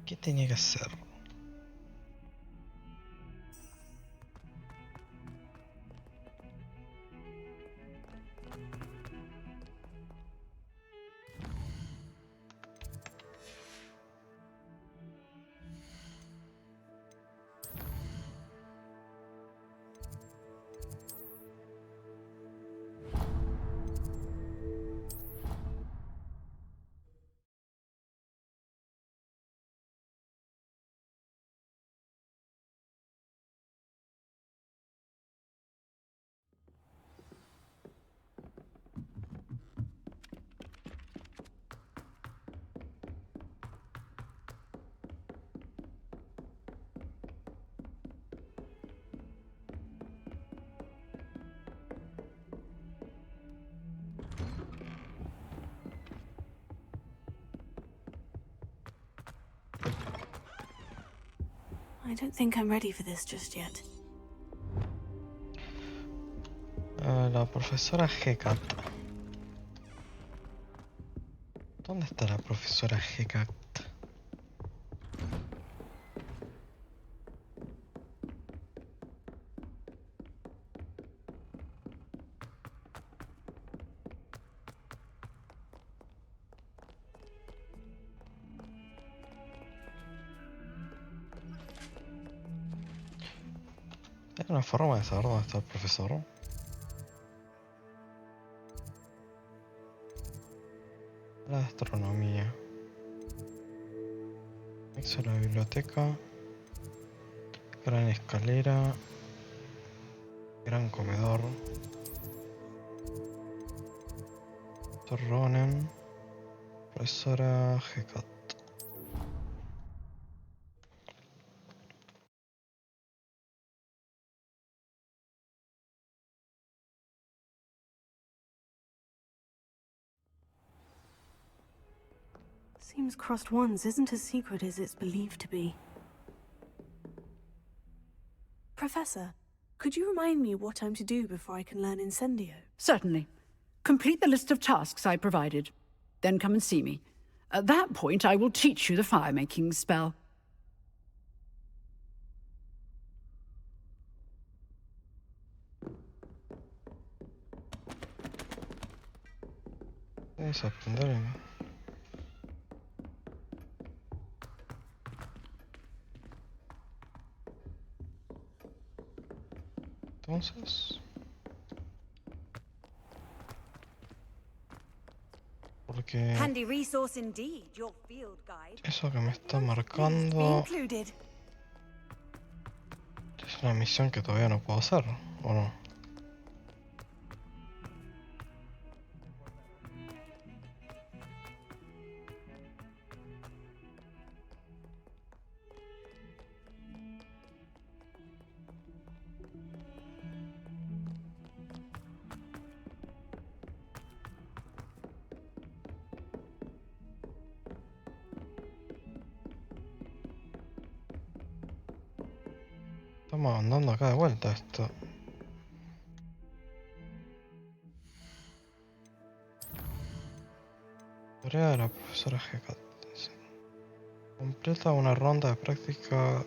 ¿Qué tenía que hacer? I don't think I'm ready for this just yet. La profesora Hecat. ¿Dónde está la profesora Hecat? ¿Hay una forma de saber dónde está el profesor? La astronomía. Acceso a la biblioteca. Gran escalera. Gran comedor. Ronen. Profesora Hecat. Seems crossed ones isn't as secret as it's believed to be. Professor, could you remind me what I'm to do before I can learn Incendio? Certainly. Complete the list of tasks I provided. Then come and see me. At that point, I will teach you the fire-making spell. Vamos a aprender. Entonces, porque Handy resource indeed, your field guide. eso que me está Be marcando included. es una misión que todavía no puedo hacer, ¿o no? Estamos andando acá de vuelta esto. Tarea de la profesora Hecat. Completa una ronda de práctica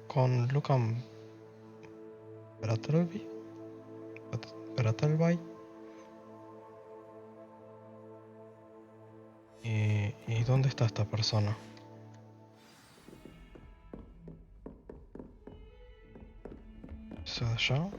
con Lucan Beratelby. ¿Y dónde está esta persona? ¿Es allá?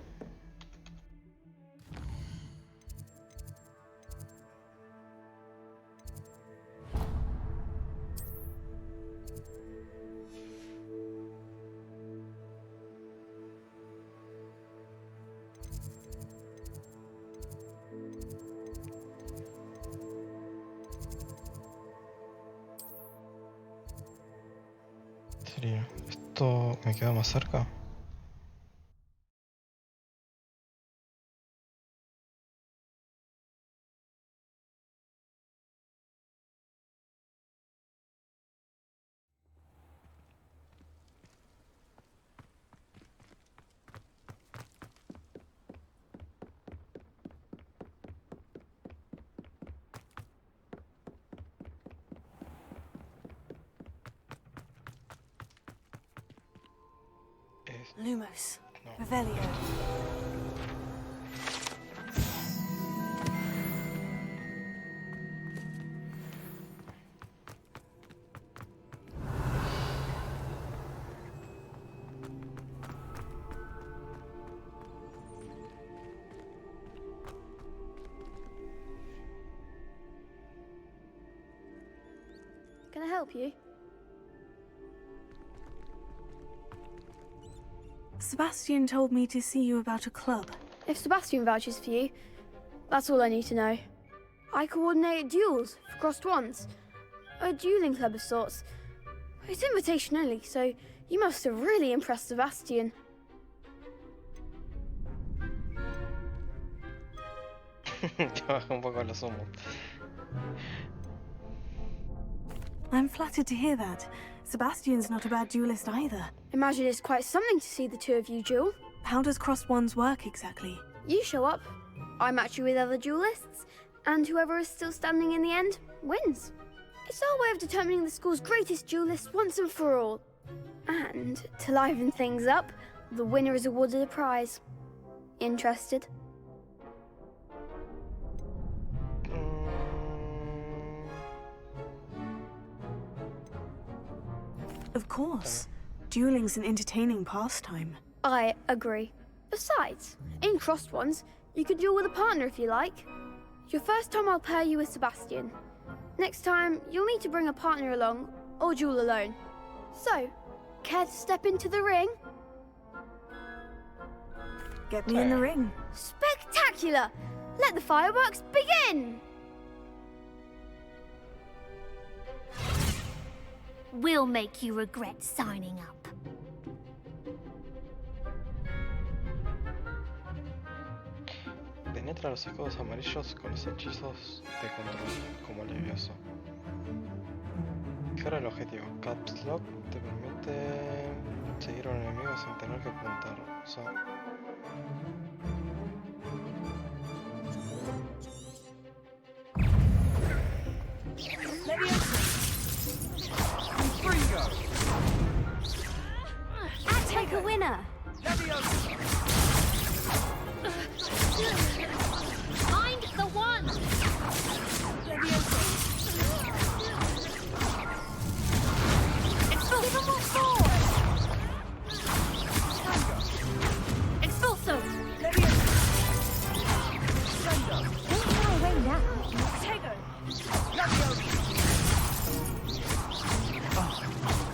Sería. ¿Esto me queda más cerca? Lumos. No. Revelio. Can I help you? Sebastian told me to see you about a club. If Sebastian vouches for you, that's all I need to know. I coordinate duels for crossed wands. A dueling club of sorts. It's invitation only, so you must have really impressed Sebastian. Te baja un poco los humos. I'm flattered to hear that. Sebastian's not a bad duelist either. Imagine it's quite something to see the two of you duel. How does crossed wands work exactly? You show up, I match you with other duelists, and whoever is still standing in the end wins. It's our way of determining the school's greatest duelist once and for all. And to liven things up, the winner is awarded a prize. Interested? Of course. Dueling's an entertaining pastime. I agree. Besides, in crossed ones, you could duel with a partner if you like. Your first time I'll pair you with Sebastian. Next time, you'll need to bring a partner along, or duel alone. So, care to step into the ring? Get me in the ring. Spectacular! Let the fireworks begin! We'll make you regret signing up. Penetra los escudos amarillos con los hechizos de control, como levioso. Fijara el objetivo. Caps Lock te permite seguir a un enemigo sin tener que apuntar. O sea, Take a winner. Find the one. Expulso. Expulso. Don't throw away now.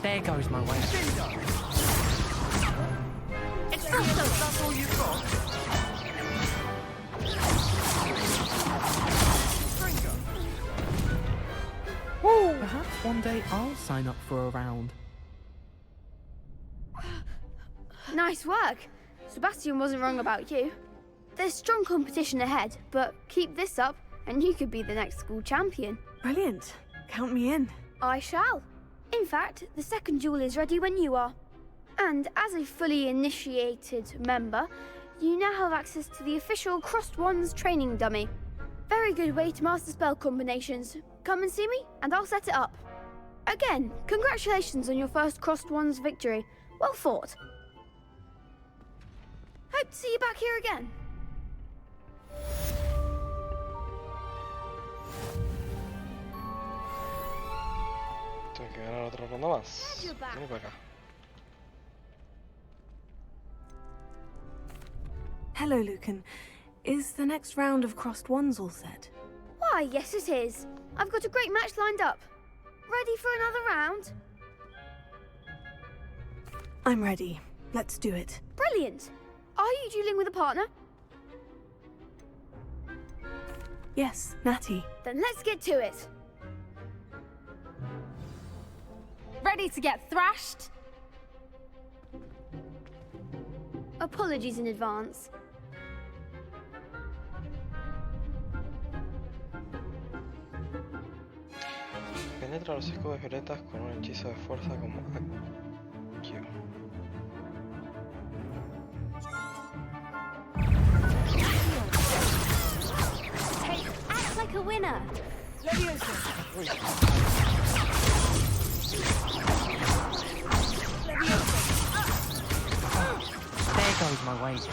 There goes my way. Expulso. That's all you've got? Woo! Perhaps one day I'll sign up for a round. Nice work. Sebastian wasn't wrong about you. There's strong competition ahead, but keep this up and you could be the next school champion. Brilliant. Count me in. I shall. In fact, the second duel is ready when you are. And as a fully initiated member, you now have access to the official Crossed Wands training dummy. Very good way to master spell combinations. Come and see me, and I'll set it up. Again, congratulations on your first Crossed Wands victory. Well fought. Hope to see you back here again. tengo que ganar otra ronda más. Vení para acá. Hello, Lucan. Is the next round of crossed wands all set? Why, yes it is. I've got a great match lined up. Ready for another round? I'm ready. Let's do it. Brilliant. Are you dueling with a partner? Yes, Natty. Then let's get to it. Ready to get thrashed? Apologies in advance. Penetra los escudos violetas con un hechizo de fuerza como acción. Hey, act like a winner. goes my wages.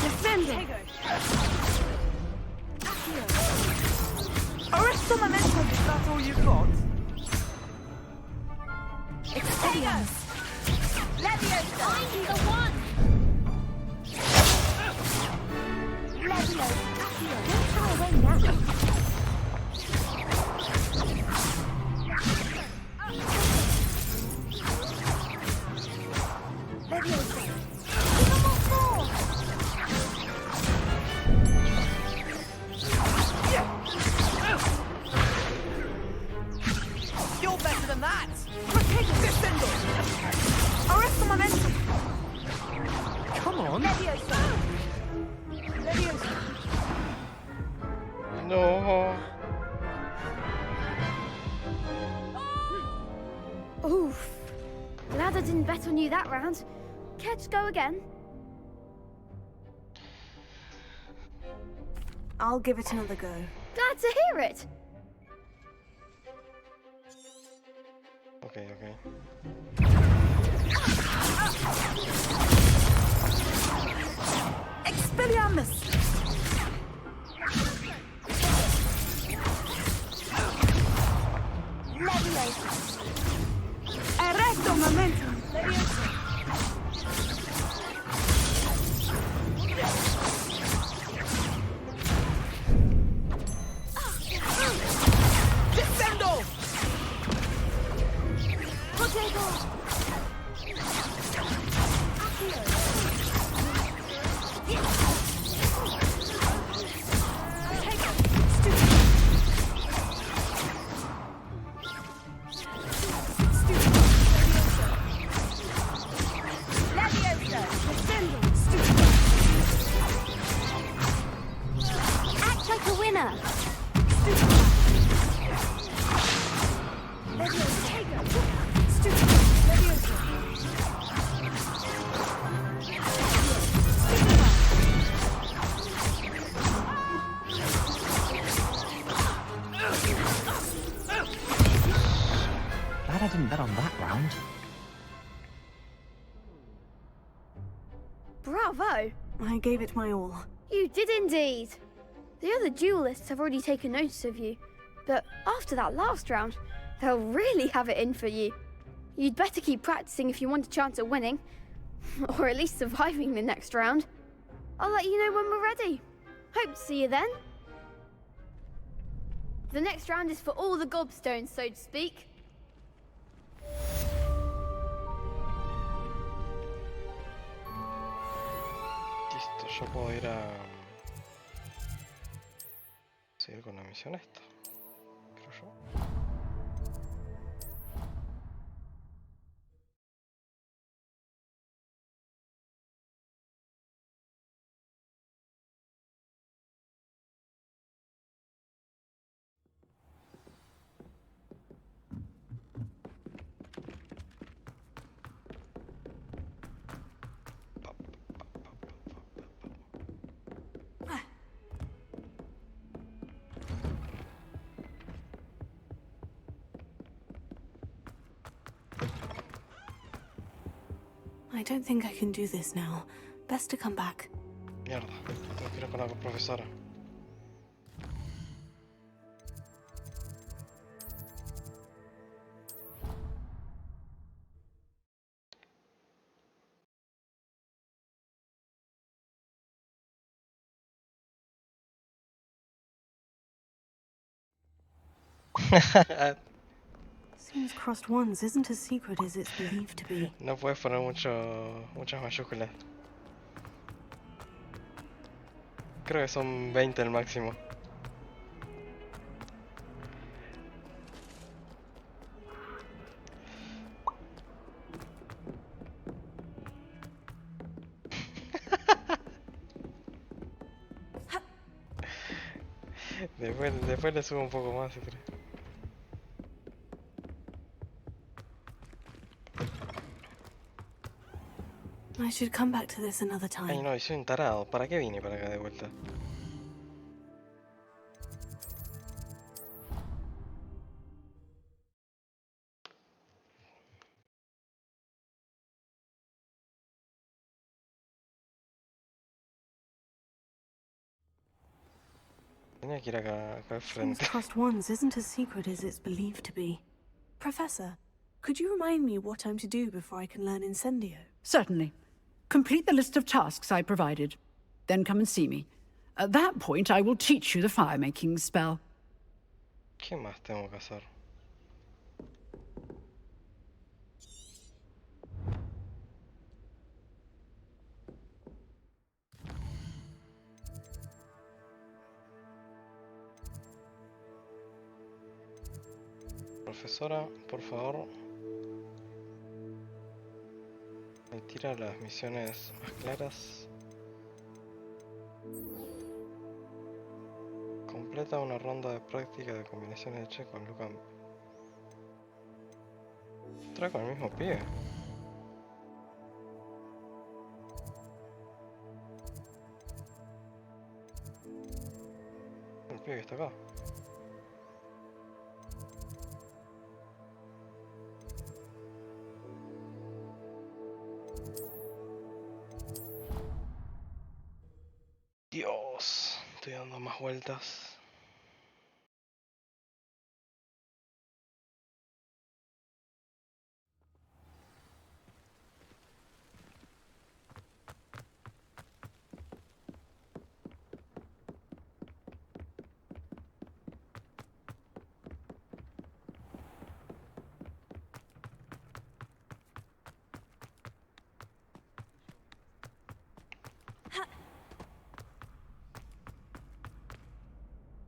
Defending! Arresto momentum, is that all you've got? Experience. Leviosa. Find the one. Leviosa. Don't shy away now. Leviosa. Even more force. You're better than that! Descendo! Arresto momentum! Come on. Leviosa. Leviosa. No. Oof. Glad I didn't bet on you that round. Care to go again? I'll give it another go. Glad to hear it. Okay, okay. Expelliarmus! Leviosa. Arresto momentum! Descendo! Potato. Leviosa. Act like a winner. Glad I didn't bet on that round. Bravo! I gave it my all. You did indeed. The other duelists have already taken notice of you, but after that last round, they'll really have it in for you. You'd better keep practicing if you want a chance at winning, or at least surviving the next round. I'll let you know when we're ready. Hope to see you then. The next round is for all the gobstones, so to speak. Listo, yo puedo ir a seguir con la misión esta, creo yo. I don't think I can do this now. Best to come back. Mierda, tengo que ir con la profesora. Seems crossed ones isn't as secret as it's believed to be. No puedes poner muchas mayúsculas. Creo que son 20 el máximo. Después le subo un poco más si querés. I should come back to this another Ay time. no, y soy un tarado. ¿Para qué vine para acá de vuelta? Tenía que ir acá al Things frente. crossed ones isn't as secret as it's believed to be. Professor, could you remind me what I'm to do before I can learn Incendio? Certainly. Complete the list of tasks I provided. Then come and see me. At that point, I will teach you the fire-making spell. ¿Qué más tengo que hacer? Profesora, por favor, me tira las misiones más claras. Completa una ronda de práctica de combinaciones de check con Lucan. Trae con el mismo pibe. El pibe está acá. Dios, estoy dando más vueltas.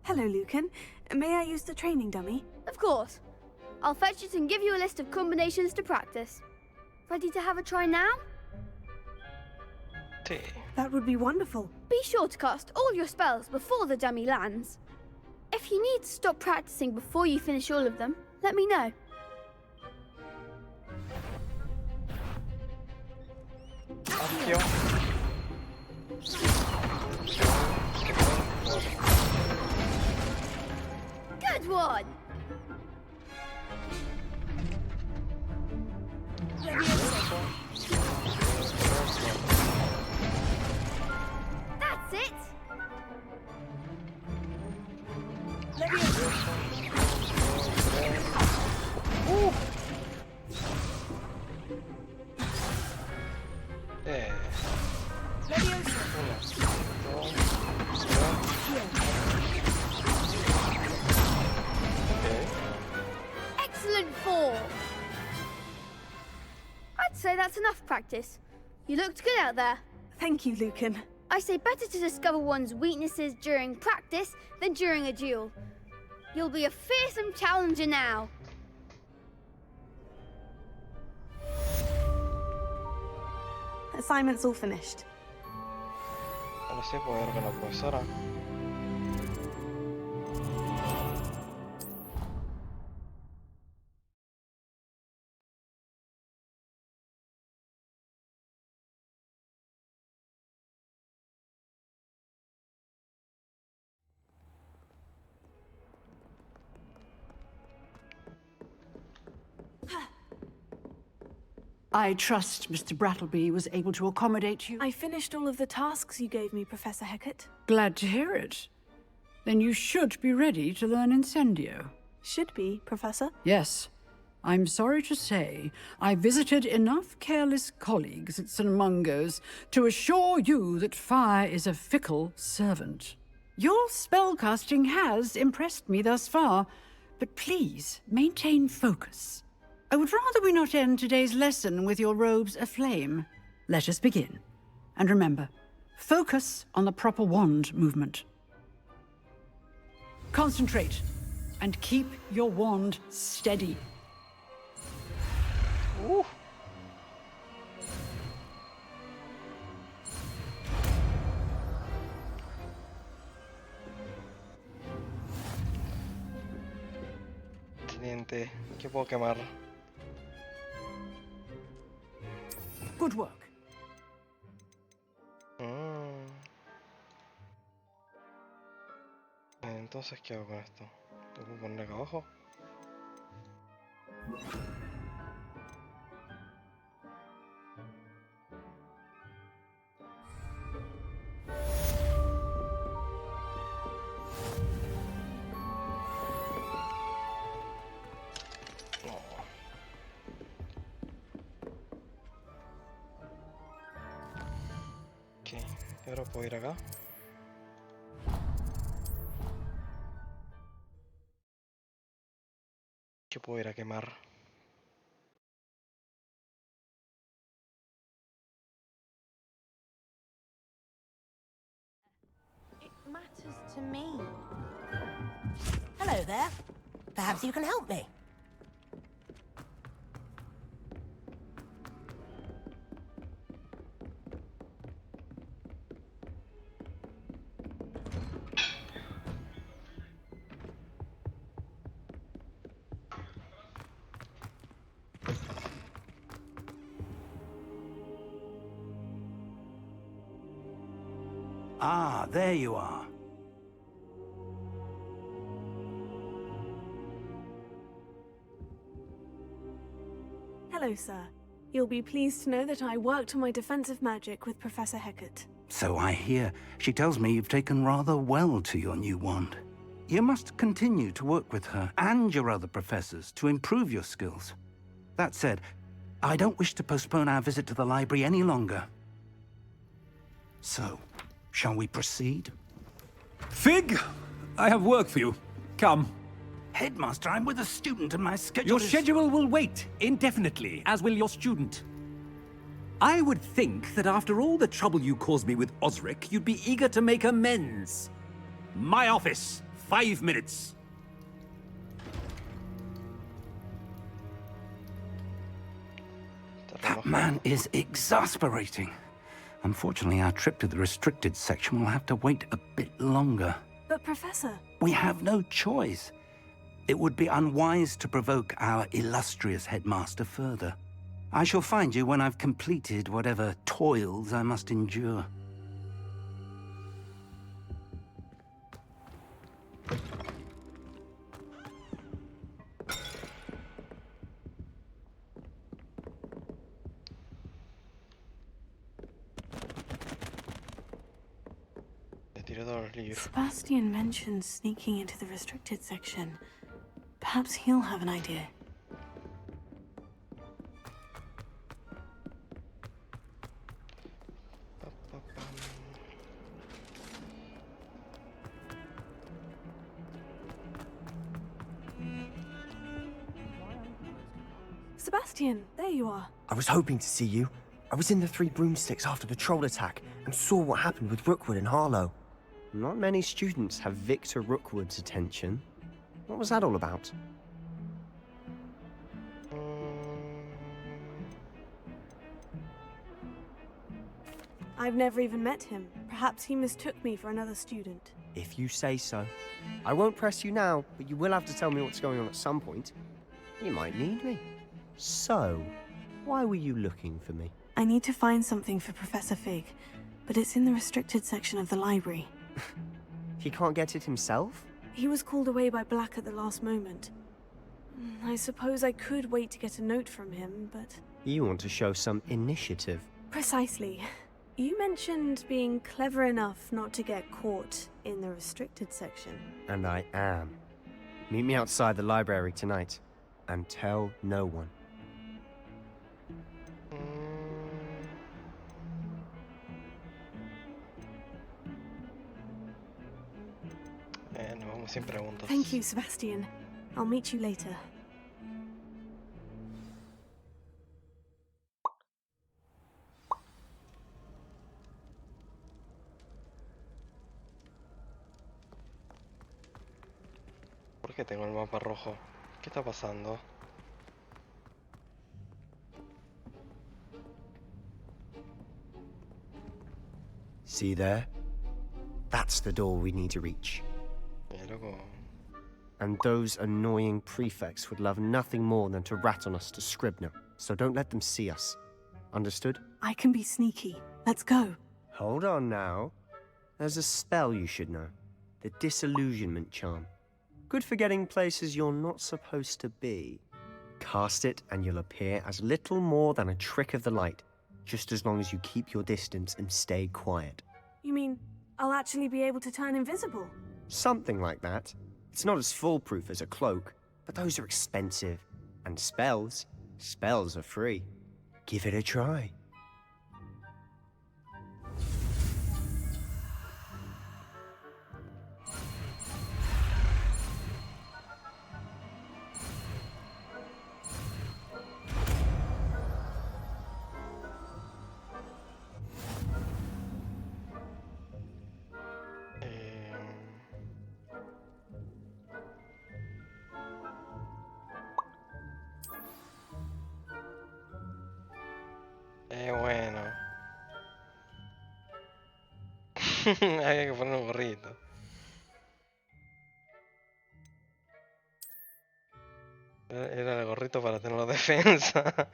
Hello, Lucan. May I use the training dummy? Of course. I'll fetch it and give you a list of combinations to practice. Ready to have a try now? Sí. That would be wonderful. Be sure to cast all your spells before the dummy lands. If you need to stop practicing before you finish all of them, let me know. Acción. Good one! That's it! Eh. Excellent form! I'd say that's enough practice. You looked good out there. Thank you, Lucan. I say better to discover one's weaknesses during practice than during a duel. You'll be a fearsome challenger now. Assignment's all finished. Ahora sí puedo ver con la profesora. I trust Mr. Brattleby was able to accommodate you. I finished all of the tasks you gave me, Professor Hecat. Glad to hear it. Then you should be ready to learn Incendio. Should be, Professor. Yes. I'm sorry to say, I visited enough careless colleagues at St. Mungo's to assure you that fire is a fickle servant. Your spellcasting has impressed me thus far, but please maintain focus. I would rather we not end today's lesson with your robes aflame. Let us begin. And remember, focus on the proper wand movement. Concentrate, and keep your wand steady. Teniente, ¿qué puedo quemar? Good work. Entonces, ¿qué hago con esto? ¿Lo puedo poner acá abajo? Y ahora puedo ir acá. ¿Qué puedo ir a quemar? It matters to me. Hello there. Perhaps you can help me. Ah, there you are. Hello, sir. You'll be pleased to know that I worked on my defensive magic with Professor Hecat. So I hear. She tells me you've taken rather well to your new wand. You must continue to work with her and your other professors to improve your skills. That said, I don't wish to postpone our visit to the library any longer. So, shall we proceed? Fig, I have work for you. Come. Headmaster, I'm with a student and my schedule Your is... schedule will wait indefinitely, as will your student. I would think that after all the trouble you caused me with Osric, you'd be eager to make amends. My office, 5 minutes. That man is exasperating. Unfortunately, our trip to the restricted section will have to wait a bit longer. But, Professor... We have no choice. It would be unwise to provoke our illustrious headmaster further. I shall find you when I've completed whatever toils I must endure. Sebastian mentioned sneaking into the restricted section. Perhaps he'll have an idea. Sebastian, there you are. I was hoping to see you. I was in the Three Broomsticks after the troll attack and saw what happened with Rookwood and Harlow. Not many students have Victor Rookwood's attention. What was that all about? I've never even met him. Perhaps he mistook me for another student. If you say so. I won't press you now, but you will have to tell me what's going on at some point. You might need me. So, why were you looking for me? I need to find something for Professor Fig, but it's in the restricted section of the library. He can't get it himself? He was called away by Black at the last moment. I suppose I could wait to get a note from him, but... You want to show some initiative. Precisely. You mentioned being clever enough not to get caught in the restricted section. And I am. Meet me outside the library tonight, and tell no one. Nos vamos sin preguntas. Thank you, Sebastian. I'll meet you later. ¿Por qué tengo el mapa rojo? ¿Qué está pasando? See there? That's the door we need to reach. Loco. And those annoying prefects would love nothing more than to rat on us to Scribner, so don't let them see us. Understood? I can be sneaky. Let's go. Hold on now. There's a spell you should know. The Disillusionment Charm. Good for getting places you're not supposed to be. Cast it and you'll appear as little more than a trick of the light, just as long as you keep your distance and stay quiet. You mean I'll actually be able to turn invisible? Something like that. It's not as foolproof as a cloak, but those are expensive. And spells are free. Give it a try. Había que poner un gorrito. Era el gorrito para tener defensa.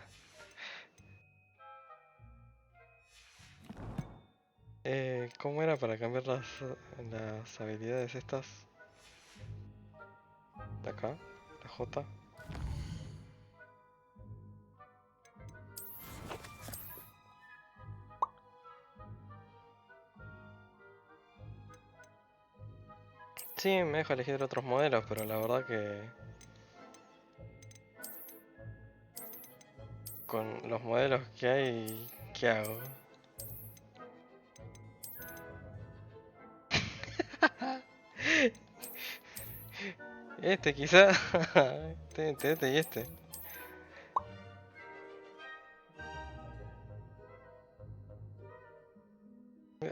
¿Cómo era para cambiar las habilidades estas? De acá, la J. Sí, me deja elegir otros modelos, pero la verdad que con los modelos que hay, ¿qué hago? Este quizá. Este y este.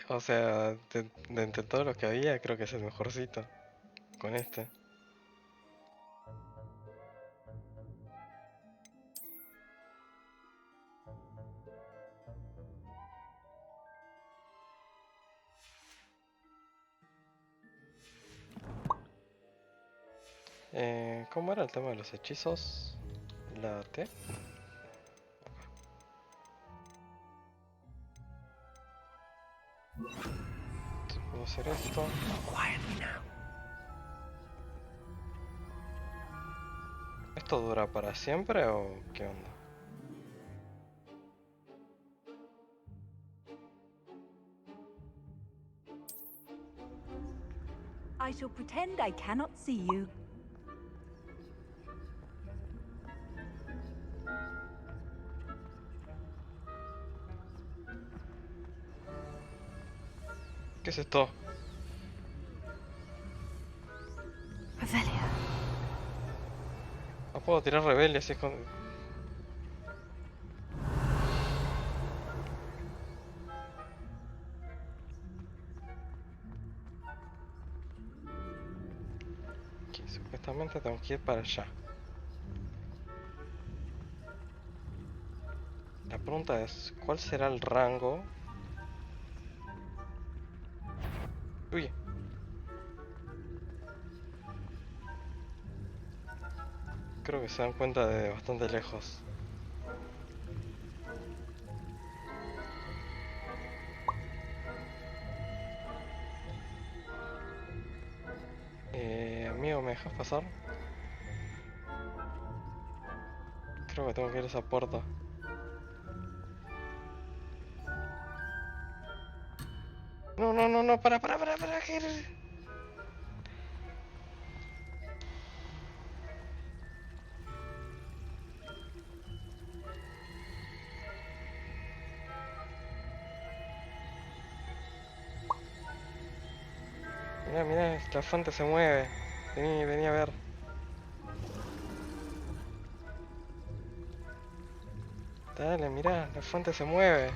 O sea, de entre todos los que había, creo que es el mejorcito. Con este. ¿Cómo era el tema de los hechizos? La T. ¿Puedo hacer esto? ¿Esto dura para siempre o qué onda? I shall pretend I cannot see you. ¿Qué es esto? Revelio. No puedo tirar rebelde así es con... Aquí, supuestamente tengo que ir para allá. La pregunta es, ¿cuál será el rango? Uy. Creo que se dan cuenta de bastante lejos. Amigo, ¿me dejas pasar? Creo que tengo que ir a esa puerta. No, no, no, no, para, que... Mirá, mirá, la fuente se mueve. Vení, vení a ver. Dale, mirá, la fuente se mueve.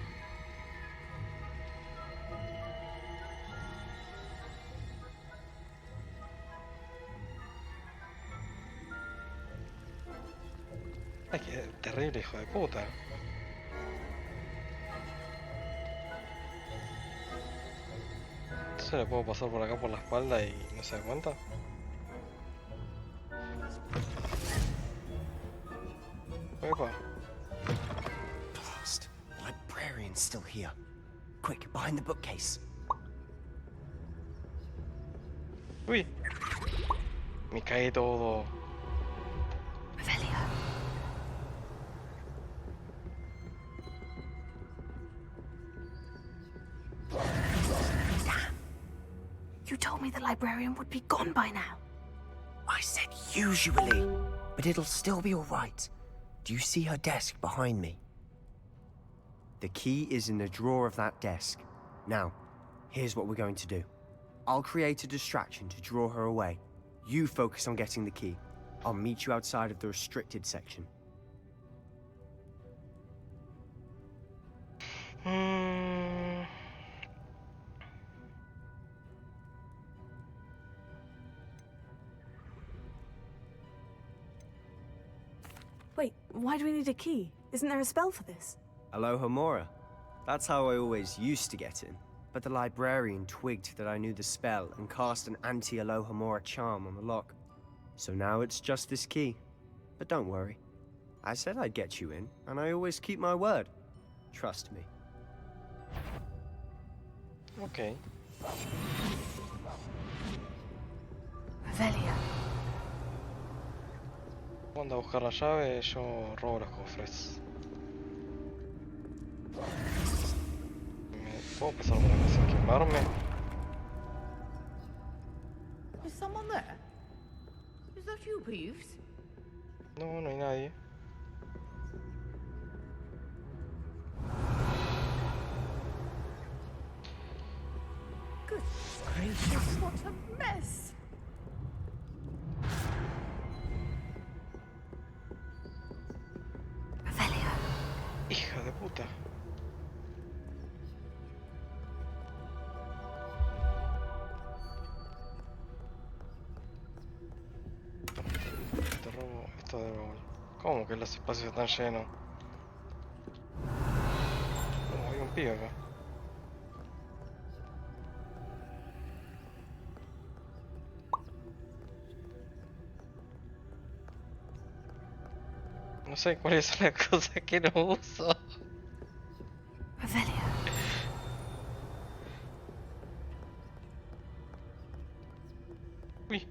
Ay, qué terrible, hijo de puta. ¿Se le puedo pasar por acá por la espalda y no se da cuenta? Epa. Blast. The librarian's still here. Quick, behind the bookcase. Uy. Me cae todo. Revelio. You told me the librarian would be gone by now. I said usually, but it'll still be all right. Do you see her desk behind me? The key is in the drawer of that desk. Now, here's what we're going to do. I'll create a distraction to draw her away. You focus on getting the key. I'll meet you outside of the restricted section. Wait, why do we need a key? Isn't there a spell for this? Aloha Mora. That's how I always used to get in. but the librarian twigged that I knew the spell and cast an anti-Alohomora charm on the lock. So now it's just this key. But don't worry. I said I'd get you in, and I always keep my word. Trust me. Ok. Revelio. Cuando a buscar la llave, yo robo los cofres. ¿Puedo pasar por acá sin quemarme? Is someone there? Is that you, Peeves? No, no hay nadie. Goodness gracious, what a mess! Revelio. Hija de puta. Te robo esto de baúl. ¿Cómo que los espacios están llenos? Oh, hay un pibe acá. No sé cuáles son las cosas que no uso. Revelio. Uy.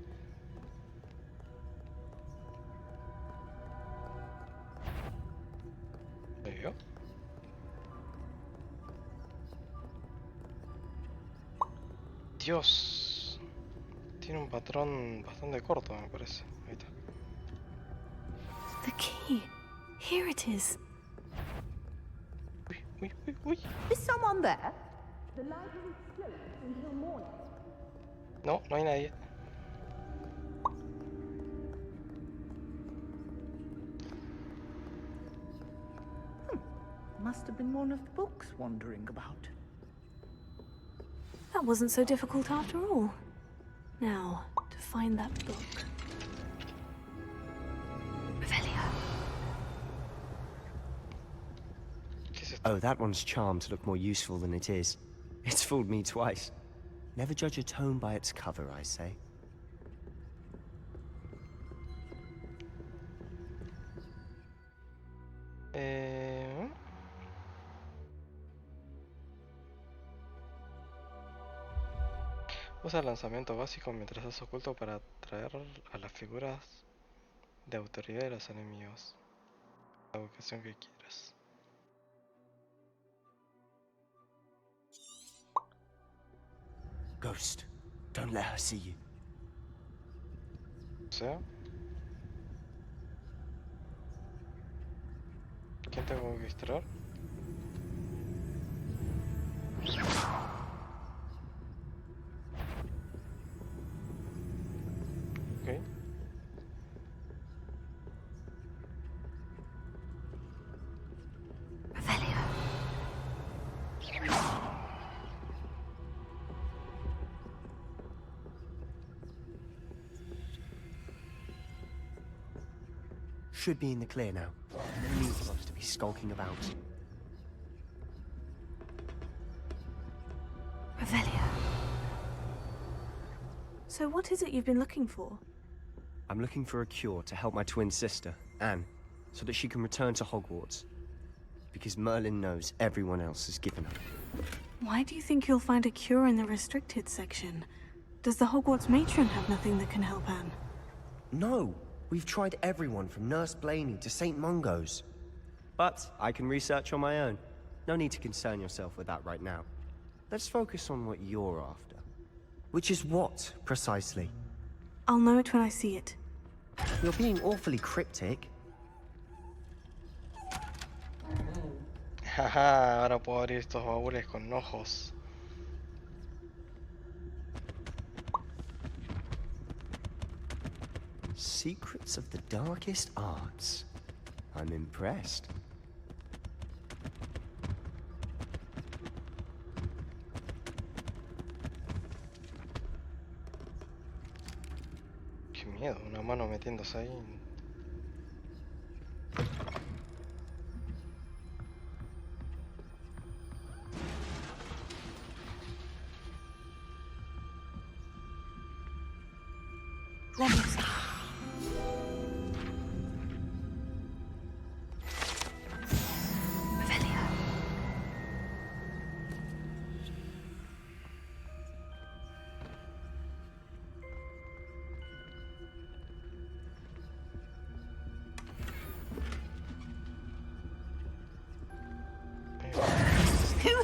¿Me vio? Dios. Tiene un patrón bastante corto, me parece. Ahí está. The key. Here it is. Uy, uy, uy, uy. Is someone there? The library is closed until morning. No, no hay nadie. Must have been one of the books wandering about. That wasn't so difficult after all. Now, to find that book. Revelio. ¿Qué es esto? Oh, that one's charmed to look more useful than it is. It's fooled me twice. Never judge a tome by its cover, I say. Usa el lanzamiento básico mientras estás oculto para atraer a las figuras de autoridad de los enemigos. La vocación que quieras. Ghost, don't let her see you. O sea, ¿quién tengo que distraer? Ok. Revelio. Should be in the clear now. No need for us to be skulking about. Revelio. So what is it you've been looking for? I'm looking for a cure to help my twin sister, Anne, so that she can return to Hogwarts. Because Merlin knows everyone else has given up. Why do you think you'll find a cure in the restricted section? Does the Hogwarts matron have nothing that can help Anne? No! We've tried everyone from Nurse Blaney to St. Mungo's. But I can research on my own. No need to concern yourself with that right now. Let's focus on what you're after. Which is what, precisely? I'll know it when I see it. You're being awfully cryptic. Jaja, ahora puedo abrir estos baúles con ojos. Secrets of the darkest arts. I'm impressed. Qué miedo, una mano metiéndose ahí. Let me see.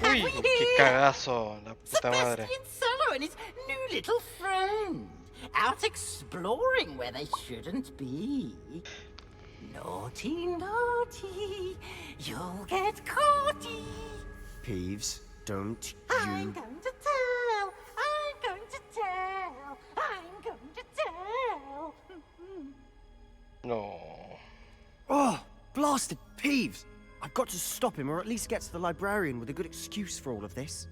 Uy, qué cagazo, la puta madre. Solo and his new little friend, out exploring where they shouldn't be. Naughty, naughty, you'll get caughty. Peeves, don't I'm you... going to tell, I'm going to tell, I'm going to tell. No. Oh, blasted Peeves! I've got to stop him, or at least get to the librarian with a good excuse for all of this.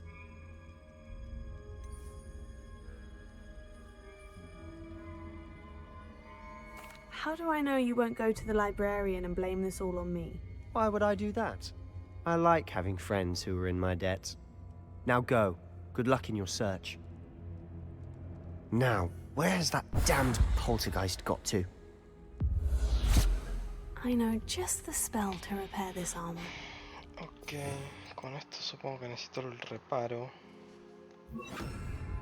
How do I know you won't go to the librarian and blame this all on me? Why would I do that? I like having friends who are in my debt. Now go. Good luck in your search. Now, where's that damned poltergeist got to? I know just the spell to repair this armor. Ok, con esto supongo que necesito el reparo.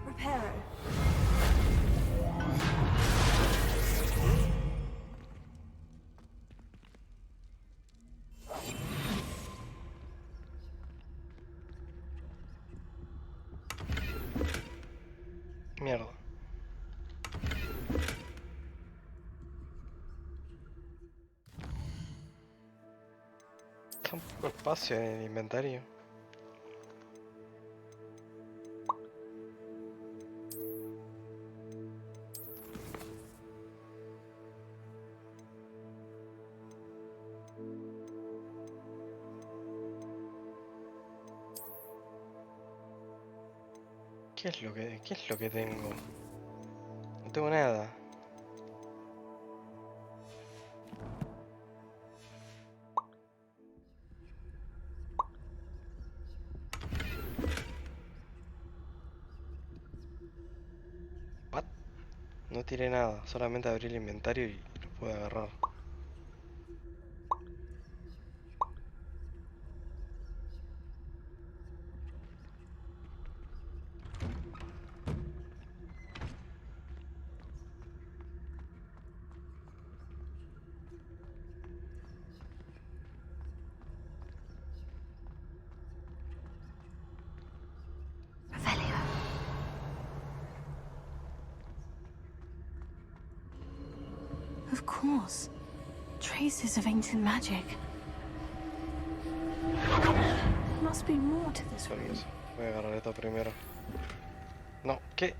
Reparo. Mierda. Está un poco espacio en el inventario. ¿Qué es lo que tengo? No tengo nada. What? No tiré nada, solamente abrí el inventario y lo pude agarrar. Of course. Traces of ancient magic. There must be more to this room. Permiso, voy a agarrar esto primero. No, ¿qué?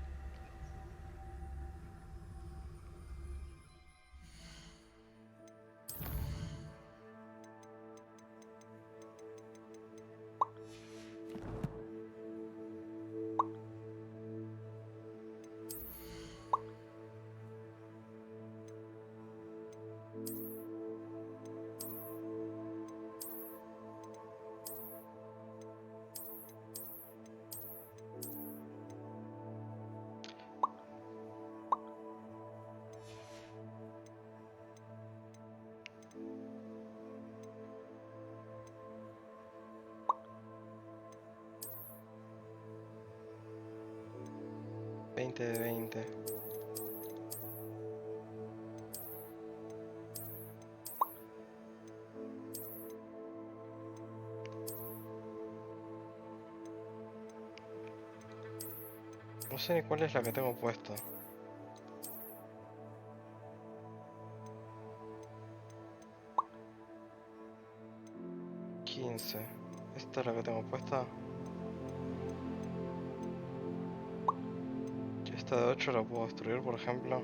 Veinte de 20. No sé ni cuál es la que tengo puesta. ¿Esta es la que tengo puesta? Esta de 8 la puedo destruir, por ejemplo.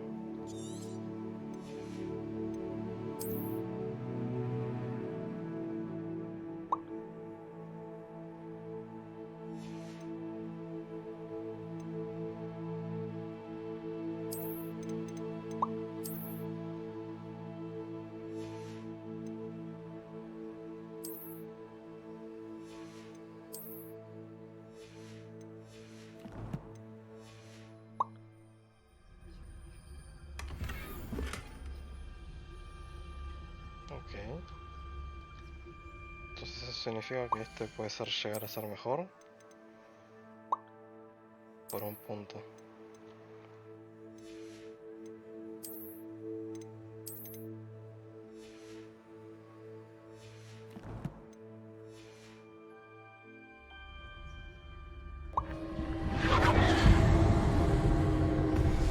Entonces eso significa que este puede llegar a ser mejor. Por un punto.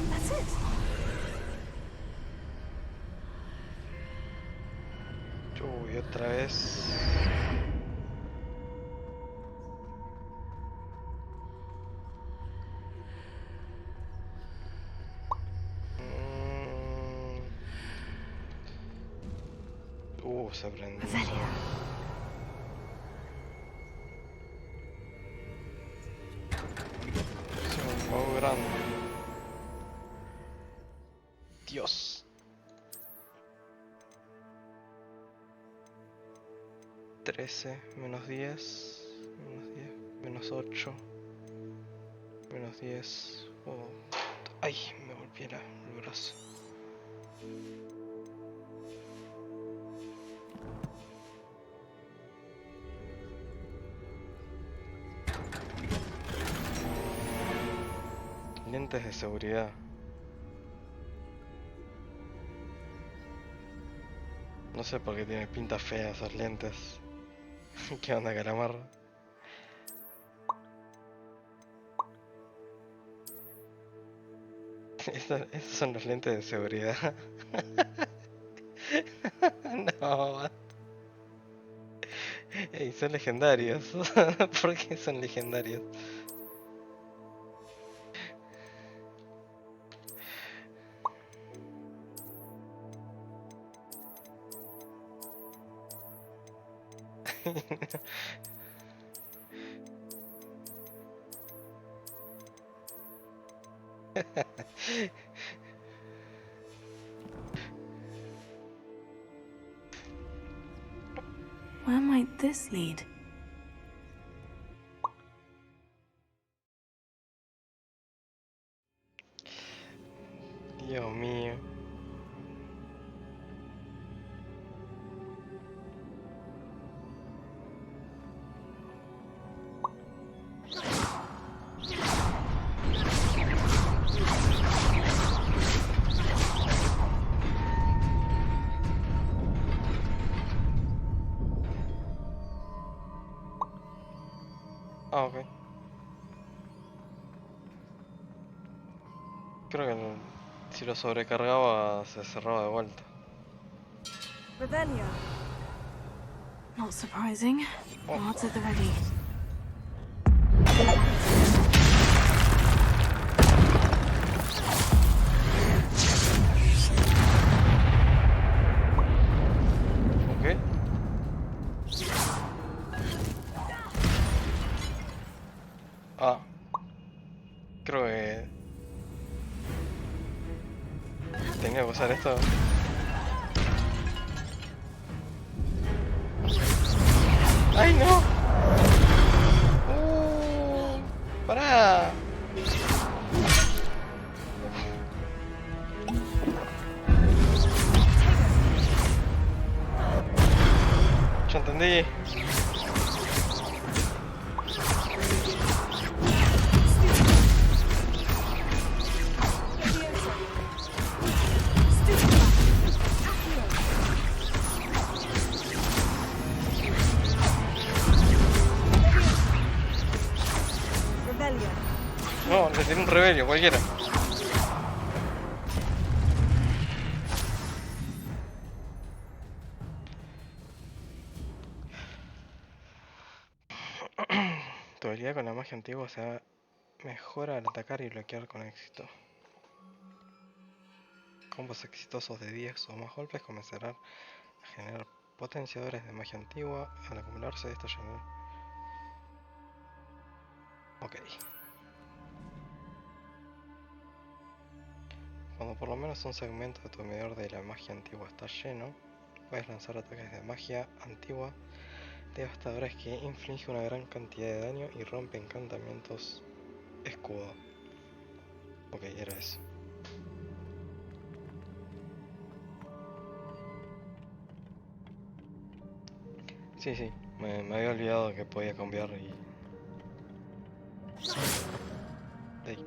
That's it. Uy, otra vez. Se prendió. Es un juego grande. Dios. 13, menos 10, menos 10, menos 8, menos 10. Oh. Ay, me golpeé el brazo. Lentes de seguridad. No sé por qué tiene pinta fea esos lentes. ¿Qué onda, calamar? Esos son los lentes de seguridad. No. Ey, son legendarios. ¿Por qué son legendarios? Where might this lead? Dios mío. Ah, ok. Creo que si lo sobrecargaba se cerraba de vuelta. Rebellion. Not surprising. Oh. Guards at the ready. Ok. Ah. Creo que tenía que usar esto. ¡Ay, no! ¡Pará! Ya entendí. No, le tiré un rebelio, cualquiera. Tu habilidad con la magia antigua se mejora al atacar y bloquear con éxito. Combos exitosos de 10 o más golpes comenzarán a generar potenciadores de magia antigua. Al acumularse esto llena. Ok. Cuando por lo menos un segmento de tu medidor de la magia antigua está lleno, puedes lanzar ataques de magia antigua devastadores que inflige una gran cantidad de daño y rompe encantamientos escudo. Ok, era eso. Sí, sí, me había olvidado que podía cambiar y... Ahí.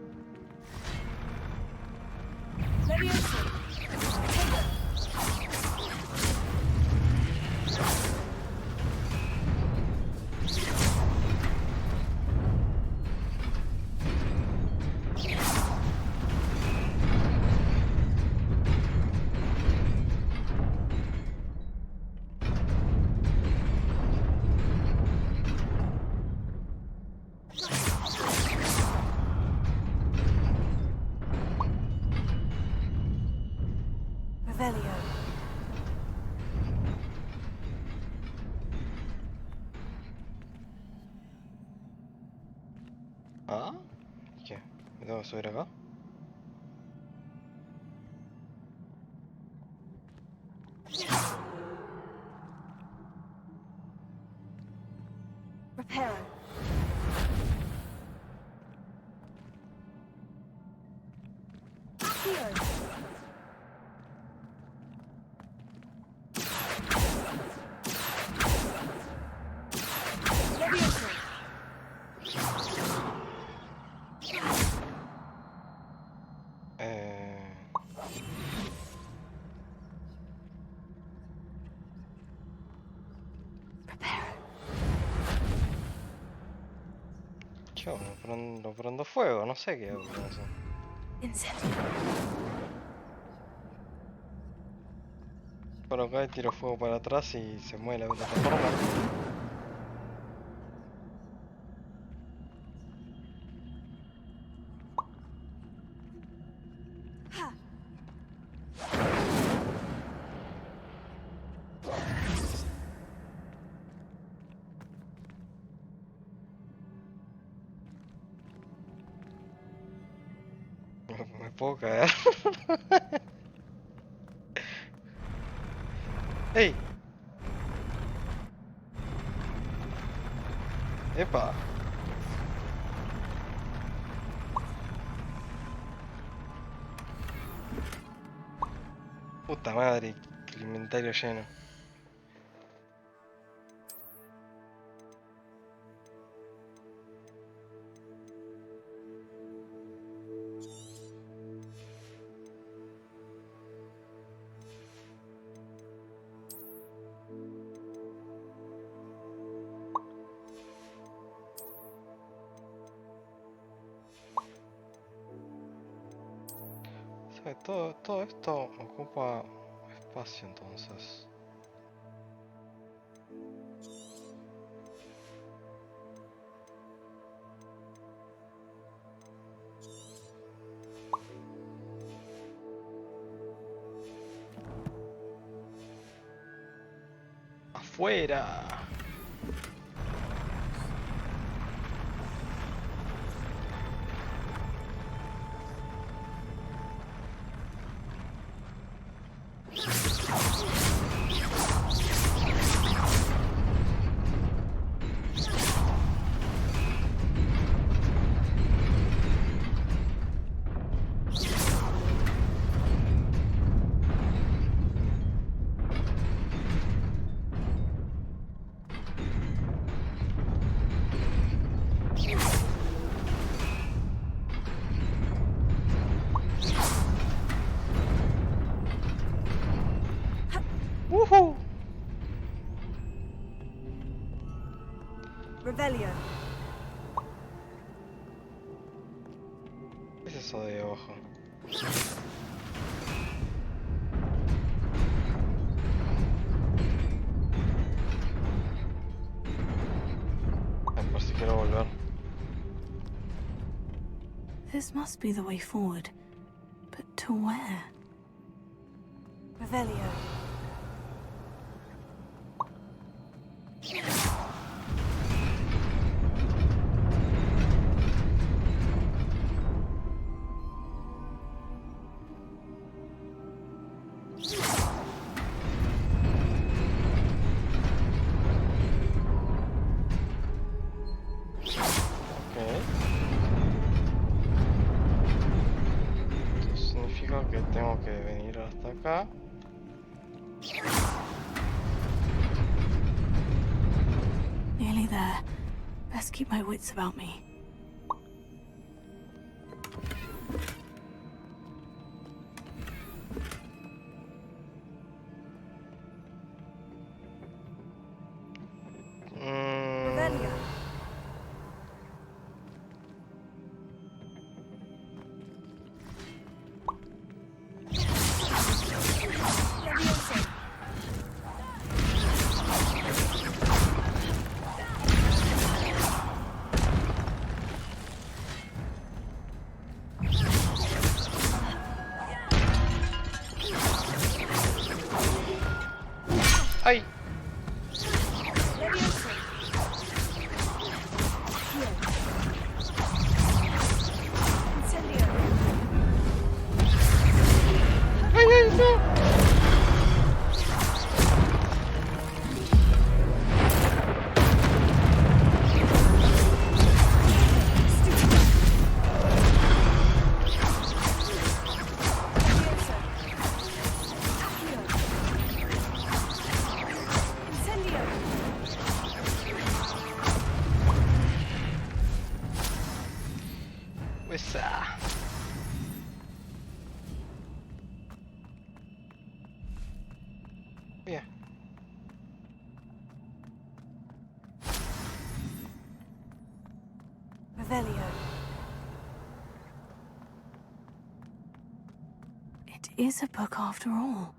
¿Ah? ¿Qué? ¿Me tengo que subir acá? Reparo. Yo lo prendo fuego, no sé qué hago con eso. Por acá y tiro fuego para atrás y se mueve la plataforma. Me puedo caer. ¡Ey! ¡Epa! Puta madre, el inventario lleno. Todo esto ocupa espacio entonces. ¡Afuera! ¡Woohoo! Revelio. ¿Qué es eso de abajo? Por si quiero volver. This must be the way forward. But to where? Revelio. Que tengo que venir hasta acá. stay there. Best keep my wits about me. ¡Ay! ¡Ay, ay, no! Bien. Revelio. It is a book after all.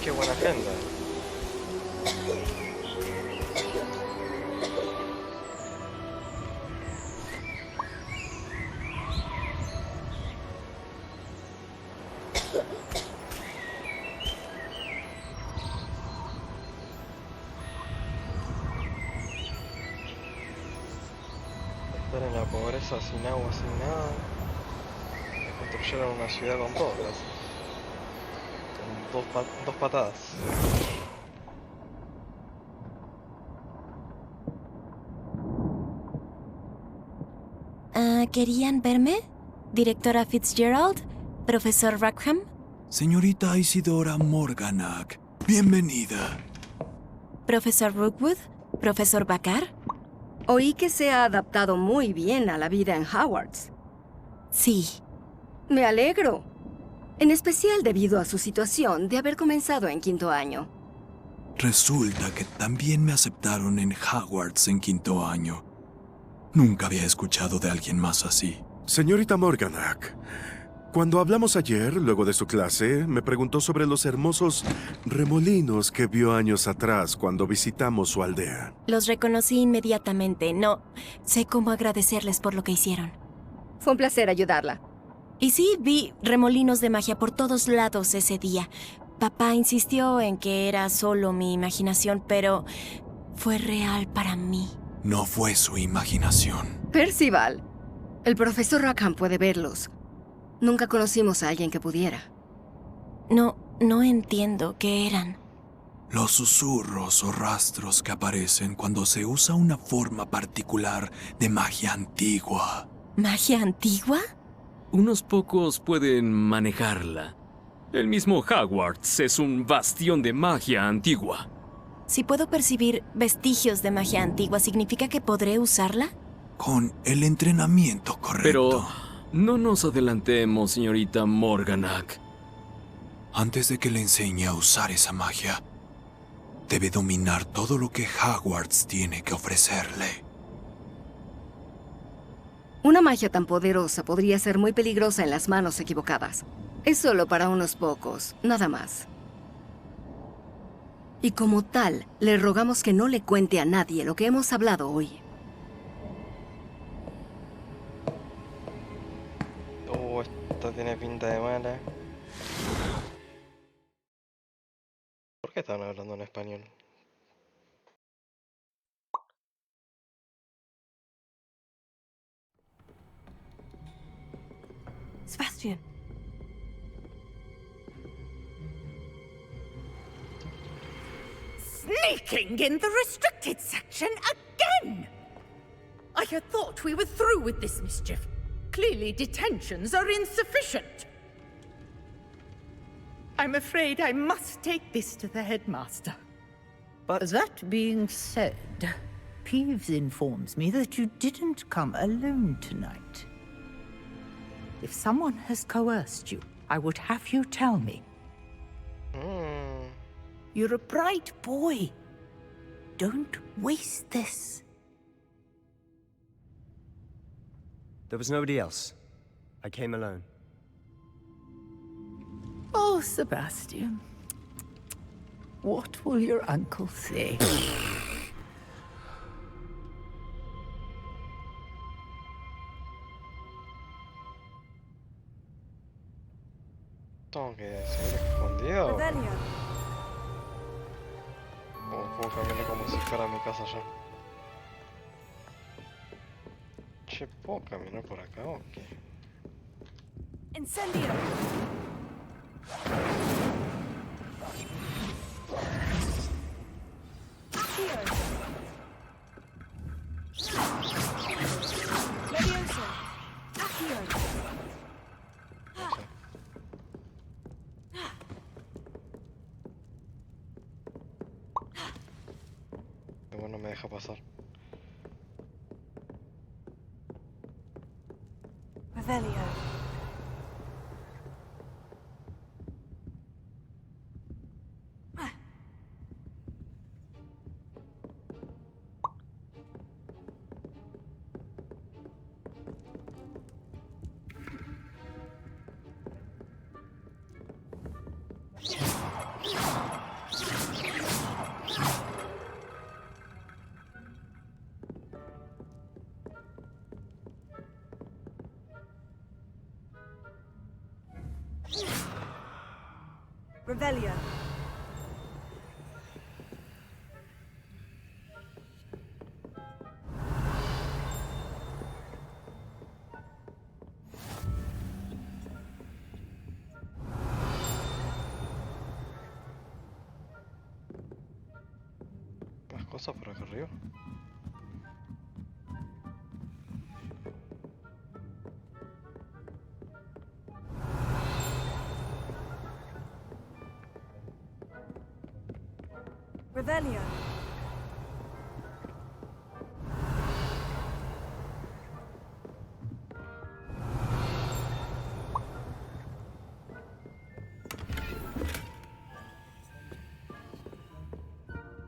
Qué buena agenda. Estar en la pobreza, sin agua, sin nada. Construyeron una ciudad con todo, con dos patadas. ¿Querían verme? ¿Directora Fitzgerald? ¿Profesor Rackham? Señorita Isidora Morganach, bienvenida. ¿Profesor Rookwood? ¿Profesor Bakar? Oí que se ha adaptado muy bien a la vida en Hogwarts. Sí. Me alegro. En especial debido a su situación de haber comenzado en quinto año. Resulta que también me aceptaron en Hogwarts en quinto año. Nunca había escuchado de alguien más así. Señorita Morganach, cuando hablamos ayer, luego de su clase, me preguntó sobre los hermosos remolinos que vio años atrás cuando visitamos su aldea. Los reconocí inmediatamente. No sé cómo agradecerles por lo que hicieron. Fue un placer ayudarla. Y sí, vi remolinos de magia por todos lados ese día. Papá insistió en que era solo mi imaginación, pero fue real para mí. No fue su imaginación. Percival, el profesor Rackham puede verlos. Nunca conocimos a alguien que pudiera. No entiendo qué eran. Los susurros o rastros que aparecen cuando se usa una forma particular de magia antigua. ¿Magia antigua? Unos pocos pueden manejarla. El mismo Hogwarts es un bastión de magia antigua. Si puedo percibir vestigios de magia antigua, ¿significa que podré usarla? Con el entrenamiento correcto. Pero no nos adelantemos, señorita Morganach. Antes de que le enseñe a usar esa magia, debe dominar todo lo que Hogwarts tiene que ofrecerle. Una magia tan poderosa podría ser muy peligrosa en las manos equivocadas. Es solo para unos pocos, nada más. Y como tal, le rogamos que no le cuente a nadie lo que hemos hablado hoy. Oh, esta tiene pinta de mala. ¿Por qué estaban hablando en español? Sebastian. Sneaking in the restricted section again! I had thought we were through with this mischief. Clearly detentions are insufficient. I'm afraid I must take this to the headmaster. But that being said, Peeves informs me that you didn't come alone tonight. If someone has coerced you, I would have you tell me. You're a bright boy. Don't waste this. There was nobody else. I came alone. Oh, Sebastian. What will your uncle say? Tengo que seguir escondido. O puedo caminar como si fuera mi casa ya. Che, ¿puedo caminar por acá o qué? Incendio. Leviosa. Accio. Bueno, me deja pasar. Revelio. Revelio. Más cosas por acá arriba. Revelio.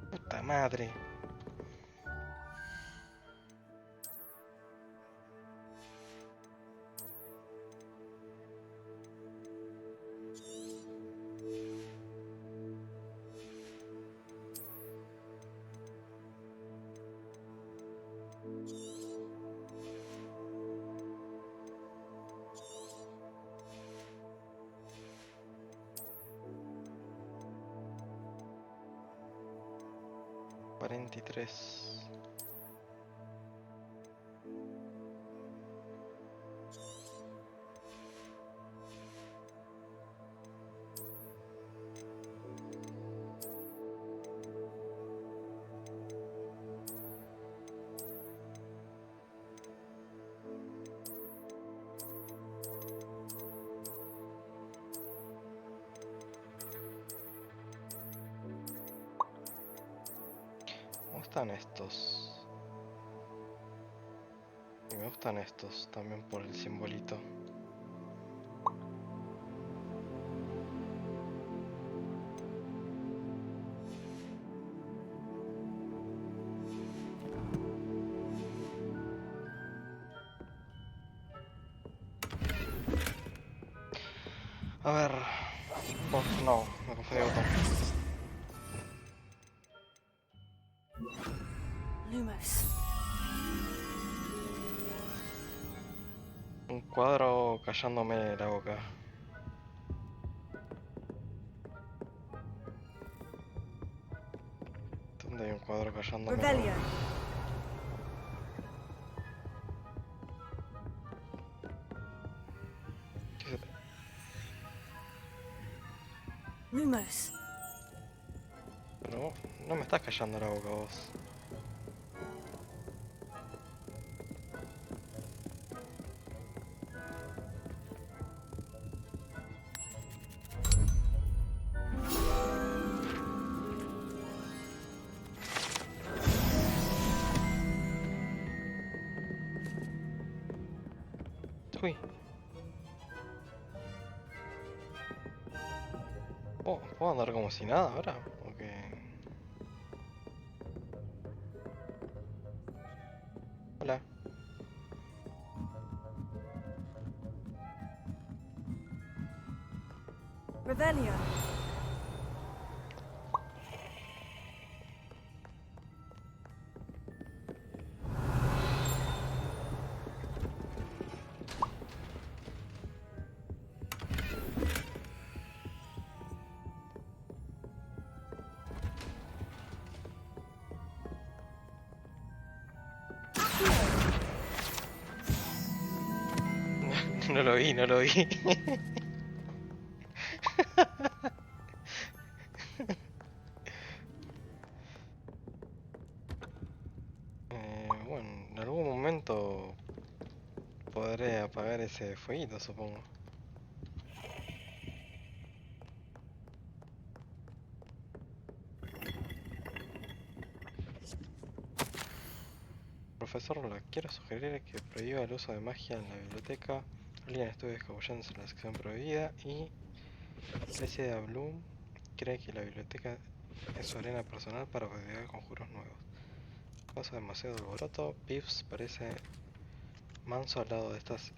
Puta madre. gustan estos. Y me gustan estos también por el simbolito. A ver... Oh, no, me confundí de botón. Lumos. Un cuadro callándome la boca. ¿Dónde hay un cuadro callándome la boca? Lumos. No, no me estás callando la boca vos. Uy. Oh, ¿puedo andar como si nada ahora? ¿O qué? Hola. Revelio. No lo vi, no lo vi. Bueno, en algún momento podré apagar ese fueguito, supongo. Profesor, le quiero sugerir que prohíba el uso de magia en la biblioteca. Alguien estuvo escabullándose en la sección prohibida y Clases Bloom cree que la biblioteca es su arena personal para practicar conjuros nuevos. Pasa demasiado alboroto. Pips parece manso al lado de estas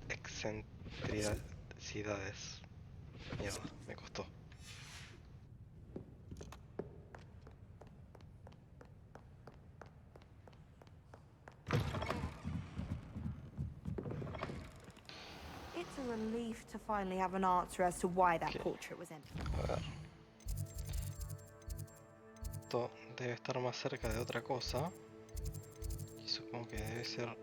excentricidades. Mierda, me costó. It's a relief to finally have an answer as to why that portrait was empty. A ver. Esto debe estar más cerca de otra cosa. Y supongo que debe ser...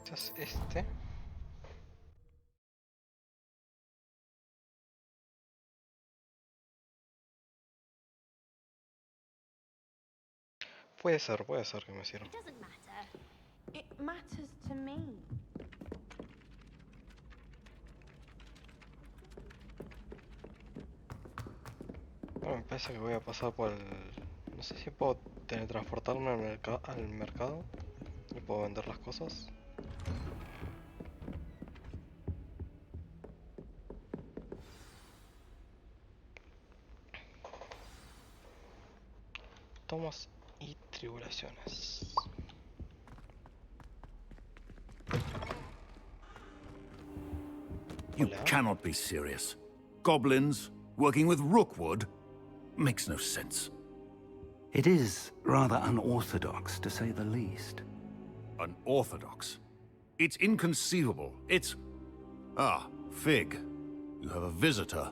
Quizás este. Puede ser que me sirva. It matters to me. Bueno, me parece que voy a pasar por el... No sé si puedo teletransportarme al mercado y puedo vender las cosas. Tomos y tribulaciones. You cannot be serious. Goblins working with Rookwood makes no sense. It is rather unorthodox, to say the least. Unorthodox? It's inconceivable. It's... Ah, Fig. You have a visitor.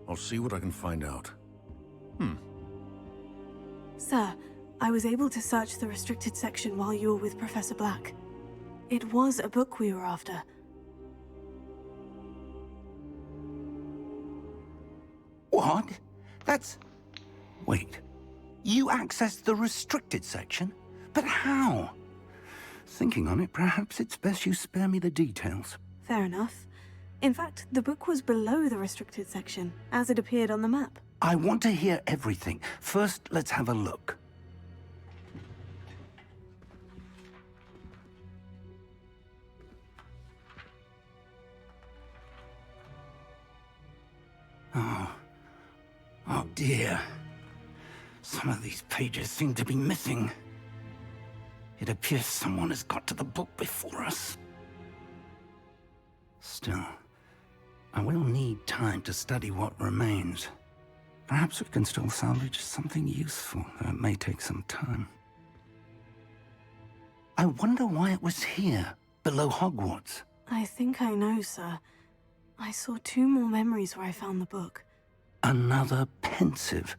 I'll see what I can find out. Sir, I was able to search the restricted section while you were with Professor Black. It was a book we were after. What? That's... Wait. You accessed the restricted section? But how? Thinking on it, perhaps it's best you spare me the details. Fair enough. In fact, the book was below the restricted section, as it appeared on the map. I want to hear everything. First, let's have a look. Oh dear. Some of these pages seem to be missing. It appears someone has got to the book before us. Still, I will need time to study what remains. Perhaps we can still salvage something useful, though it may take some time. I wonder why it was here, below Hogwarts. I think I know, sir. I saw 2 more memories where I found the book. Another pensive.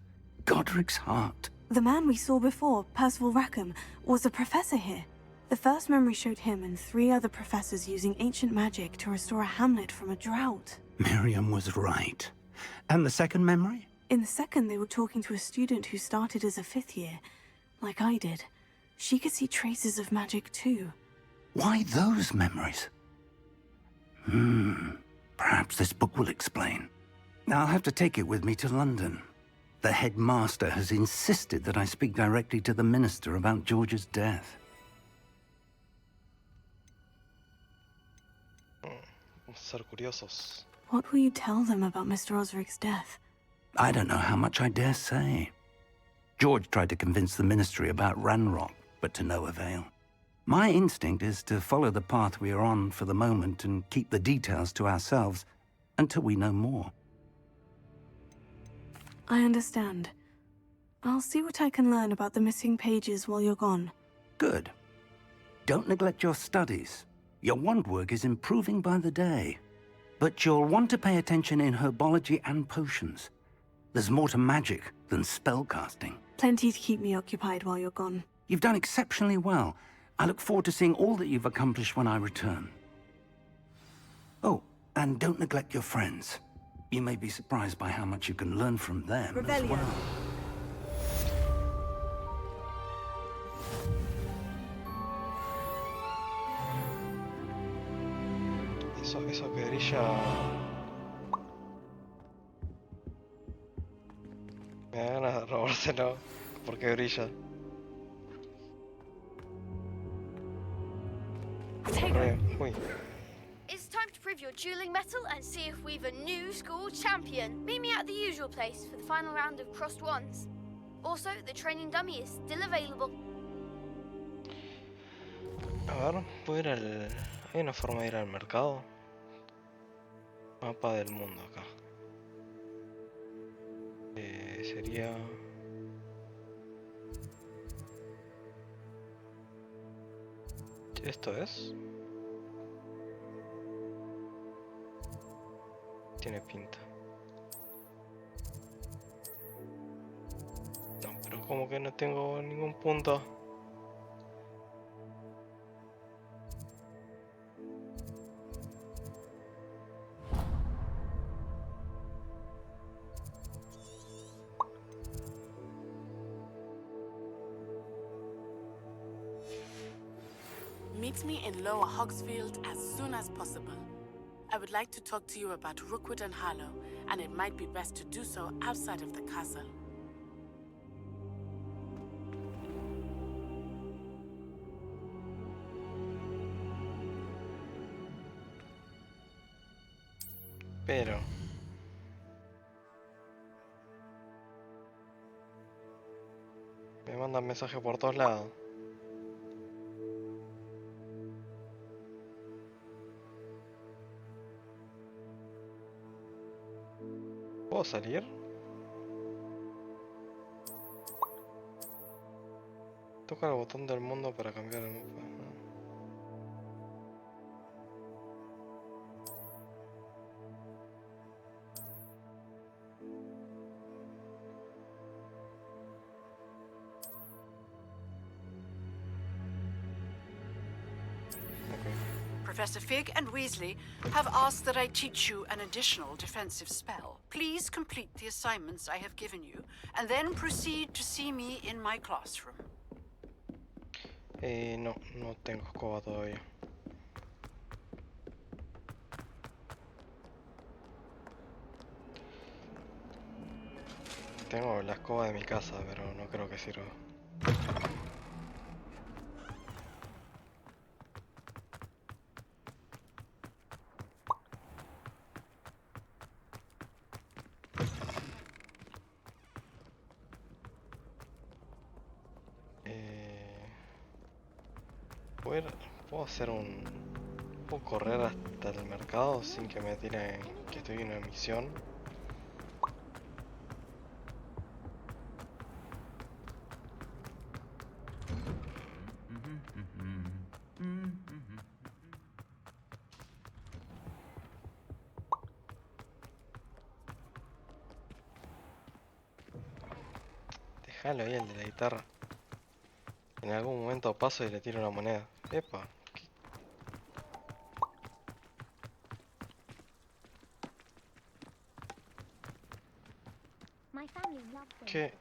Godric's heart. The man we saw before, Percival Rackham, was a professor here. The first memory showed him and 3 other professors using ancient magic to restore a hamlet from a drought. Miriam was right. And the second memory? In the second, they were talking to a student who started as a 5th year, like I did. She could see traces of magic too. Why those memories? Perhaps this book will explain. I'll have to take it with me to London. The headmaster has insisted that I speak directly to the minister about George's death. Ser curiosos. What will you tell them about Mr. Osric's death? I don't know how much I dare say. George tried to convince the ministry about Ranrock, but to no avail. My instinct is to follow the path we are on for the moment and keep the details to ourselves until we know more. I understand. I'll see what I can learn about the missing pages while you're gone. Good. Don't neglect your studies. Your wand work is improving by the day. But you'll want to pay attention in herbology and potions. There's more to magic than spellcasting. Plenty to keep me occupied while you're gone. You've done exceptionally well. I look forward to seeing all that you've accomplished when I return. Oh, and don't neglect your friends. You may be surprised by how much you can learn from them as well. Eso que brilla... Me da ganas de robárselo porque brilla. Uy. It's time to prove your dueling mettle and see if we've a new school champion. Meet me at the usual place for the final round of crossed wands. Also, the training dummy is still available. A ver, puedo ir al... ¿Hay una forma de ir al mercado? Mapa del mundo acá. Sería... ¿Esto es? Tiene pinta. No, pero como que no tengo ningún punto. Meet me in Lower Hogsfield as soon as possible. I would like to talk to you about Rookwood and Harlow, and it might be best to do so outside of the castle. Pero... me mandan mensajes por todos lados. ¿Puedo salir? Toca el botón del mundo para cambiar el mapa. Professor Fig and Weasley have asked that I teach you an additional defensive spell. Please complete the assignments I have given you, and then proceed to see me in my classroom. No tengo escoba todavía. Tengo la escoba de mi casa, pero no creo que sirva. ¿Puedo hacer un... ¿Puedo correr hasta el mercado sin que me tire que estoy en una misión? Déjalo ahí, el de la guitarra. En algún momento paso y le tiro una moneda. Epa. ¿Qué?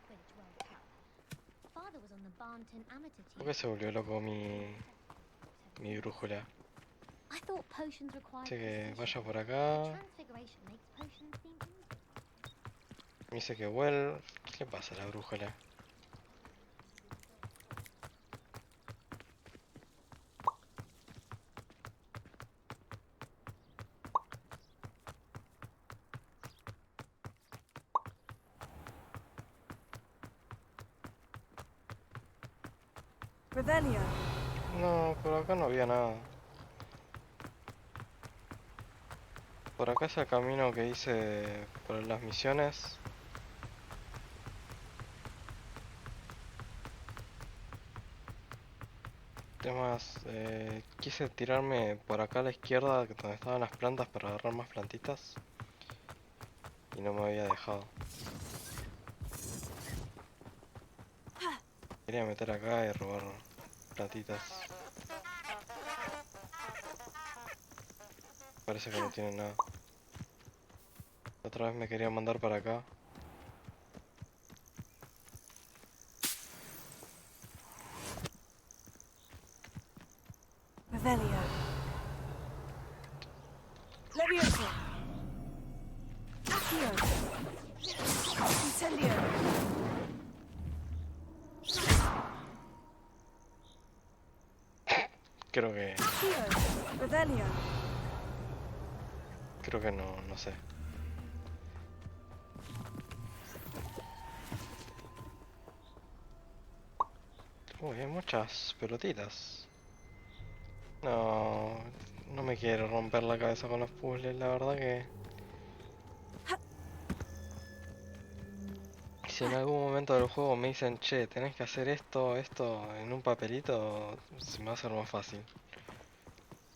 ¿Por qué se volvió loco mi brújula? Así que vaya por acá. Me dice que vuelva. ¿Qué le pasa a la brújula? Revelio. No, por acá no había nada. Por acá es el camino que hice por las misiones. Además, quise tirarme por acá a la izquierda, donde estaban las plantas, para agarrar más plantitas. Y no me había dejado. Quería meter acá y robar plantitas. Parece que no tienen nada. Otra vez me quería mandar para acá. Revelio. Levioso. Accio. Incendio. Creo que... Accio. Revelio. Creo que no sé. Uy, hay muchas pelotitas. No me quiero romper la cabeza con los puzzles, la verdad que... Si en algún momento del juego me dicen, che, tenés que hacer esto en un papelito, se me va a hacer más fácil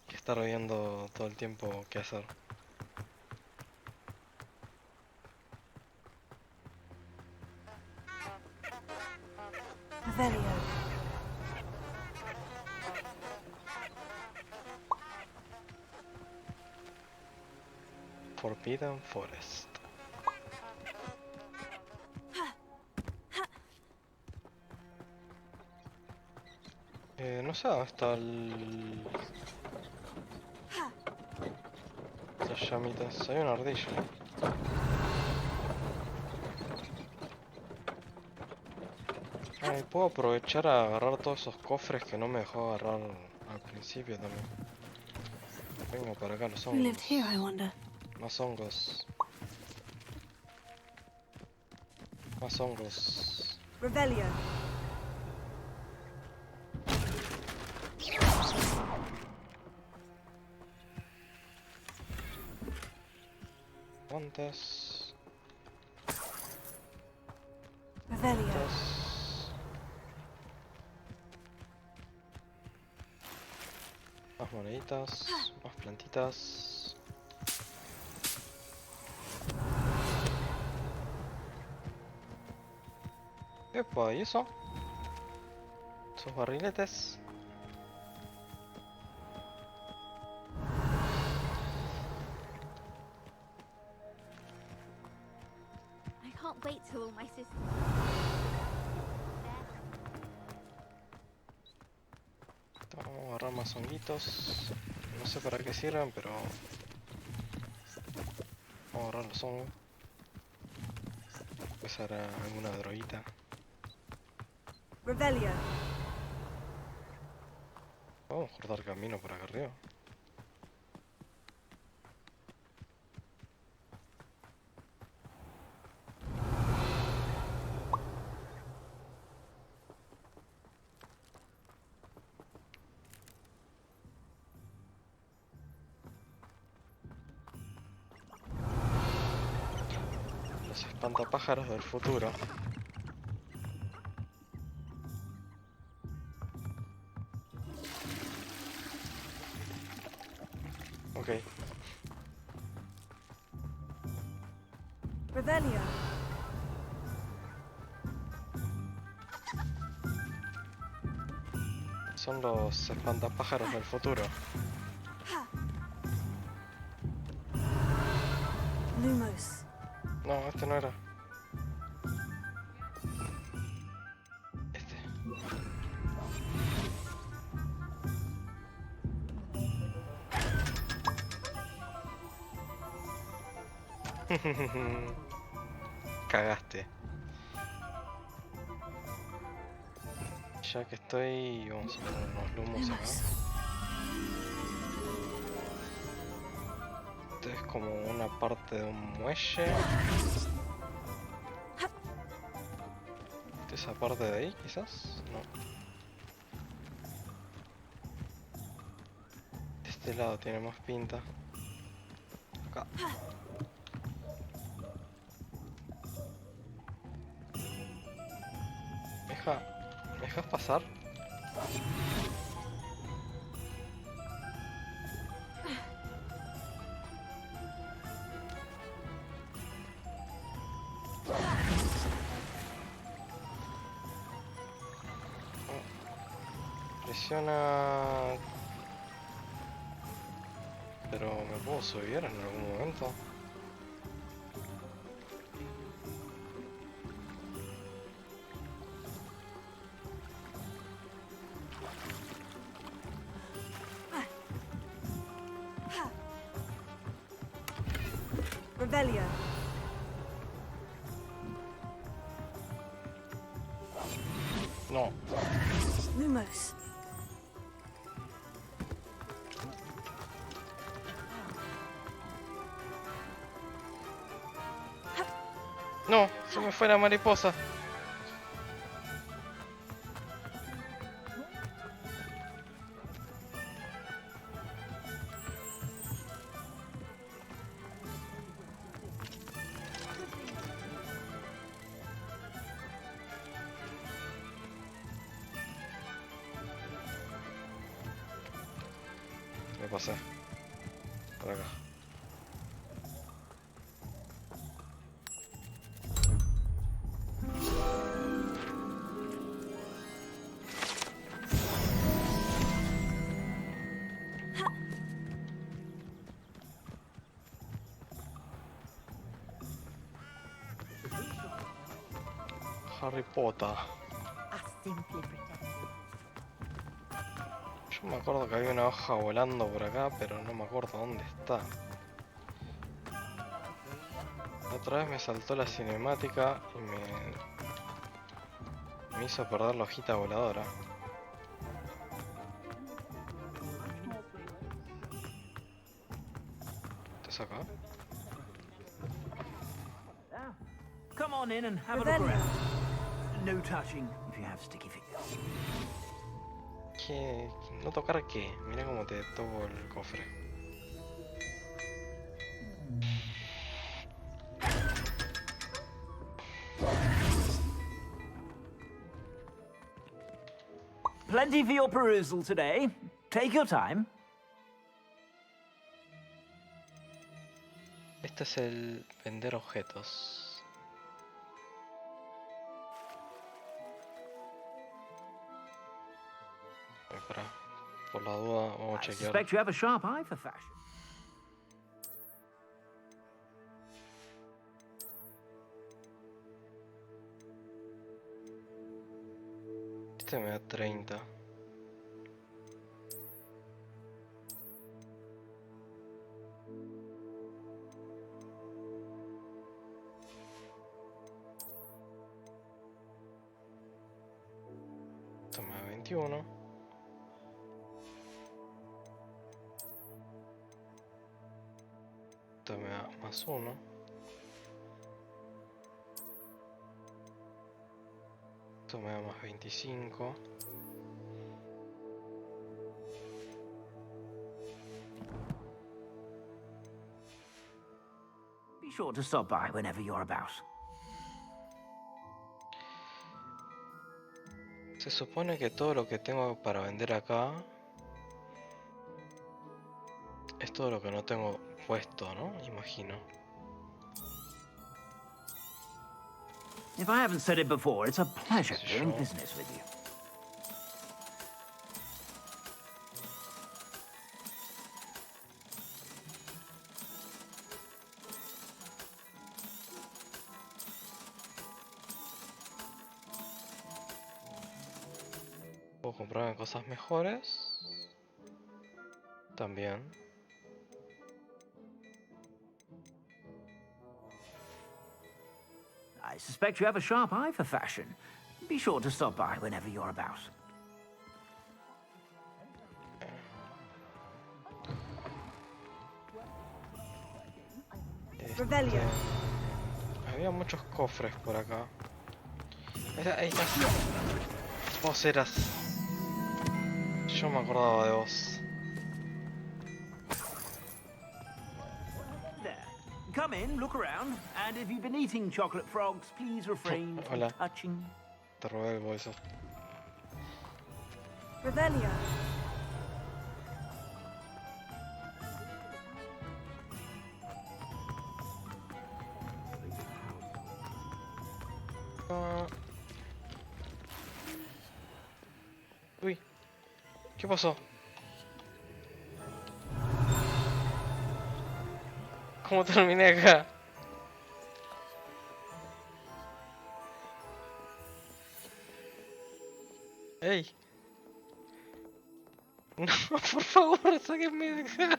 que estar viendo todo el tiempo qué hacer. Revelio. Forbidden Forest. No sé dónde está las llamitas. Hay una ardilla. Ay, puedo aprovechar a agarrar todos esos cofres que no me dejó agarrar al principio también. Vengo para acá, los Who lived hongos. here, I wonder? Más hongos. Más hongos. Revelio. Guantes. Revelio. Más moneditas. Más plantitas. Epa, ¿y eso? Esos barriletes. I can't wait till all my sisters. más honguitos. No sé para qué sirven, pero... vamos a agarrar los hongos. Pues hará alguna droguita. Revelio. Vamos a cortar camino por acá arriba. Los espantapájaros del futuro. Ok. Revelio. Son los espantapájaros del futuro. Lumos. No, este no era. Este. Cagaste. Ya que estoy, vamos a poner unos lumos acá. Esto es como una parte de un muelle. ¿Esa parte de ahí, quizás? No. De este lado tiene más pinta. Acá. ¿Me dejas pasar? Presiona... Pero me puedo subir en algún momento. Revelio. No. Lumos. No, se me fue la mariposa. Me pasé. Por acá. Harry Potter. Yo me acuerdo que había una hoja volando por acá, pero no me acuerdo dónde está. La otra vez me saltó la cinemática y me hizo perder la hojita voladora. ¿Estás acá? Come on in and have a look around. No touching if you have sticky fingers. ¿Qué? ¿No tocar qué? Mira cómo te toco el cofre. Plenty for your perusal today. Take your time. Este es el vender objetos. Espera, por la duda vamos a I chequear. suspect you have a sharp eye for fashion. Este me da 30. Esto me da 21. Esto me da más 1. Esto me da más 25. Be sure to stop by whenever you're about. Se supone que todo lo que tengo para vender acá es todo lo que no tengo puesto, ¿no? Imagino. If I haven't said it before, it's a pleasure doing business with you. Puedo comprarme cosas mejores. También. I suspect you have a sharp eye for fashion. Be sure to stop by whenever you're about. Había muchos cofres por acá. Ahí está. Vos eras. Yo me acordaba de vos. Come in, look around, and if you've been eating chocolate frogs, please refrain from touching. Te robé el bolso. Revelio. Uy, ¿qué pasó? ¿Cómo terminé acá? ¡Ey! No, por favor, sáquenme de acá.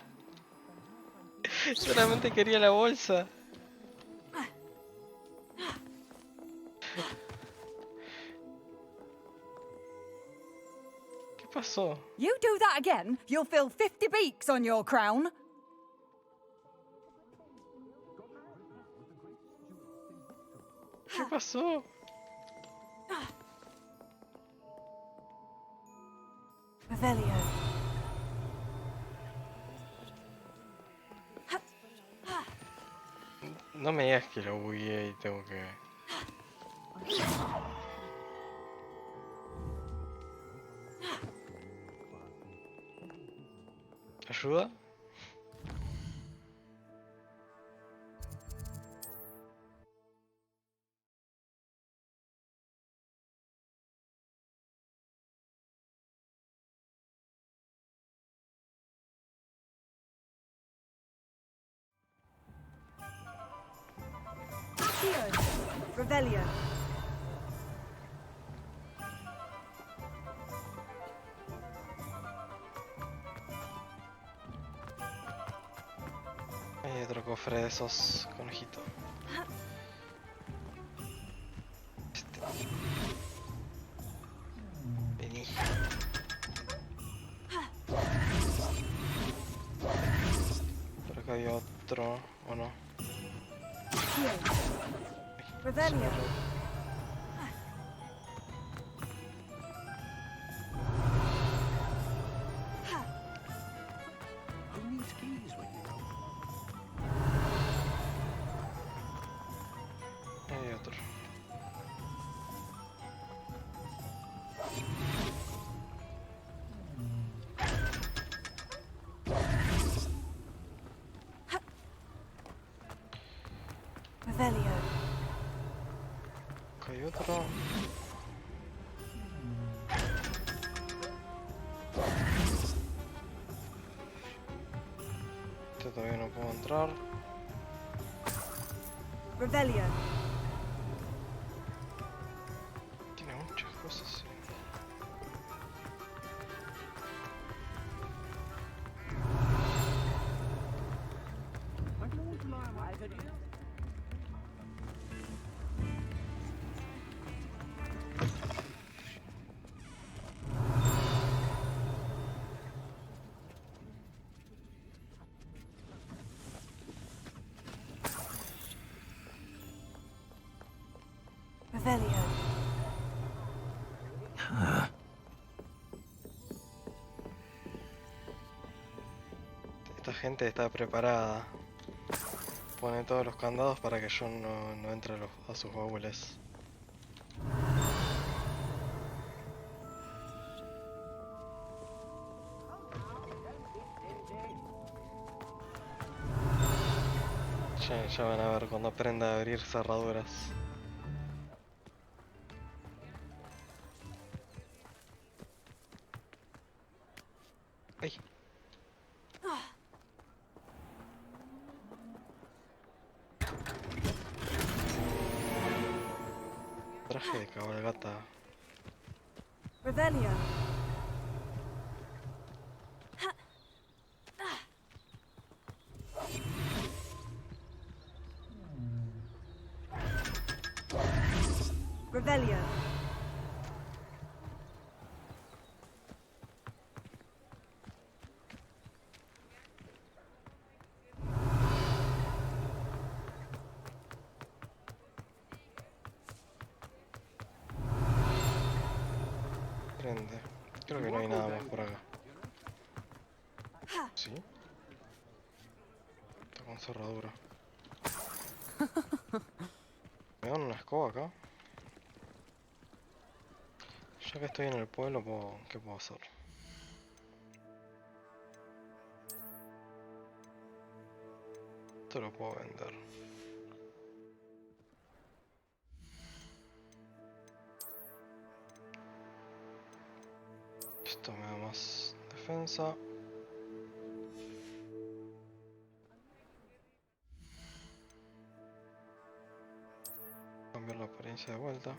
Solamente quería la bolsa. ¿Qué pasó? You do that again, you'll feel 50 beaks on your crown. ¿Qué pasó? Revelio. No me digas que lo bugueé y tengo que... ¿Ayuda? Revelio. Hay otro cofre de esos conejitos. Vení. Por acá hay otro, ¿o no? Revelio. Hay otro. Revelio. Acá hay otro. Este todavía no puedo entrar. Revelio. Tiene muchas cosas. Revelio. Esta gente está preparada. Pone todos los candados para que yo no entre a sus baúles. Ya van a ver cuando aprenda a abrir cerraduras. ¡Ay! Traje de cabalgata. Revelio. Revelio. Prende. Creo que no hay nada más por acá. ¿Sí? Está con cerradura. ¿Me dan una escoba acá? Ya que estoy en el pueblo, ¿qué puedo hacer? Esto lo puedo vender. Esto me da más defensa. Cambiar la apariencia de vuelta.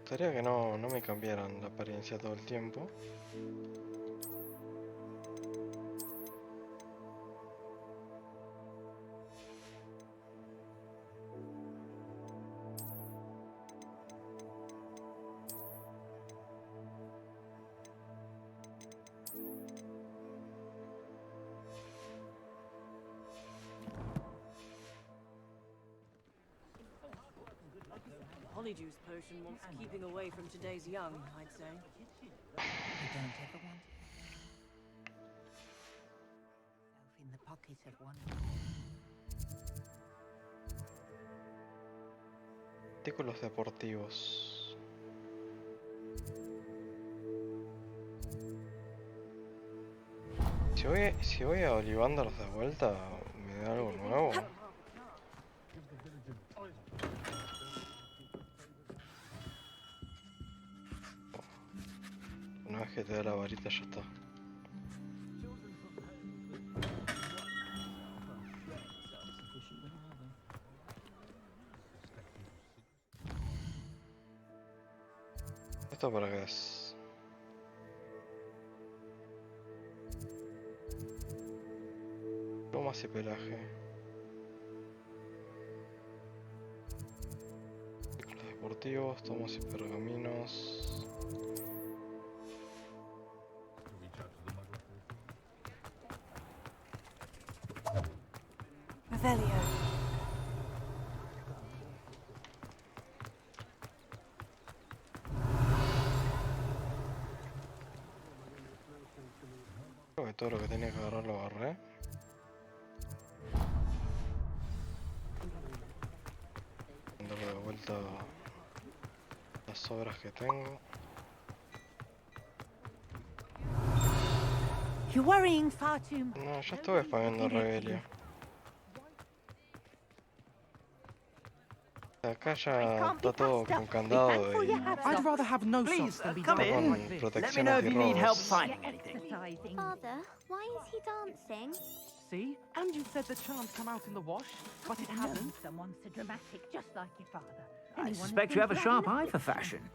Me gustaría que no me cambiaran la apariencia todo el tiempo. Honeyjuice potion wants keeping away from today's young, I'd say. You don't ever want in the pocket of one. Artículos deportivos. Si voy a Olivándolos de vuelta, ¿me da algo nuevo? Una vez que te da la varita ya está. ¿Esto para qué es? Plumas y pelaje. Artículos deportivos, tomos y pergaminos. Revelio. Creo que todo lo que tenía que agarrar lo agarré. Darle de vuelta las obras que tengo. You're worrying far too much. No, ya estuve spameando Rebelio. Acá ya está todo con candado y I'd rather have no socks than be está done like con this. protección antirrobos. Father, why is he dancing? See? And you said the charms come out in the wash, but it hasn't. Someone so dramatic, just like your father. I suspect you have a sharp eye for fashion.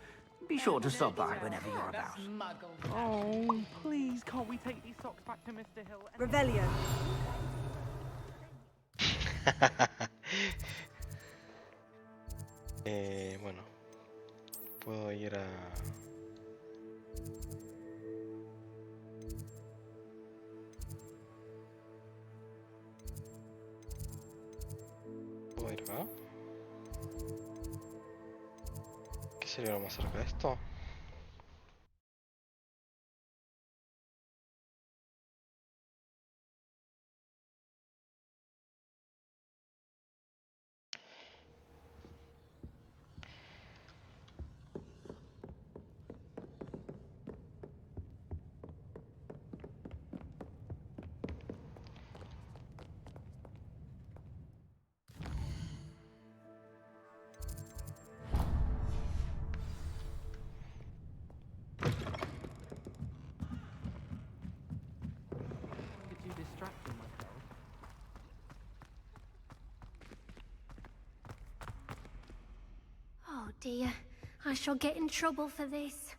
Be sure to stop by whenever you're about. Oh, please, can't we take these socks back to Mr. Hill? Revelio. Bueno, puedo ir a... ¿Puedo ir acá? ¿Qué sería lo más cerca de esto? Oh dear, I shall get in trouble for this.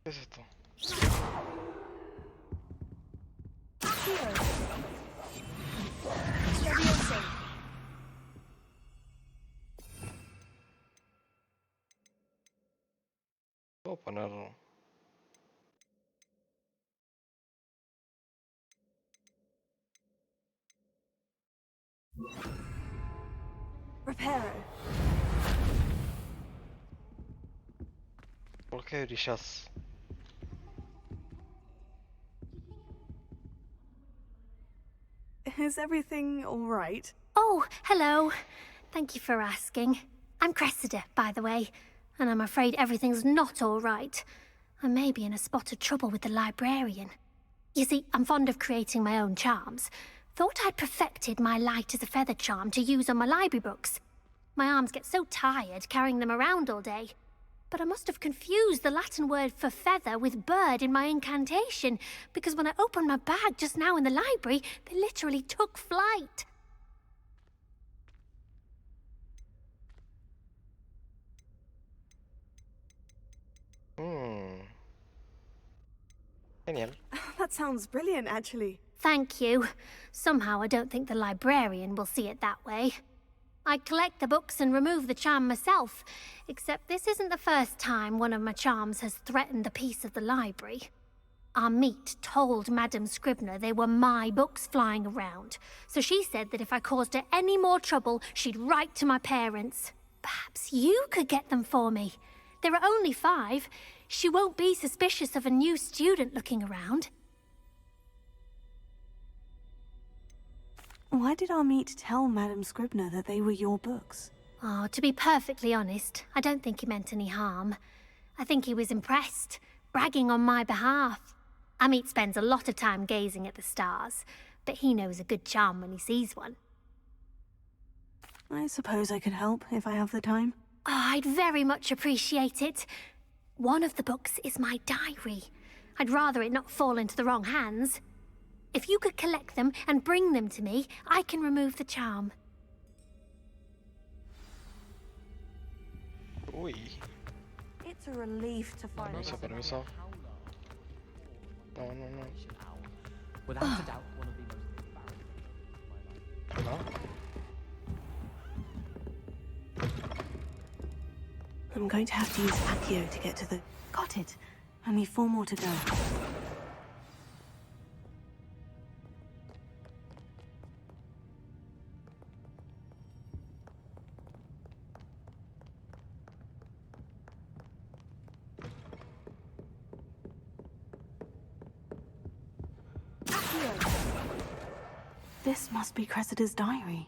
¿Qué es esto? Puedo poner... Reparo. ¿Por qué brillas? Is everything all right? Oh, hello. Thank you for asking. I'm Cressida, by the way, and I'm afraid everything's not all right. I may be in a spot of trouble with the librarian. You see, I'm fond of creating my own charms. Thought I'd perfected my light as a feather charm to use on my library books. My arms get so tired carrying them around all day. But I must have confused the Latin word for feather with bird in my incantation, because when I opened my bag just now in the library, they literally took flight. Genial. That sounds brilliant, actually. Thank you. Somehow I don't think the librarian will see it that way. I collect the books and remove the charm myself, except this isn't the first time one of my charms has threatened the peace of the library. Our meet told Madame Scribner they were my books flying around, so she said that if I caused her any more trouble, she'd write to my parents. Perhaps you could get them for me. There are only 5. She won't be suspicious of a new student looking around. Why did our meet tell Madame Scribner that they were your books? Oh, to be perfectly honest, I don't think he meant any harm. I think he was impressed, bragging on my behalf. Amit spends a lot of time gazing at the stars, but he knows a good charm when he sees one. I suppose I could help if I have the time. Oh, I'd very much appreciate it. One of the books is my diary. I'd rather it not fall into the wrong hands. If you could collect them and bring them to me, I can remove the charm. Uy. It's a relief to find Permiso. No. Without a doubt, one of the most No. I'm going to have to use Accio to get to the... Got it. Only 4 more to go. This must be Cressida's diary.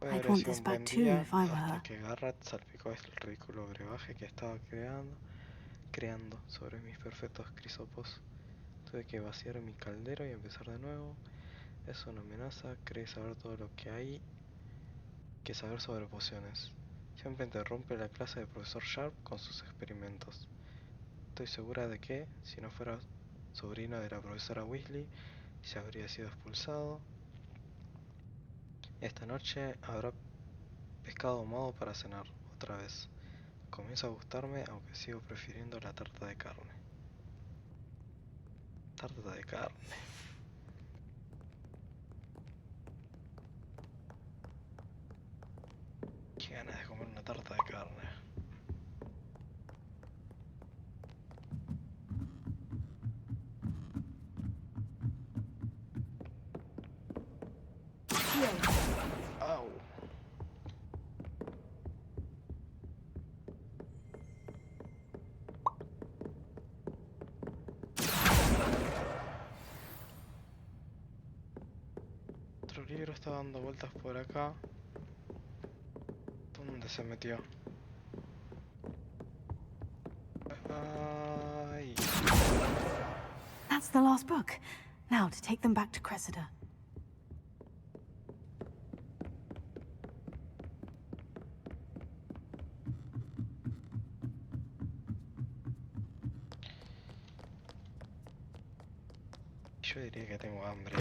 I'd want this back too if I were her. Que Garrett salpicó el ridículo brebaje que estaba creando sobre mis perfectos crisopos. Tuve que vaciar mi caldero y empezar de nuevo. Es una amenaza, cree saber todo lo que hay que saber sobre pociones. Siempre interrumpe la clase del profesor Sharp con sus experimentos. Estoy segura de que, si no fuera sobrino de la profesora Weasley, se habría sido expulsado. Esta noche habrá pescado ahumado para cenar, otra vez. Comienza a gustarme, aunque sigo prefiriendo la tarta de carne. Tarta de carne. Qué ganas de comer una tarta de carne. Au. está dando vueltas por acá. ¿Dónde se metió? Ay. That's the last book. Now to take them back to Cressida. Yo diría que tengo hambre.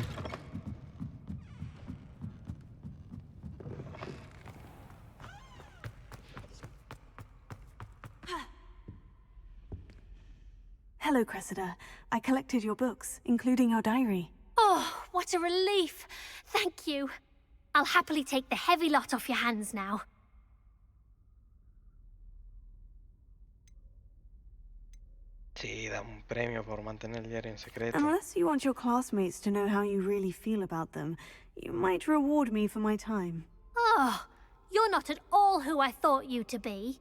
Hello, Cressida. I collected your books, including your diary. Oh, what a relief. Thank you. I'll happily take the heavy lot off your hands now. Sí, da un premio por mantener el diario en secreto. Unless you want your classmates to know how you really feel about them, you might reward me for my time. Oh, you're not at all who I thought you to be.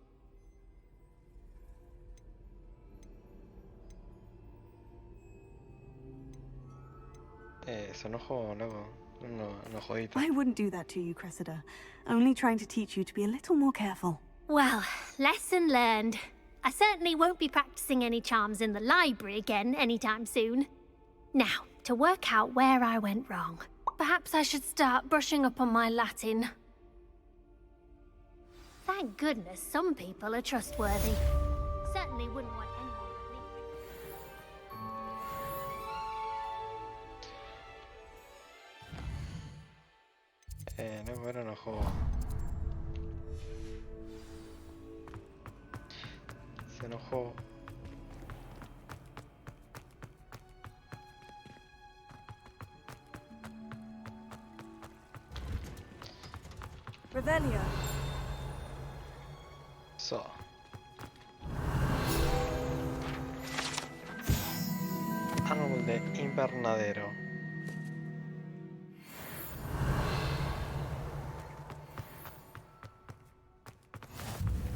Se enojó, loco. No jodita. I wouldn't do that to you, Cressida. Only trying to teach you to be a little more careful. Well, lesson learned. I certainly won't be practicing any charms in the library again anytime soon. Now, to work out where I went wrong. Perhaps I should start brushing up on my Latin. Thank goodness some people are trustworthy. Certainly wouldn't want anyone No, ahora enojó. Se enojó. Revelio. So. Árbol de invernadero.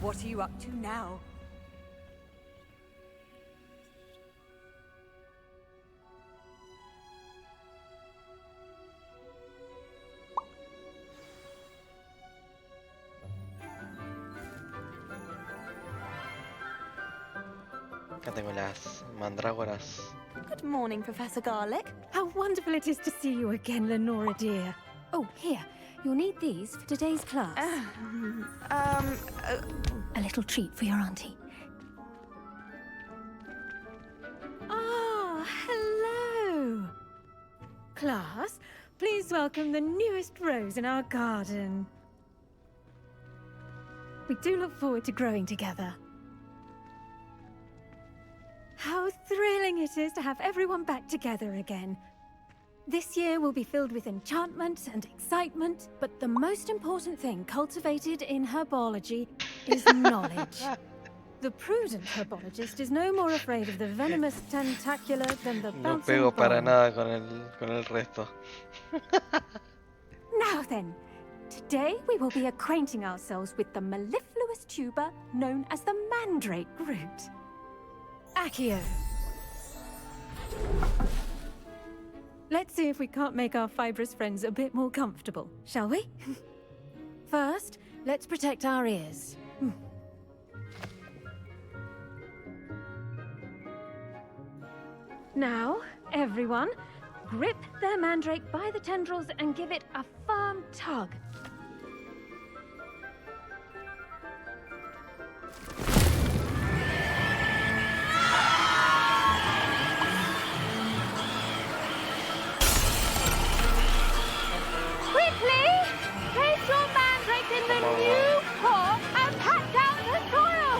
What are you up to now? Acá tengo las mandrágoras. Good morning, Professor Garlic. How wonderful it is to see you again, Lenora dear. Oh, here. You'll need these for today's class. A little treat for your auntie. Ah, hello. Class, please welcome the newest rose in our garden. We do look forward to growing together. How thrilling it is to have everyone back together again. This year will be filled with enchantment and excitement, but the most important thing cultivated in herbology is knowledge. The prudent herbologist is no more afraid of the venomous tentacular than the No bouncing pego para bomb. nada con el resto. Now then, today we will be acquainting ourselves with the mellifluous tuber known as the mandrake root. Accio. Let's see if we can't make our fibrous friends a bit more comfortable, shall we? First, let's protect our ears. Now, everyone, grip their mandrake by the tendrils and give it a firm tug. Quickly! Place your mandrake in the new core and pat down the soil!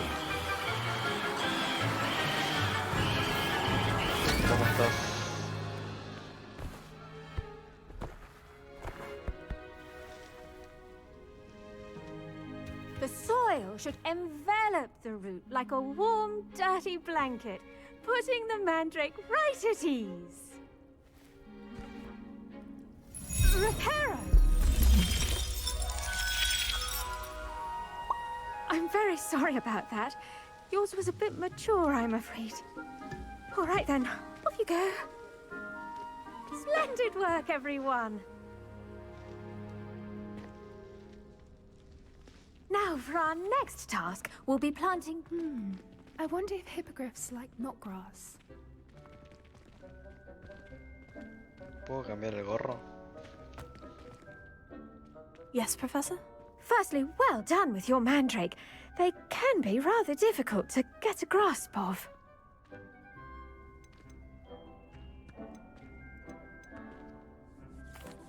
¿Cómo estás? The soil should envelop the root like a warm, dirty blanket, putting the mandrake right at ease. Reparo! I'm very sorry about that. Yours was a bit mature, I'm afraid. All right then, off you go. Splendid work, everyone. So for our next task, we'll be planting... I wonder if hippogriffs like knotgrass. ¿Puedo cambiar el gorro? Yes, Professor? Firstly, well done with your mandrake. They can be rather difficult to get a grasp of.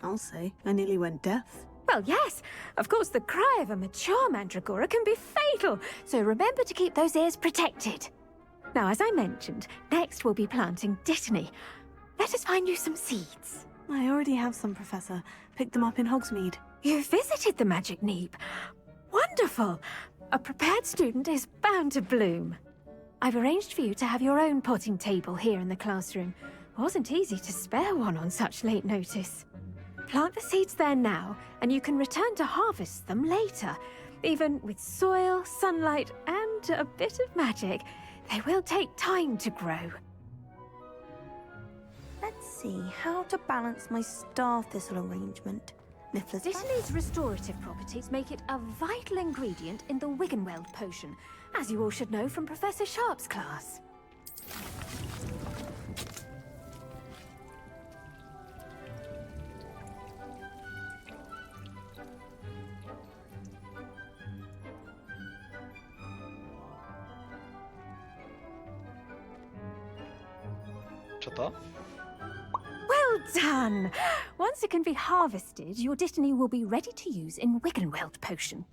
I'll say, I nearly went deaf. Well, yes. Of course, the cry of a mature mandragora can be fatal, so remember to keep those ears protected. Now, as I mentioned, next we'll be planting dittany. Let us find you some seeds. I already have some, Professor. Picked them up in Hogsmeade. You visited the Magic Neep. Wonderful! A prepared student is bound to bloom. I've arranged for you to have your own potting table here in the classroom. Wasn't easy to spare one on such late notice. Plant the seeds there now, and you can return to harvest them later. Even with soil, sunlight, and a bit of magic, they will take time to grow. Let's see how to balance my star thistle arrangement. Dittany's restorative properties make it a vital ingredient in the Wiggenweld potion, as you all should know from Professor Sharp's class. ¿Ya? Well done! Once it can be harvested, your dittany will be ready to use in Wiggenweld potion.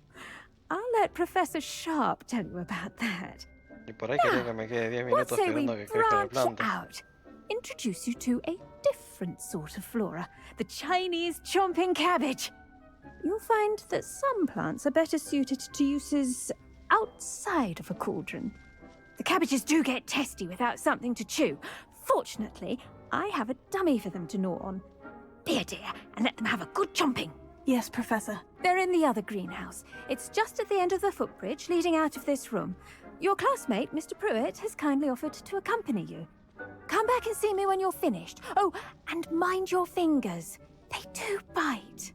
I'll let Professor Sharp tell you about that. Y por ahí quería que me quede 10 What minutos say we esperando que crezca la branch planta. out? Introduce you to a different sort of flora, the Chinese chomping cabbage. You'll find that some plants are better suited to uses outside of a cauldron. The cabbages do get testy without something to chew. Fortunately, I have a dummy for them to gnaw on. Be a dear and let them have a good chomping. Yes, Professor. They're in the other greenhouse. It's just at the end of the footbridge leading out of this room. Your classmate, Mr. Pruitt, has kindly offered to accompany you. Come back and see me when you're finished. Oh, and mind your fingers. They do bite.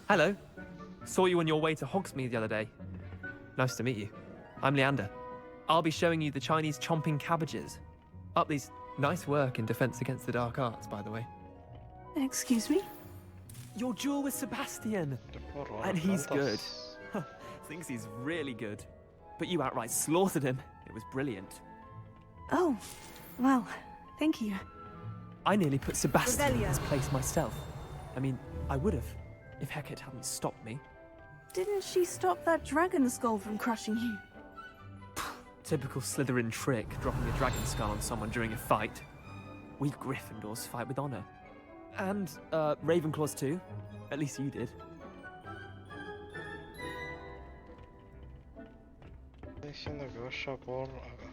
Hello. Saw you on your way to Hogsmeade the other day. Nice to meet you. I'm Leander. I'll be showing you the Chinese chomping cabbages. Upley's nice work in Defense Against the Dark Arts, by the way. Excuse me? Your duel with Sebastian. And he's good. Thinks he's really good. But you outright slaughtered him. It was brilliant. Oh, well, thank you. I nearly put Sebastian in his place myself. I mean, I would have, if Hecate hadn't stopped me. Didn't she stop that dragon skull from crushing you? Typical Slytherin trick, dropping a dragon skull on someone during a fight. We Gryffindors fight with honor. And, Ravenclaws too. At least you did. Diciendo que vaya por acá.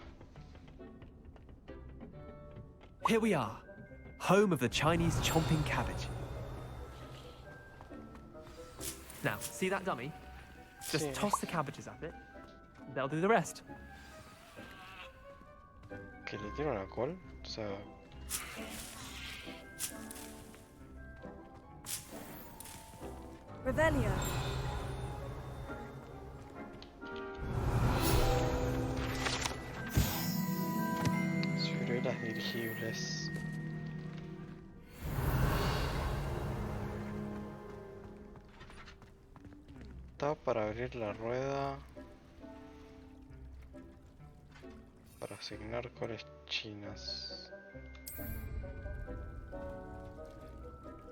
Here we are, home of the Chinese chomping cabbage. Now, see that dummy? Just toss the cabbages at it. They'll do the rest. Que le tiro una col, o sea... Revelio. Ciruelas dirigibles. Está para abrir la rueda. Para asignar coles chinas.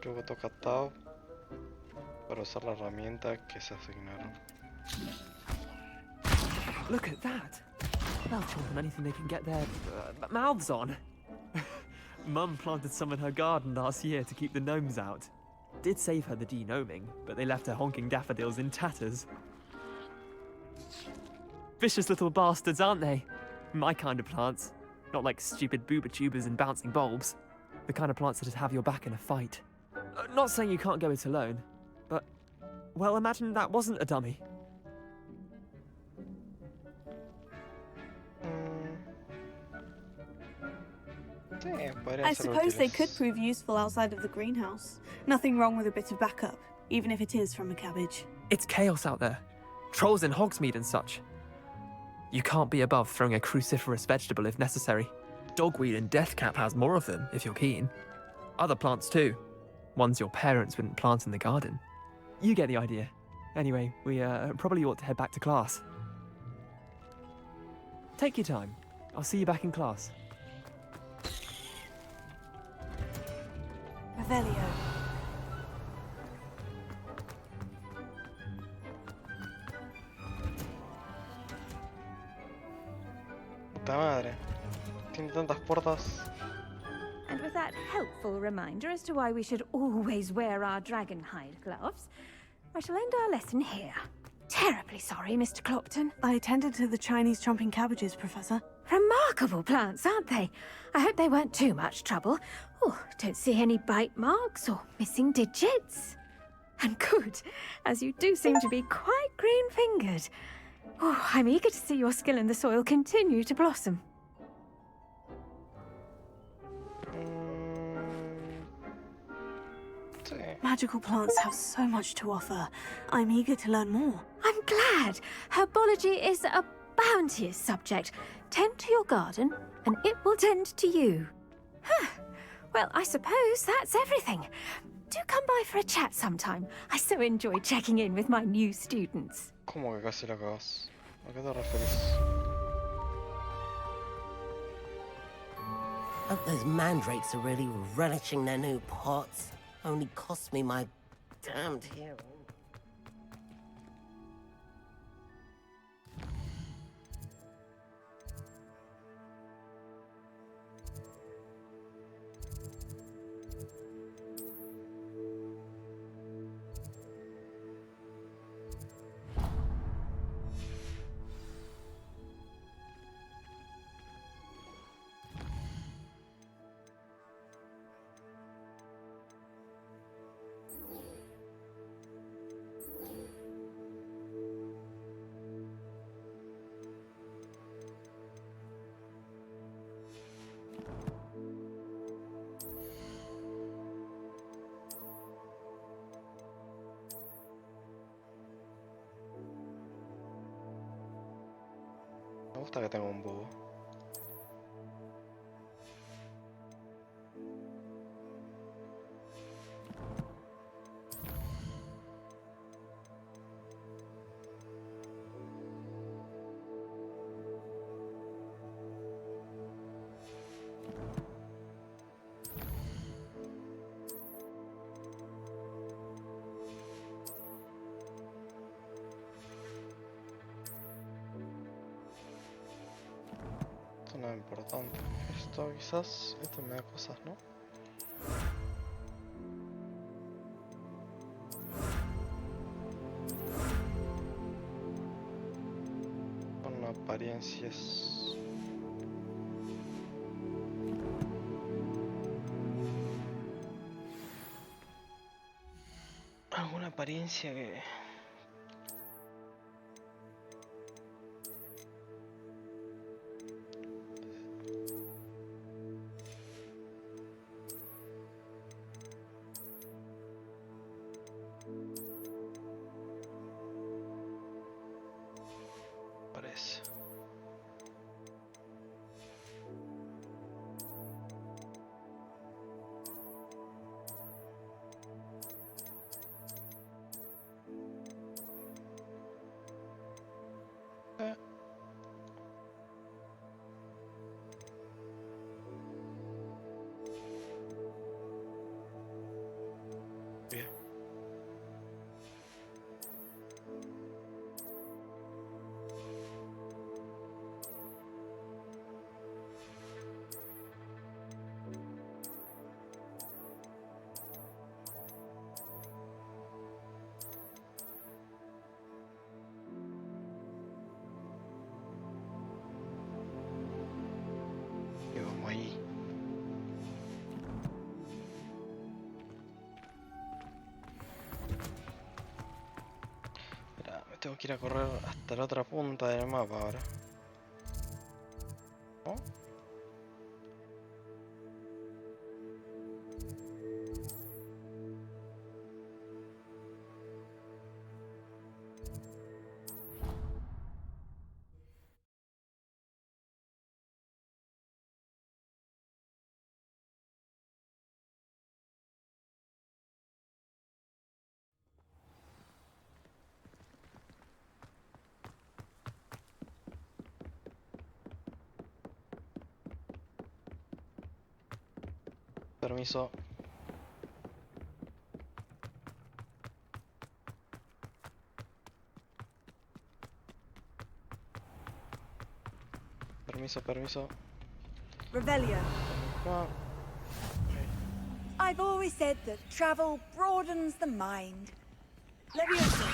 Luego toca Tab para usar la herramienta que se asignaron. Look at that! They'll chomp on anything they can get their mouths on. Mum planted some in her garden last year to keep the gnomes out. Did save her the de-gnoming, but they left her honking daffodils in tatters. Vicious little bastards, aren't they? My kind of plants. Not like stupid booba tubers and bouncing bulbs. The kind of plants that'd have your back in a fight. Not saying you can't go it alone, but... well, imagine that wasn't a dummy. Sí, podrían I ser suppose they could útiles. prove useful outside of the greenhouse. Nothing wrong with a bit of backup, even if it is from a cabbage. It's chaos out there. Trolls in Hogsmeade and such. You can't be above throwing a cruciferous vegetable if necessary. Dogweed and deathcap has more of them, if you're keen. Other plants too. Ones your parents wouldn't plant in the garden. You get the idea. Anyway, we probably ought to head back to class. Take your time. I'll see you back in class. Revelio. Puta madre. Tiene tantas puertas. And with that helpful reminder as to why we should always wear our dragon hide gloves, I shall end our lesson here. Terribly sorry, Mr. Clopton. I attended to the Chinese chomping cabbages, Professor. Remarkable plants, aren't they? I hope they weren't too much trouble. Oh, don't see any bite marks or missing digits. And good, as you do seem to be quite green-fingered. Oh, I'm eager to see your skill in the soil continue to blossom. Magical plants have so much to offer. I'm eager to learn more. I'm glad. Herbology is a bounteous subject. Tend to your garden, and it will tend to you. Huh. Well, I suppose that's everything. Do come by for a chat sometime. I so enjoy checking in with my new students. ¿Cómo que casi la cagas? ¿A qué te referís? Hope those mandrakes are really relishing their new pots. Only cost me my damned hearing. Me gusta que tenga un búho. Esto no es importante. Esto quizás, esto me da cosas, ¿no? Con apariencias. Alguna apariencia que... parece. Bien. Y vamos ahí. Espera, me tengo que ir a correr hasta la otra punta del mapa ahora. ¿No? permiso. Permiso. Revelio. No. I've always said that travel broadens the mind. Levioso.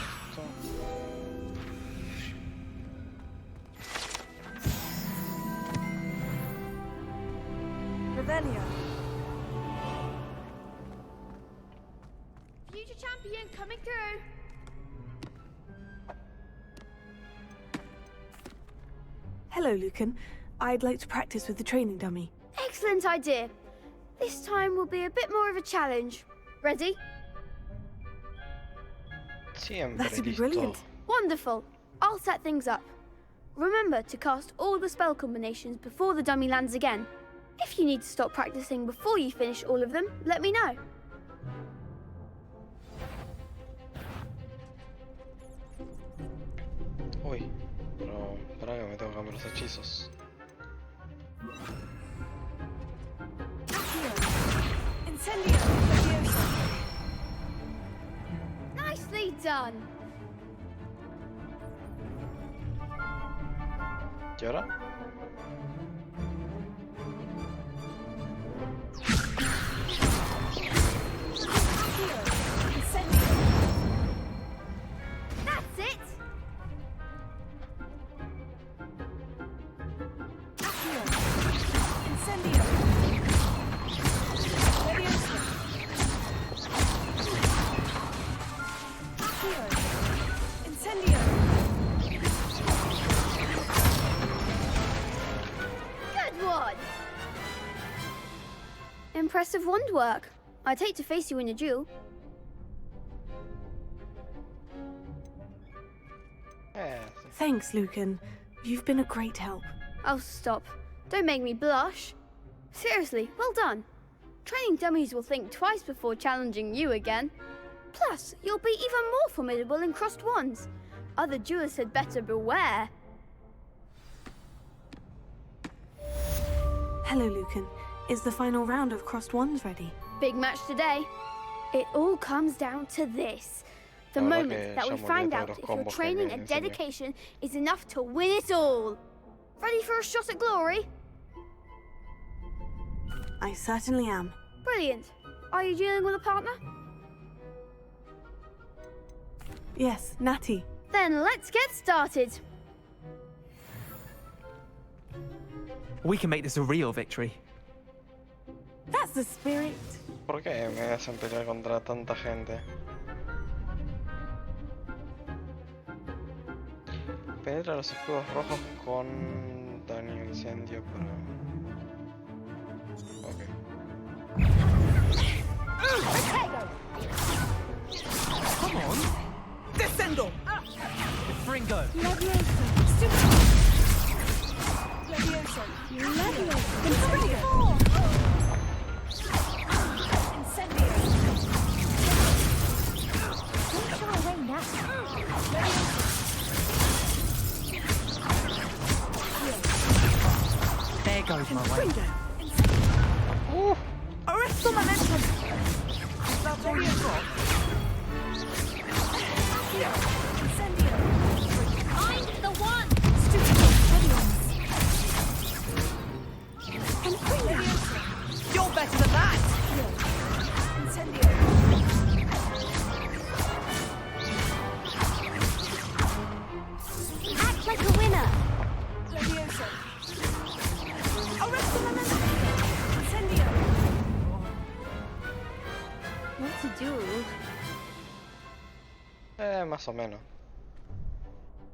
Revelio. Future champion coming through. Hello, Lucan. I'd like to practice with the training dummy. Excellent idea. This time will be a bit more of a challenge. Ready? That'd be brilliant. Wonderful. I'll set things up. Remember to cast all the spell combinations before the dummy lands again. If you need to stop practicing before you finish all of them, let me know. Uy, pero para que me tengo que cambiar los hechizos. Incendio. Levioso. Nicely done. ¿Y ahora? That's it. Incendio. Levioso. Incendio. Good one. Impressive wand work. I'd hate to face you in a duel. Thanks, Lucan. You've been a great help. Oh, stop. Don't make me blush. Seriously, well done. Training dummies will think twice before challenging you again. Plus, you'll be even more formidable in crossed wands. Other duelists had better beware. Hello, Lucan. Is the final round of crossed wands ready? Big match today. It all comes down to this. The La verdad moment que that ya we me find olvidé out todos los if your combos que training me and enseñó. dedication is enough to win it all. Ready for a shot at glory? I certainly am. Brilliant. Are you dealing with a partner? Yes, Natty. Then let's get started. We can make this a real victory. That's the spirit. ¿Por qué me hacen pelear contra tanta gente? Penetra los escudos rojos con daño incendio para... Ok. Come on. Descendo. Fringo. Levioso. Levioso. Incendio. Incendio. Don't shy away now. There goes my way. Arresto momentum. Levioso. Incendio. I'm the one. You're better than that. Incendio. Act like a winner. Levioso. Arresto momentum. Incendio. What to do? Más o menos.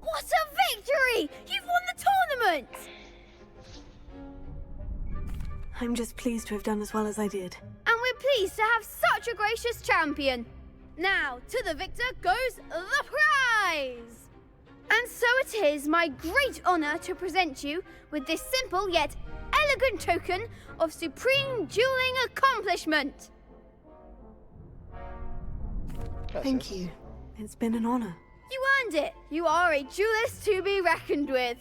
What a victory! You've won the tournament! I'm just pleased to have done as well as I did. And we're pleased to have such a gracious champion. Now, to the victor goes the prize! And so it is my great honor to present you with this simple yet elegant token of supreme dueling accomplishment. Thank you. It's been an honor. You earned it. You are a duelist to be reckoned with.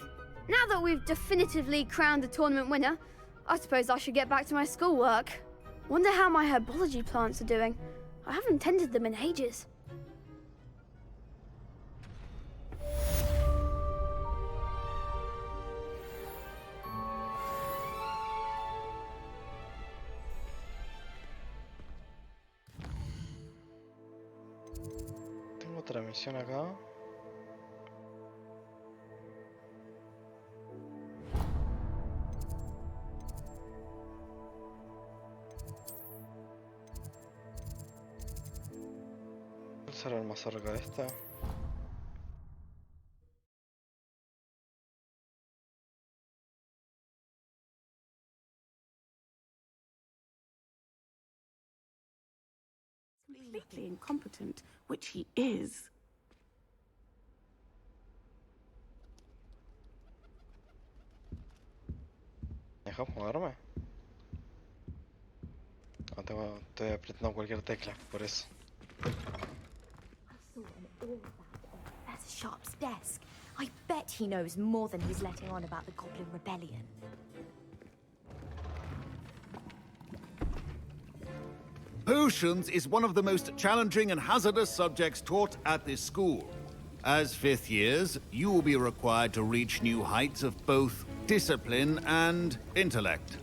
Now that we've definitively crowned the tournament winner, I suppose I should get back to my schoolwork. Wonder how my herbology plants are doing. I haven't tended them in ages. Tengo otra misión acá. ¿Cuál será el más cerca de esta? Completely incompetent, which he is. ¿Dejas moverme? No, estoy apretando cualquier tecla, por eso. I saw an all about on Professor Sharp's desk. I bet he knows more than he's letting on about the Goblin Rebellion. Potions is one of the most challenging and hazardous subjects taught at this school. As fifth years, you will be required to reach new heights of both discipline and intellect.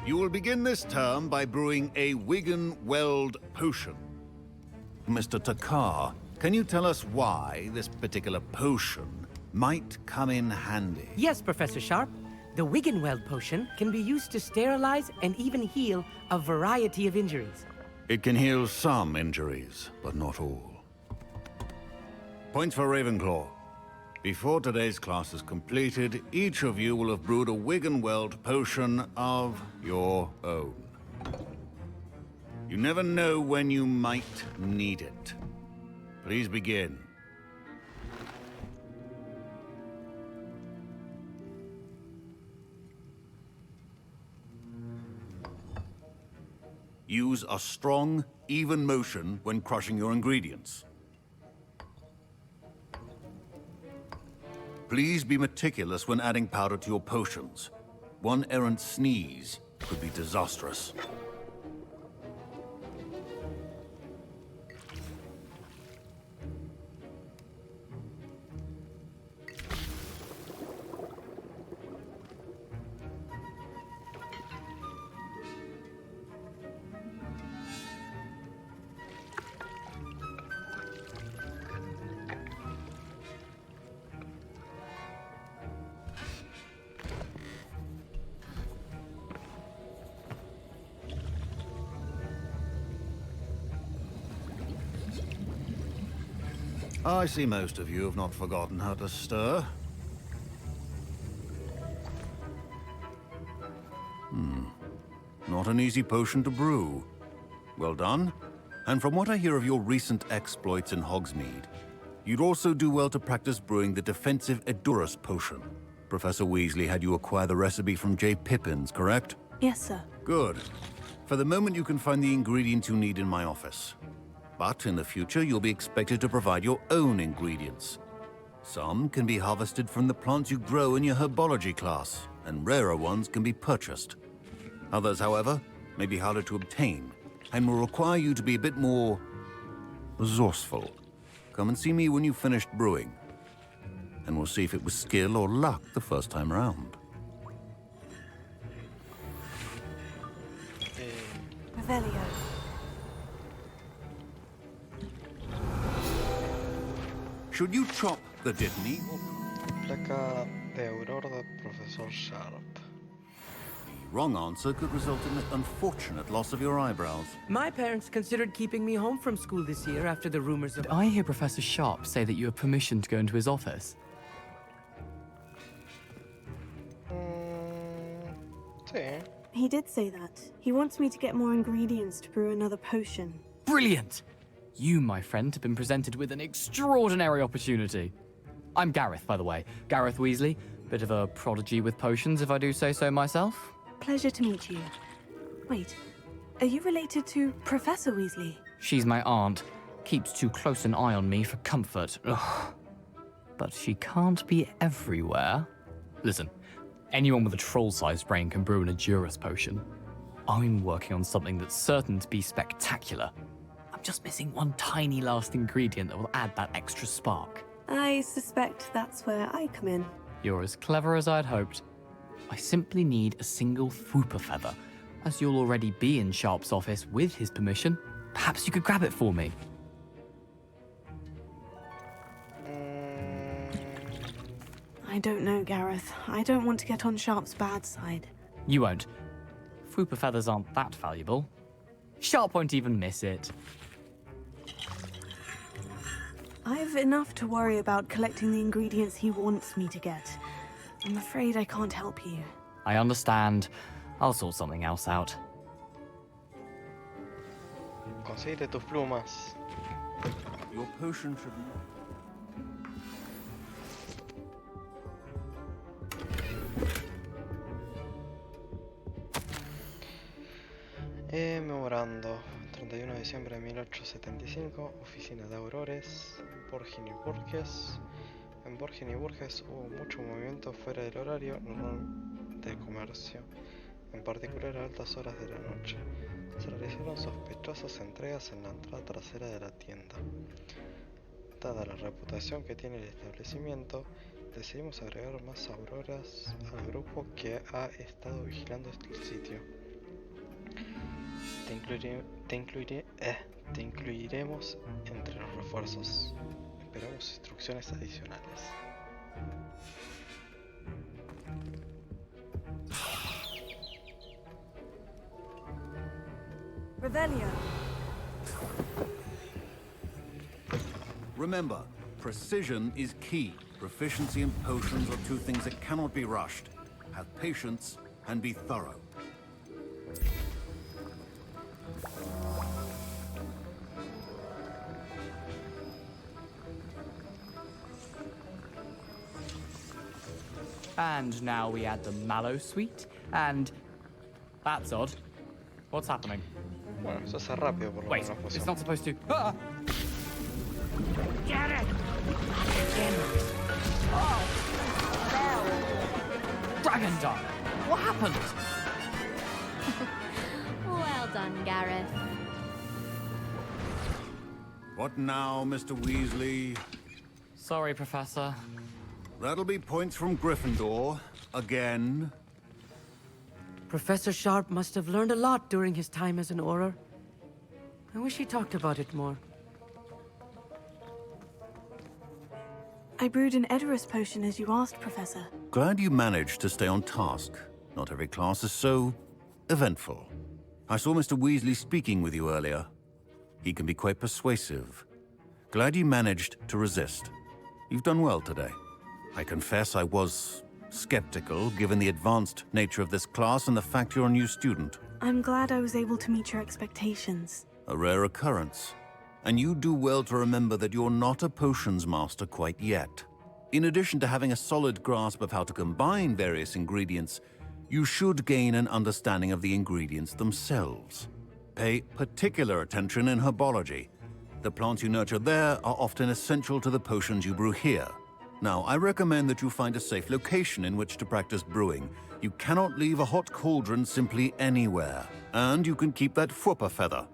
You will begin this term by brewing a Wigan-Weld potion. Mr. Takar, can you tell us why this particular potion might come in handy? Yes, Professor Sharp. The Wigan-Weld potion can be used to sterilize and even heal a variety of injuries. It can heal some injuries, but not all. Points for Ravenclaw. Before today's class is completed, each of you will have brewed a Wigan-Weld potion of your own. You never know when you might need it. Please begin. Use a strong, even motion when crushing your ingredients. Please be meticulous when adding powder to your potions. One errant sneeze could be disastrous. I see most of you have not forgotten how to stir. Not an easy potion to brew. Well done. And from what I hear of your recent exploits in Hogsmeade, you'd also do well to practice brewing the defensive Edurus potion. Professor Weasley had you acquire the recipe from J. Pippin's, correct? Yes, sir. Good. For the moment, you can find the ingredients you need in my office. But in the future, you'll be expected to provide your own ingredients. Some can be harvested from the plants you grow in your herbology class, and rarer ones can be purchased. Others, however, may be harder to obtain, and will require you to be a bit more resourceful. Come and see me when you've finished brewing, and we'll see if it was skill or luck the first time around. Revelio. Should you chop the dittany or... Placa de Aurora de Professor Sharp. The wrong answer could result in the unfortunate loss of your eyebrows. My parents considered keeping me home from school this year after the rumors of... Did I hear Professor Sharp say that you have permission to go into his office? Sí. He did say that. He wants me to get more ingredients to brew another potion. Brilliant! You, my friend, have been presented with an extraordinary opportunity. I'm Gareth, by the way. Gareth Weasley. Bit of a prodigy with potions, if I do say so myself. Pleasure to meet you. Wait, are you related to Professor Weasley? She's my aunt. Keeps too close an eye on me for comfort. Ugh. But she can't be everywhere. Listen, anyone with a troll-sized brain can brew an Edurus potion. I'm working on something that's certain to be spectacular. I'm just missing one tiny last ingredient that will add that extra spark. I suspect that's where I come in. You're as clever as I'd hoped. I simply need a single Fwooper feather. As you'll already be in Sharp's office with his permission, perhaps you could grab it for me. I don't know, Gareth. I don't want to get on Sharp's bad side. You won't. Fwooper feathers aren't that valuable. Sharp won't even miss it. I've enough to worry about collecting the ingredients he wants me to get. I'm afraid I can't help you. I understand. I'll sort something else out. Conseguite tus plumas. Your potion should... Memorando, 31 de diciembre de 1875, oficina de Aurores, Borgin y Burgess. En Borgin y Burgess hubo mucho movimiento fuera del horario normal de comercio, en particular a altas horas de la noche. Se realizaron sospechosas entregas en la entrada trasera de la tienda. Dada la reputación que tiene el establecimiento, decidimos agregar más auroras al grupo que ha estado vigilando el sitio. Te incluiremos entre los refuerzos. Esperamos instrucciones adicionales. Revelio. Remember, precision is key. Proficiency and potions are two things that cannot be rushed. Have patience and be thorough. And now we add the mallow sweet, and... That's odd. What's happening? Bueno, eso hace rápido por lo Wait, menos. it's not supposed to... Ah! Get it! Dragon Dog! What happened? Well done, Gareth. What now, Mr. Weasley? Sorry, Professor. That'll be points from Gryffindor. Again. Professor Sharp must have learned a lot during his time as an Auror. I wish he talked about it more. I brewed an Edorus potion as you asked, Professor. Glad you managed to stay on task. Not every class is so eventful. I saw Mr. Weasley speaking with you earlier. He can be quite persuasive. Glad you managed to resist. You've done well today. I confess I was skeptical, given the advanced nature of this class and the fact you're a new student. I'm glad I was able to meet your expectations. A rare occurrence. And you do well to remember that you're not a potions master quite yet. In addition to having a solid grasp of how to combine various ingredients, you should gain an understanding of the ingredients themselves. Pay particular attention in herbology. The plants you nurture there are often essential to the potions you brew here. Now, I recommend that you find a safe location in which to practice brewing. You cannot leave a hot cauldron simply anywhere. And you can keep that Fwooper feather.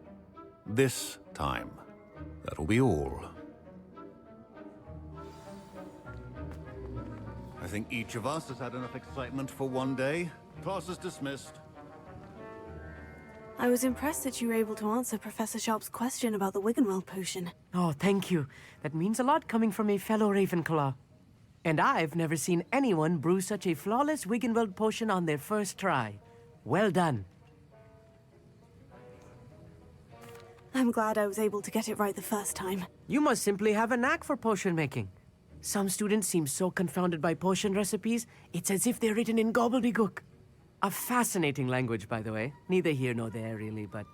This time. That'll be all. I think each of us has had enough excitement for one day. Class is dismissed. I was impressed that you were able to answer Professor Sharp's question about the Wiggenweld potion. Oh, thank you. That means a lot coming from a fellow Ravenclaw. And I've never seen anyone brew such a flawless Wiggenweld potion on their first try. Well done. I'm glad I was able to get it right the first time. You must simply have a knack for potion making. Some students seem so confounded by potion recipes, it's as if they're written in gobbledygook. A fascinating language, by the way. Neither here nor there, really, but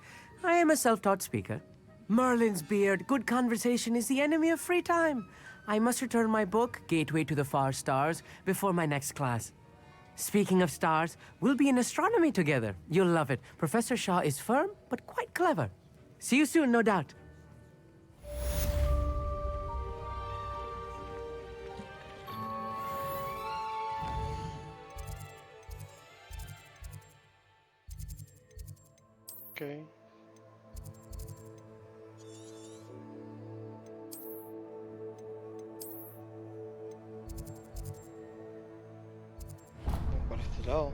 I am a self-taught speaker. Merlin's beard, good conversation is the enemy of free time. I must return my book, Gateway to the Far Stars, before my next class. Speaking of stars, we'll be in astronomy together. You'll love it. Professor Shaw is firm, but quite clever. See you soon, no doubt. Ok. Por este lado.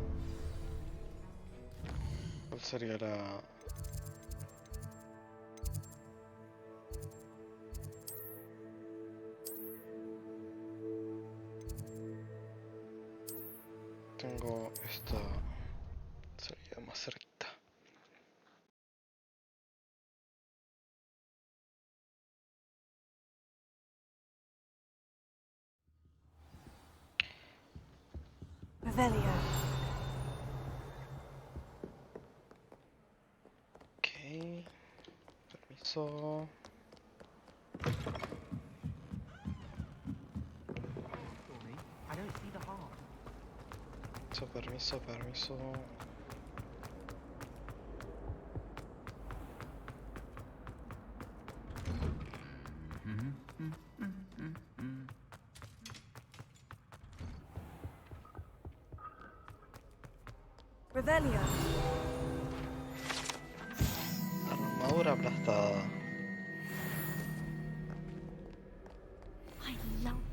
¿Cuál sería la...? Tengo esta... sería más cerquita. Revelio. Ok. Permiso. I don't see the harm. Permiso, permiso. Revelio. Armadura aplastada.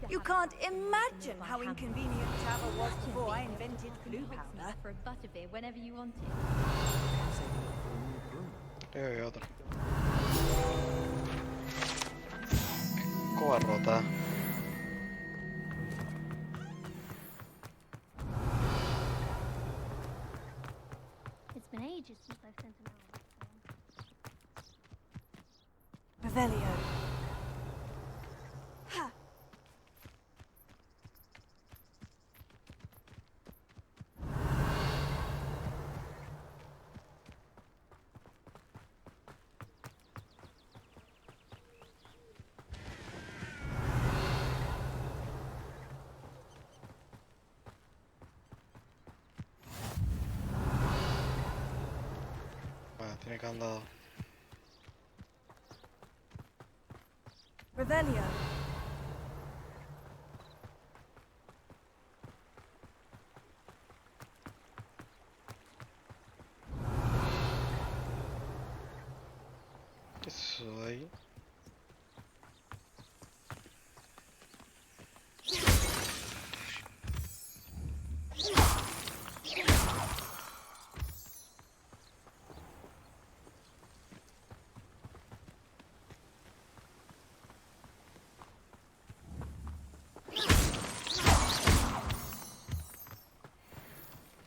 You can't imagine how inconvenient travel was before I invented glue powder. For a butterbeer whenever you want it. Hay otro. Escoba rota. It's been ages since I've sent an Revelio. Ha! Bueno, tiene candado. Revelio. ¿Qué es eso de ahí?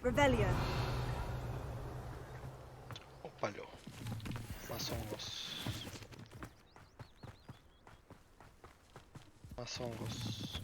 Revelio. Ópalo. Más hongos. Más hongos.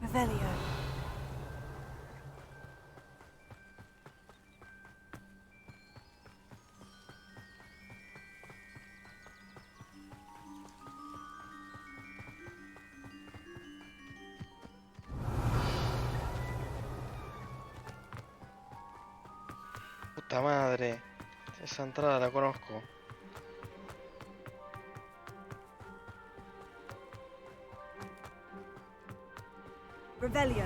Revelio. Puta madre. Esa entrada la conozco. Revelio.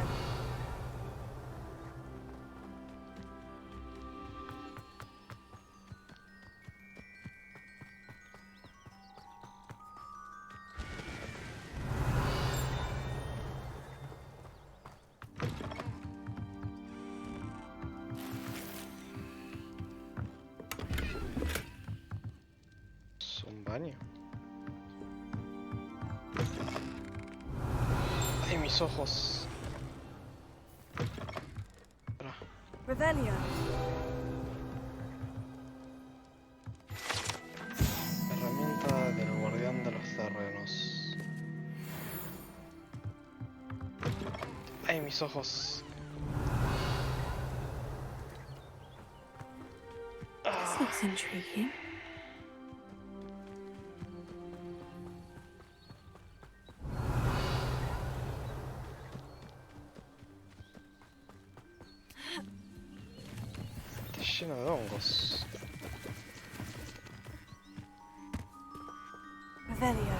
Es un baño. Ay, mis ojos. Revelio. Herramienta del guardián de los terrenos. Ay, mis ojos. This looks intriguing. lleno de hongos. Revelio.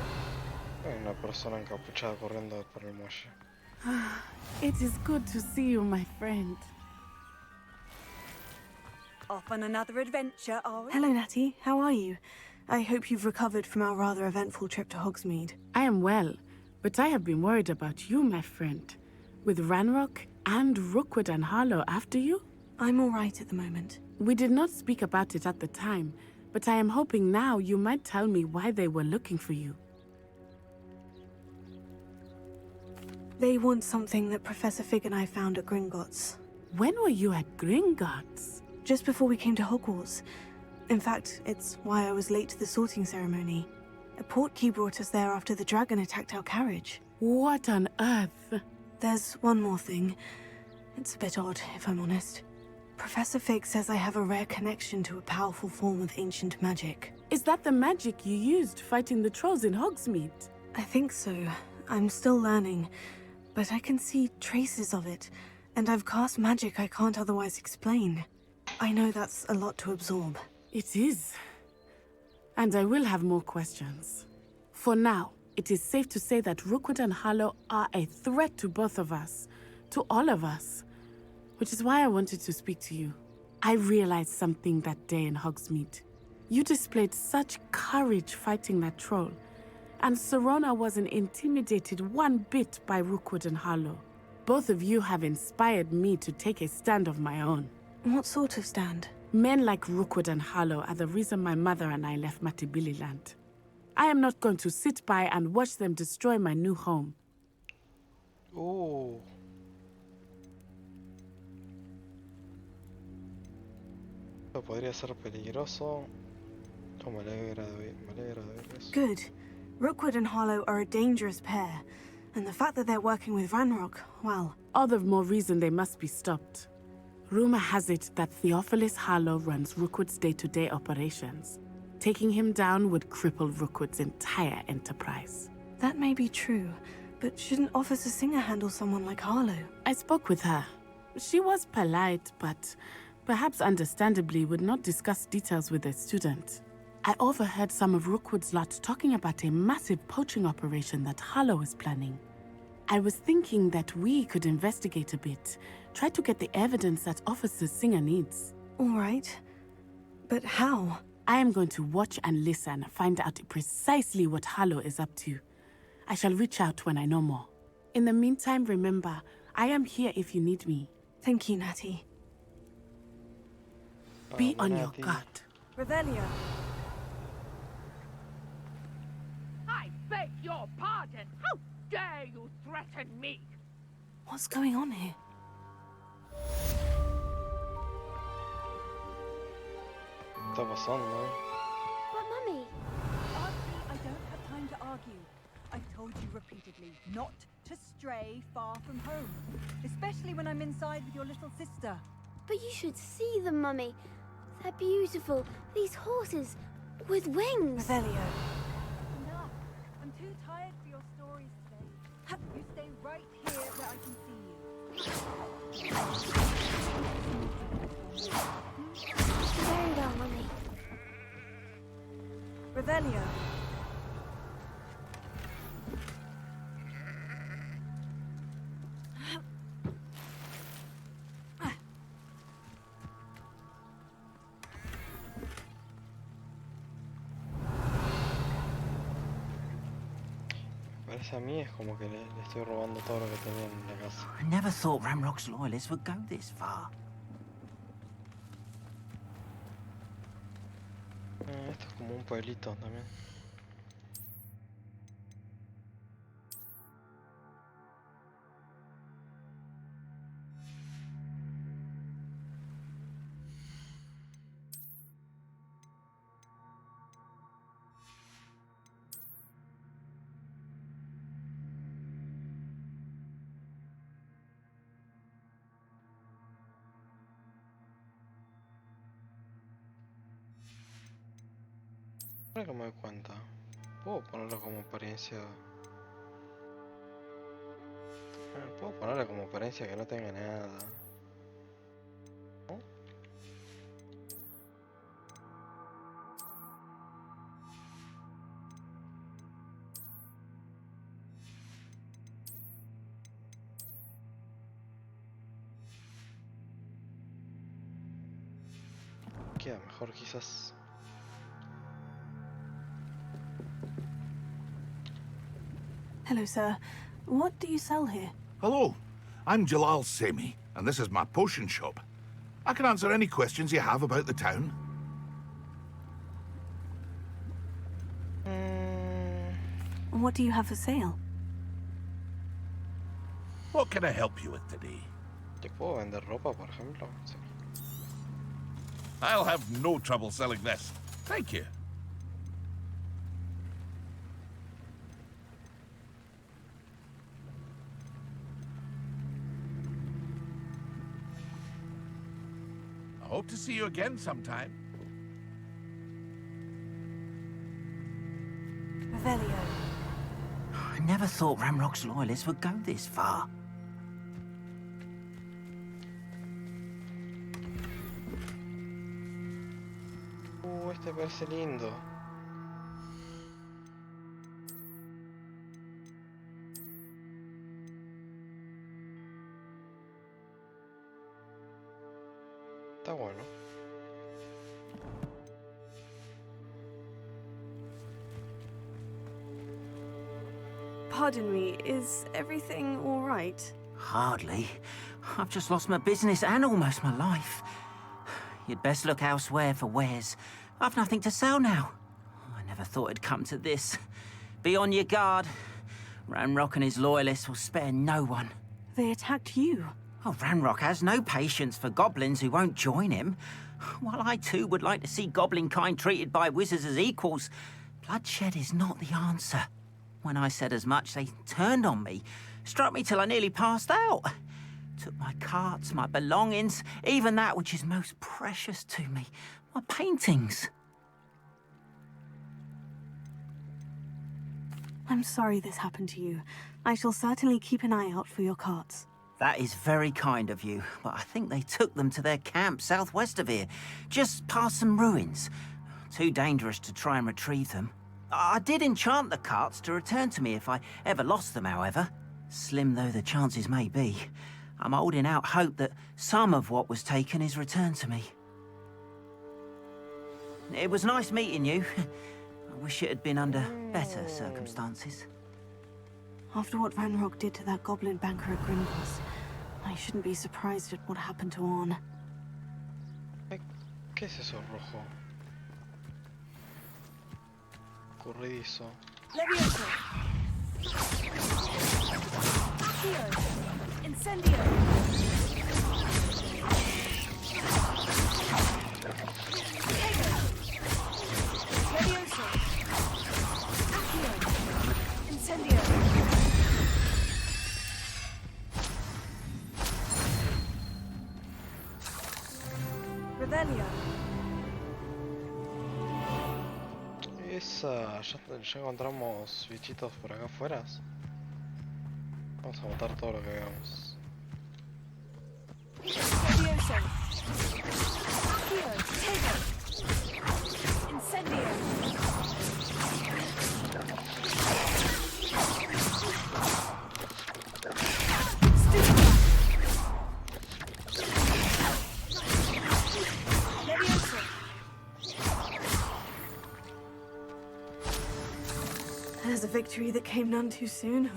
Hay una persona encapuchada corriendo por el muelle. It is good to see you, my friend. Off on another adventure, are we? Hello, Natty. How are you? I hope you've recovered from our rather eventful trip to Hogsmeade. I am well, but I have been worried about you, my friend. With Ranrock and Rookwood and Harlow after you? I'm all right at the moment. We did not speak about it at the time, but I am hoping now you might tell me why they were looking for you. They want something that Professor Fig and I found at Gringotts. When were you at Gringotts? Just before we came to Hogwarts. In fact, it's why I was late to the sorting ceremony. A portkey brought us there after the dragon attacked our carriage. What on earth? There's one more thing. It's a bit odd, if I'm honest. Professor Fig says I have a rare connection to a powerful form of ancient magic. Is that the magic you used fighting the trolls in Hogsmeade? I think so. I'm still learning, but I can see traces of it, and I've cast magic I can't otherwise explain. I know that's a lot to absorb. It is. And I will have more questions. For now, it is safe to say that Rookwood and Harlow are a threat to both of us, to all of us. Which is why I wanted to speak to you. I realized something that day in Hogsmeade. You displayed such courage fighting that troll, and Serona wasn't intimidated one bit by Rookwood and Harlow. Both of you have inspired me to take a stand of my own. What sort of stand? Men like Rookwood and Harlow are the reason my mother and I left Matabeleland. I am not going to sit by and watch them destroy my new home. Oh. Esto podría ser peligroso. Oh, me alegra de ver eso. Good. Rookwood and Harlow are a dangerous pair, and the fact that they're working with Ranrock, well... All the more reason they must be stopped. Rumor has it that Theophilus Harlow runs Rookwood's day-to-day operations. Taking him down would cripple Rookwood's entire enterprise. That may be true, but shouldn't Officer Singer handle someone like Harlow? I spoke with her. She was polite, but perhaps understandably would not discuss details with a student. I overheard some of Rookwood's lot talking about a massive poaching operation that Harlow is planning. I was thinking that we could investigate a bit, try to get the evidence that Officer Singer needs. All right. But how? I am going to watch and listen, find out precisely what Harlow is up to. I shall reach out when I know more. In the meantime, remember, I am here if you need me. Thank you, Natty. Be on your guard. Revelio. I beg your pardon. How dare you threaten me? What's going on here? ¿Qué está pasando? But, Mummy... Auntie, I don't have time to argue. I've told you repeatedly not to stray far from home, especially when I'm inside with your little sister. But you should see them, Mummy. They're beautiful. These horses with wings. Revelio. Enough. I'm too tired for your stories today. You stay right here where I can see you. Very well, Mummy. Revelio. Parece a mí es como que le estoy robando todo lo que tenía en la casa. I never thought Ramrock's loyalists would go this far. Esto es como un pueblito también. Ahora que me doy cuenta, puedo ponerlo como apariencia. Puedo ponerle como apariencia que no tenga nada. ¿No? queda mejor quizás. Hello, sir. What do you sell here? Hello, I'm Jalal Semi, and this is my potion shop. I can answer any questions you have about the town. What do you have for sale? What can I help you with today? ¿Te puedo vender ropa, por ejemplo? Sí. I'll have no trouble selling this. Thank you. I hope to see you again sometime. Revelio. I never thought Ramrock's loyalists would go this far. Este parece lindo. Está bueno. Pardon me, is everything all right? Hardly. I've just lost my business and almost my life. You'd best look elsewhere for wares. I've nothing to sell now. I never thought it'd come to this. Be on your guard. Ranrock and his loyalists will spare no one. They attacked you. Oh, Ranrock has no patience for goblins who won't join him. While I too would like to see goblin kind treated by wizards as equals, bloodshed is not the answer. When I said as much, they turned on me, struck me till I nearly passed out. Took my carts, my belongings, even that which is most precious to me, my paintings. I'm sorry this happened to you. I shall certainly keep an eye out for your carts. That is very kind of you, but I think they took them to their camp southwest of here, just past some ruins. Too dangerous to try and retrieve them. I did enchant the carts to return to me if I ever lost them, however. Slim though the chances may be, I'm holding out hope that some of what was taken is returned to me. It was nice meeting you. I wish it had been under better circumstances. After what Ranrock did to that goblin banker at Gringotts, I shouldn't be surprised at what happened to Orn. ¿Qué es eso rojo? Corredizo. Levioso. Accio. Incendio. Levioso. Accio. Incendio. Revelio. Ya encontramos bichitos por acá afuera. Vamos a matar todo lo que veamos. Levioso. Accio. Tego. Incendio. There's a victory that came none too soon.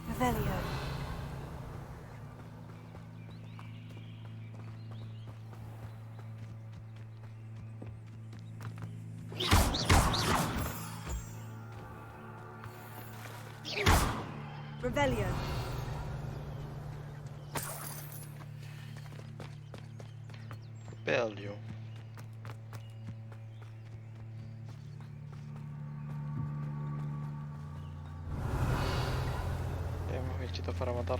Revelio. Revelio. Pelio. Tenemos bichitos para matar.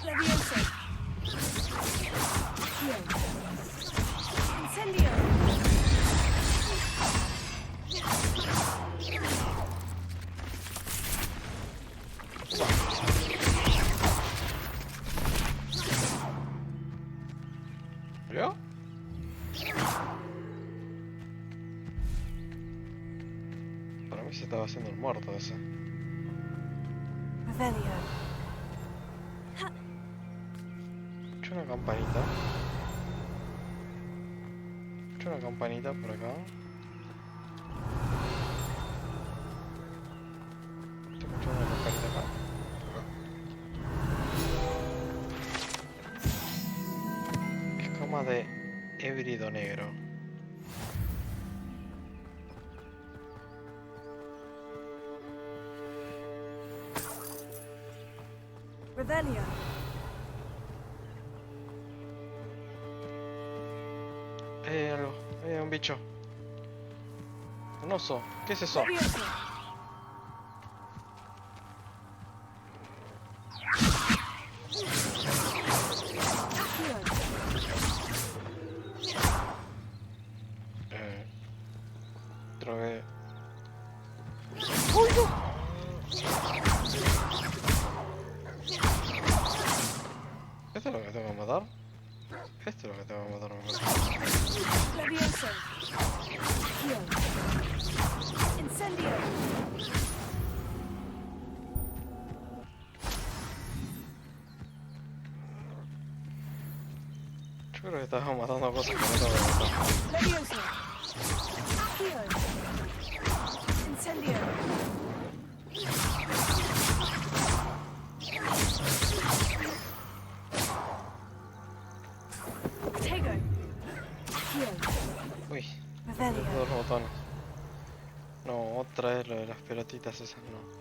Levioso. Incendio. ¿Yo? Para mí se estaba haciendo el muerto ese. Revelio. Escucho una campanita. Escucho una campanita por acá. Estoy escuchando una campanita acá. Escama de híbrido negro. Revelio. Algo. Un bicho. Un oso. ¿Qué es eso? Levioso. Otra vez. ¿Esto es lo que tengo que matar? Esto es lo que tengo que matar, me parece. Levioso. Acción. Incendio. Yo creo que estaba matando cosas que no tengo que matar. Levioso. Acción. Incendio. Tego. Acción. Uy, Revelio. dos botones. No, otra vez lo de las pelotitas esas, no.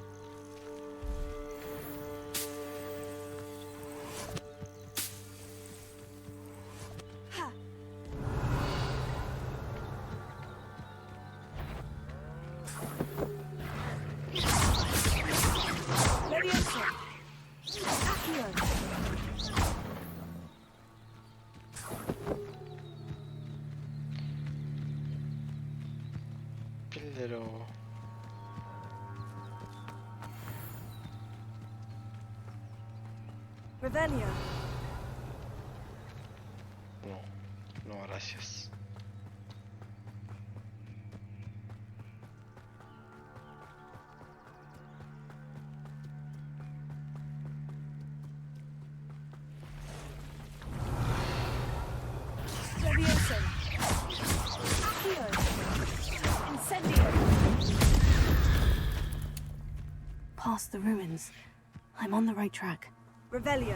Levioso. Acción. Píldero. Revelio. No, no, gracias. Levioso. Acción. Incendio. Past the ruins. I'm on the right track. Revelio.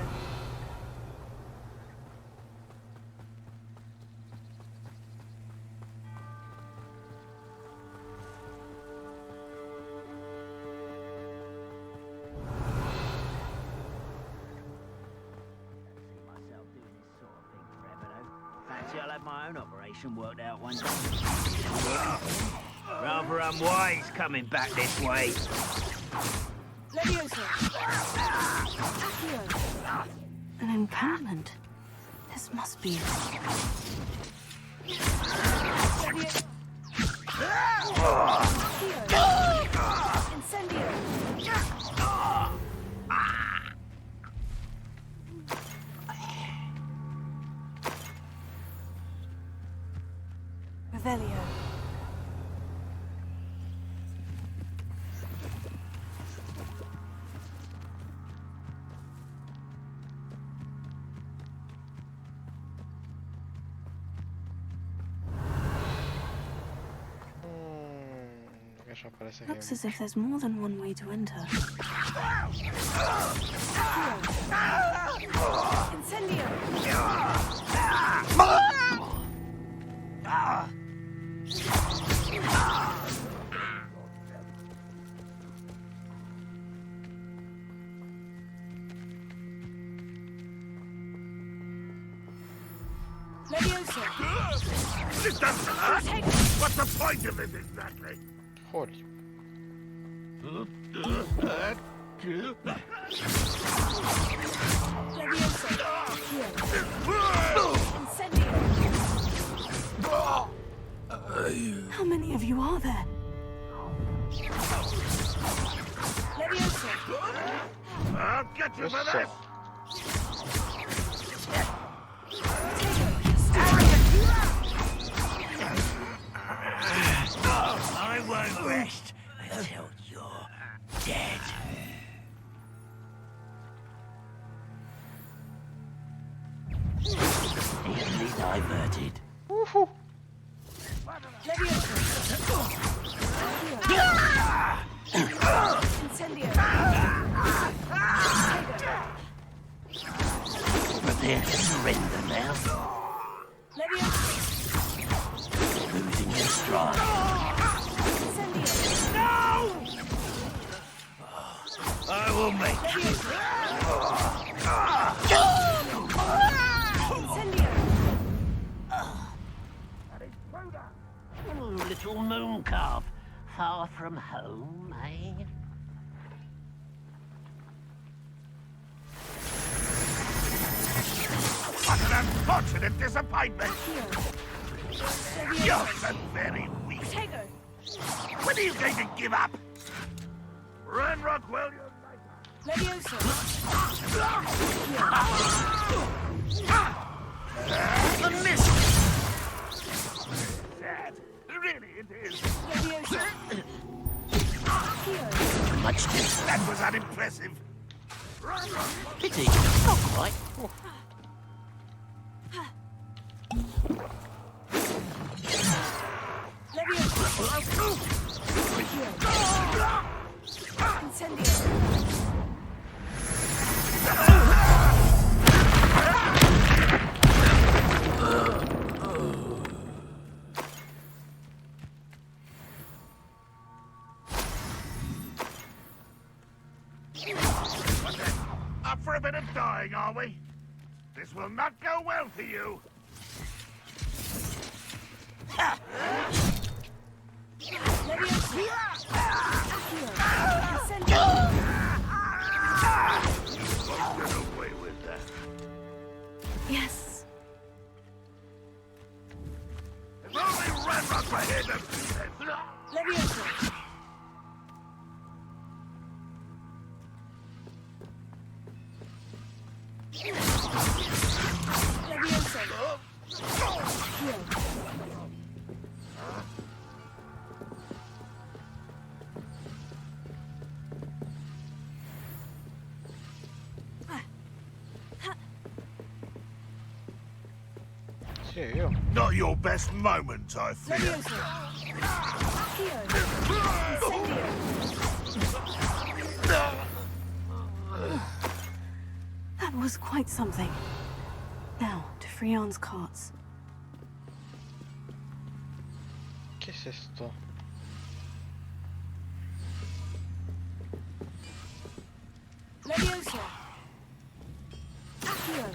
Fancy I'll have my own operation worked out one day. Rather unwise coming back this way. Levioso. Acción. An encampment. This must be it. Levioso. Incendio. Revelio. Ya parece Looks que... as if there's more than one way to enter. Incendio. Levioso. It doesn't hurt. What's the point of it exactly? Holy. Levioso. Incendio. How many of you are there? Levioso. I'll get you for this. I won't rest diverted. Prepare to surrender now. Losing your stride. No! I will make you. Little moon calf, far from home, eh? What an unfortunate disappointment! You're so very weak. When are you going to give up? Run, Rockwell, you're A miss! sad. Really, it is. Much That was unimpressive. pity. Not quite. Up for a bit of dying, are we? This will not go well for you. Get away with that. Yes. If only Ranrock were here to see this. Not your best moment, I fear. That was quite something. Now, to Freon's carts. ¿Qué es esto? Leviosa. Accio.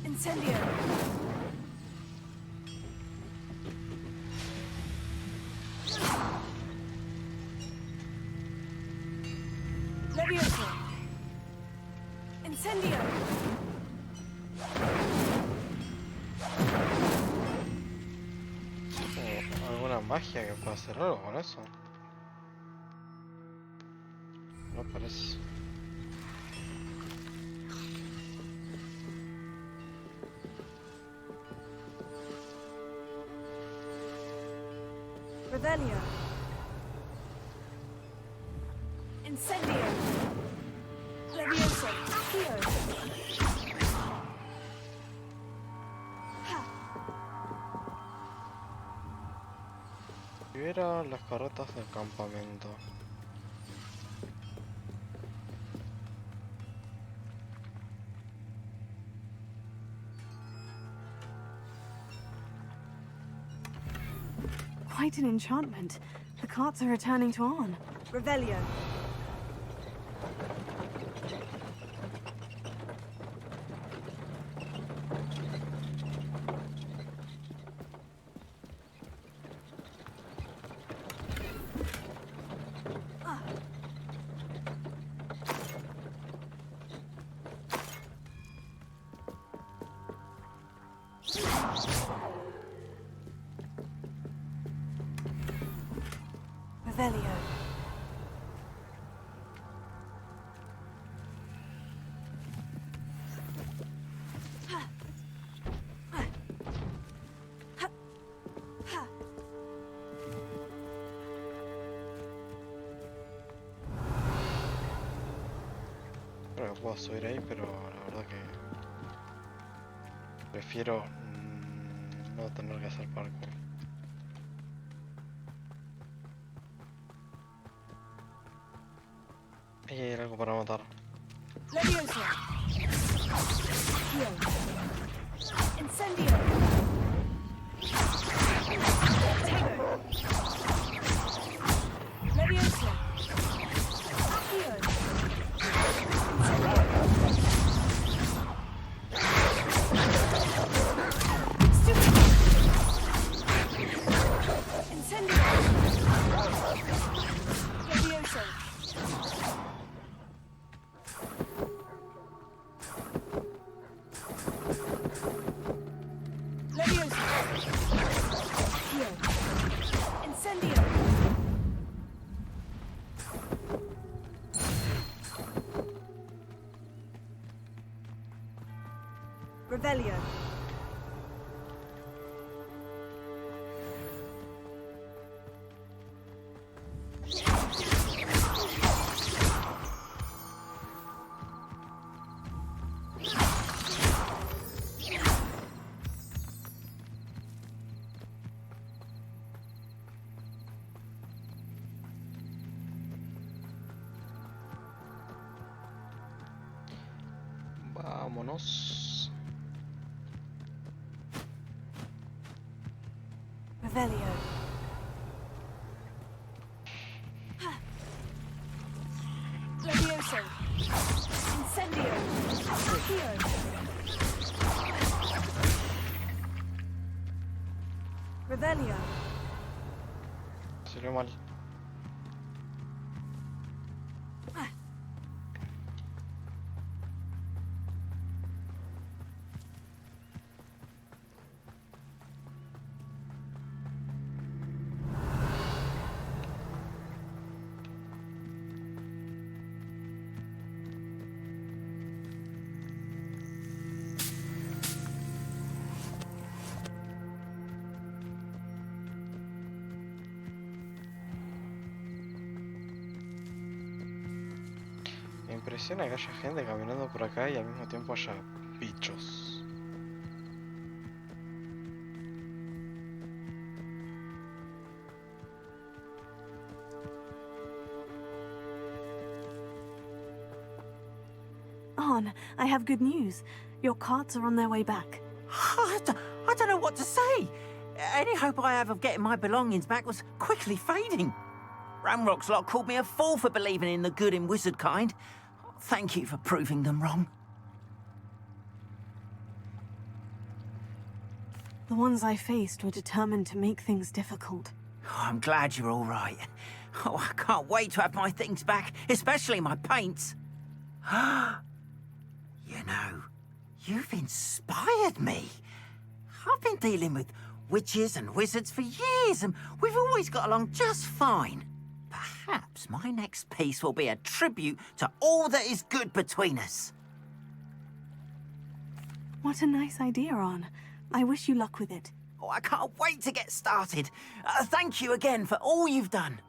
Incendio. Leviosa. Incendio. ¿Alguna magia que pueda hacer algo con eso? No parece. Revelio. Incendio. Leviosa. Accio. Libera las carretas del campamento. Quite an enchantment. The carts are returning to Arn. Revelio. Revelio. Creo que puedo subir ahí, pero la verdad que prefiero no tener que hacer parkour. Ahí hay algo para matar. Leviosa. Acción. Incendio. Potato. Leviosa. Acción. Incendio. Leviosa. Leviosa. Acción. Incendio. Rebellion. Vámonos. Revelio. Leviosa. Incendio. Acción. Rebellion. Salió mal. Me impresiona que haya gente caminando por acá y al mismo tiempo haya bichos. Arn, I have good news. Your carts are on their way back. I don't know what to say. Any hope I have of getting my belongings back was quickly fading. Ramrock's lot called me a fool for believing in the good in wizard kind. Thank you for proving them wrong. The ones I faced were determined to make things difficult. Oh, I'm glad you're all right. Oh, I can't wait to have my things back, especially my paints. You know, you've inspired me. I've been dealing with witches and wizards for years, and we've always got along just fine. Perhaps my next piece will be a tribute to all that is good between us. What a nice idea, Arn. I wish you luck with it. Oh, I can't wait to get started. Thank you again for all you've done.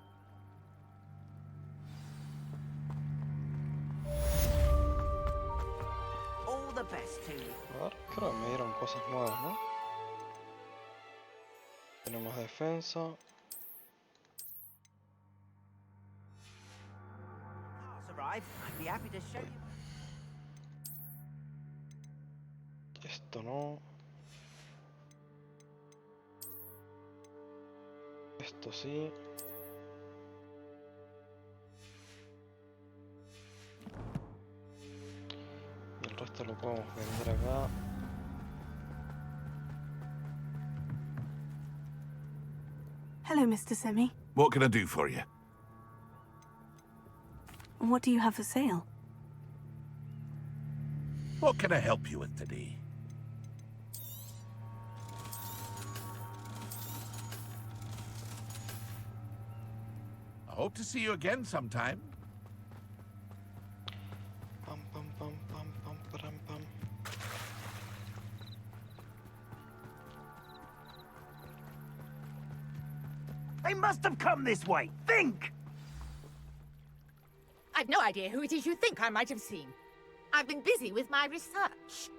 All the best to you. A ver, creo que me dieron cosas nuevas, ¿no? Tenemos defensa. I'd be happy to show you. Esto no. Esto sí. Y el resto lo podemos vender acá. Hello, Mr. Semi. What can I do for you? What do you have for sale? What can I help you with today? I hope to see you again sometime. Pam, pam, pam, pam, pam, pam, pam. They must have come this way. Think! I've no idea who it is you think I might have seen. I've been busy with my research.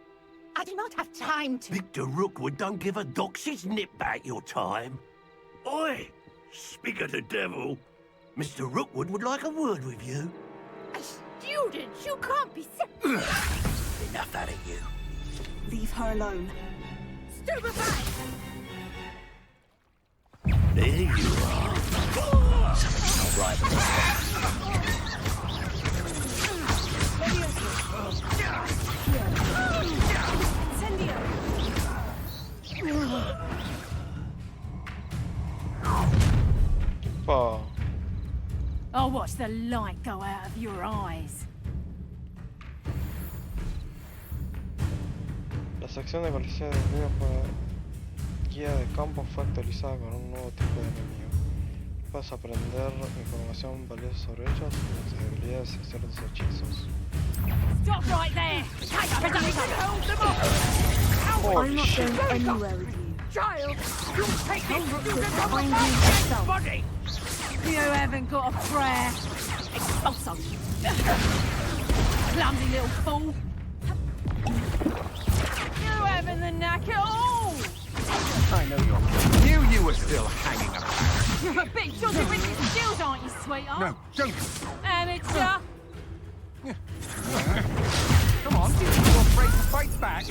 I do not have time to... Victor Rookwood don't give a doxy's nip back your time. Oi! Speak of the devil, Mr. Rookwood would like a word with you. A student? You can't be... Enough out of you. Leave her alone. Stupid back! There you are. Something's not right with Oh. I'll watch the light go out of your eyes. La sección de colección de enemigos por guía de campo fue actualizada con un nuevo tipo de enemigo. Puedes aprender información valiosa sobre ellos y las habilidades y ciertos hechizos. Stop right there! Hold them off! I'm not going anywhere with you. Child, you'll take Tell it! Rookwood You to can find you yourself. body! You haven't got a prayer. Expulso! Clumsy little fool! You haven't the knack at all! I know you're... Knew you were still hanging about. You're a bit dodgy with your skills, aren't you, sweetheart? No, don't. Amateur! Come on, you're afraid to fight back.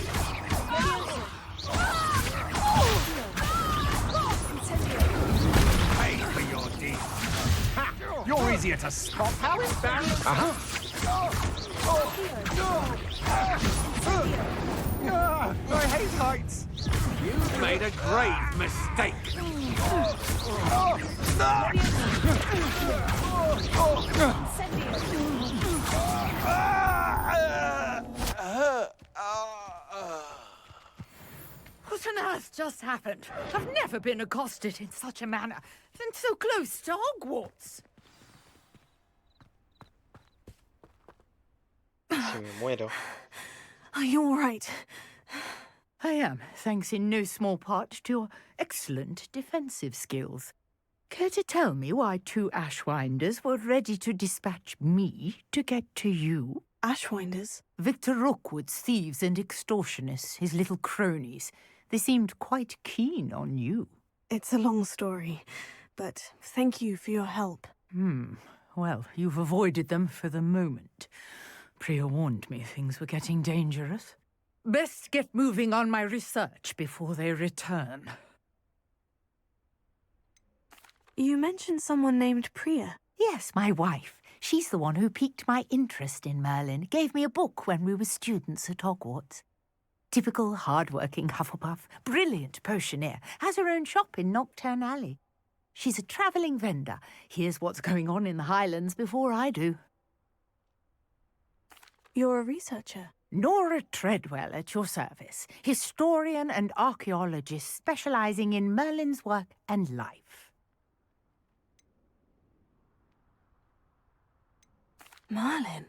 Pay for your deeds. Ha! You're easier to spot. How embarrassing. I hate heights. You've made a grave mistake. What on earth just happened? I've never been accosted in such a manner, and so close to Hogwarts. Si me muero. Are you all right? I am, thanks in no small part to your excellent defensive skills. Care to tell me why 2 Ashwinders were ready to dispatch me to get to you? Ashwinders? Victor Rookwood's thieves and extortionists, his little cronies. They seemed quite keen on you. It's a long story, but thank you for your help. Well, you've avoided them for the moment. Priya warned me things were getting dangerous. Best get moving on my research before they return. You mentioned someone named Priya. Yes, my wife. She's the one who piqued my interest in Merlin, gave me a book when we were students at Hogwarts. Typical hard-working Hufflepuff, brilliant potioneer, has her own shop in Knockturn Alley. She's a travelling vendor, hears what's going on in the Highlands before I do. You're a researcher? Nora Treadwell at your service, historian and archaeologist specialising in Merlin's work and life. Merlin?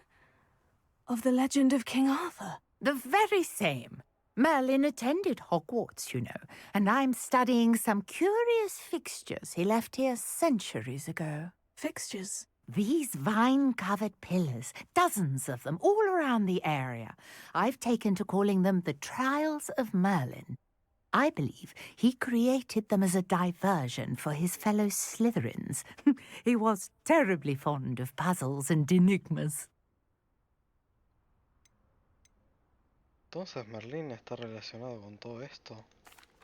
Of the legend of King Arthur? The very same. Merlin attended Hogwarts, you know, and I'm studying some curious fixtures he left here centuries ago. Fixtures? These vine-covered pillars, dozens of them, all around the area. I've taken to calling them the Trials of Merlin. I believe he created them as a diversion for his fellow Slytherins. He was terribly fond of puzzles and enigmas. Entonces Merlín está relacionado con todo esto.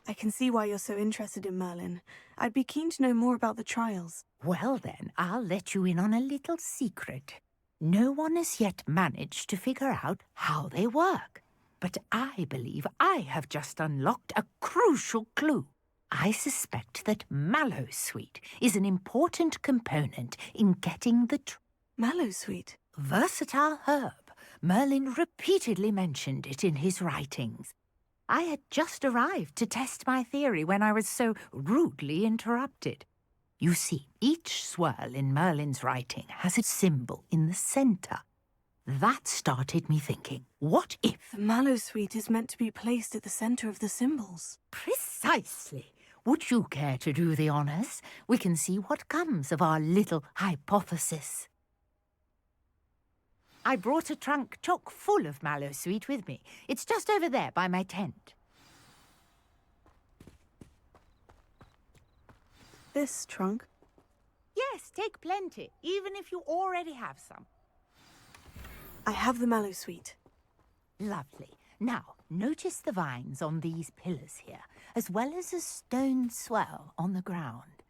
I can see why you're so interested in Merlin. I'd be keen to know more about the trials. Well then, I'll let you in on a little secret. No one has yet managed to figure out how they work. But I believe I have just unlocked a crucial clue. I suspect that Mallowsweet is an important component in getting the Mallowsweet? Versatile herb. Merlin repeatedly mentioned it in his writings. I had just arrived to test my theory when I was so rudely interrupted. You see, each swirl in Merlin's writing has a symbol in the centre. That started me thinking, what if... The Mallowsweet is meant to be placed at the centre of the symbols. Precisely. Would you care to do the honours? We can see what comes of our little hypothesis. I brought a trunk chock full of mallow sweet with me. It's just over there by my tent. This trunk? Yes, take plenty, even if you already have some. I have the mallow sweet. Lovely. Now, notice the vines on these pillars here, as well as a stone swell on the ground.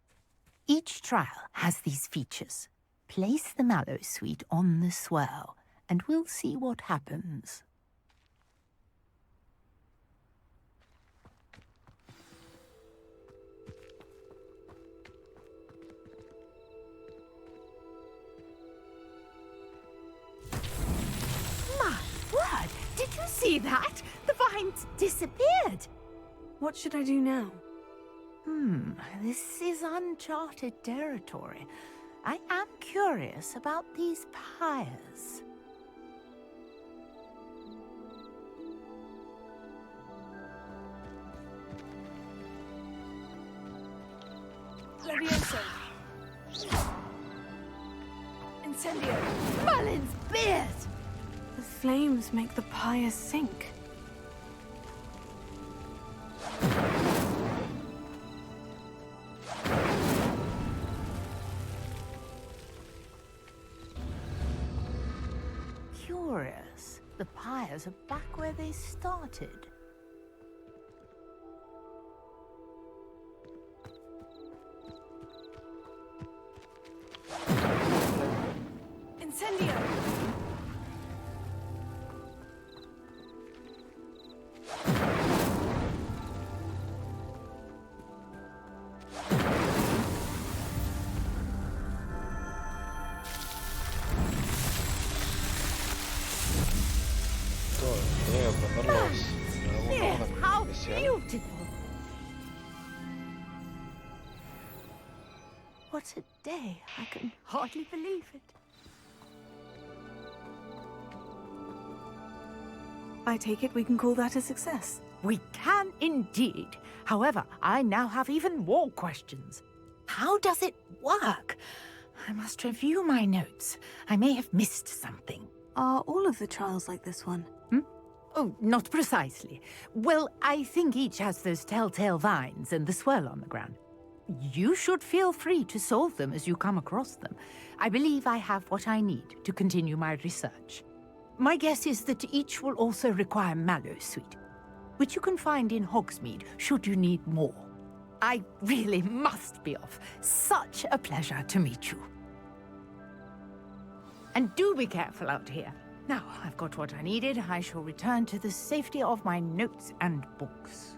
Each trial has these features. Place the mallow sweet on the swell, and we'll see what happens. My word! Did you see that? The vines disappeared! What should I do now? This is uncharted territory. I am curious about these pyres. Levioso. Incendio. Merlin's beard! The flames make the pyre sink. Curious. The pyres are back where they started. Incendio. Yes, how beautiful! What a day. I can hardly believe it. I take it we can call that a success. We can indeed. However, I now have even more questions. How does it work? I must review my notes. I may have missed something. Are all of the trials like this one? Oh, not precisely. Well, I think each has those telltale vines and the swirl on the ground. You should feel free to solve them as you come across them. I believe I have what I need to continue my research. My guess is that each will also require mallow sweet, which you can find in Hogsmeade should you need more. I really must be off. Such a pleasure to meet you. And do be careful out here. Now I've got what I needed, I shall return to the safety of my notes and books.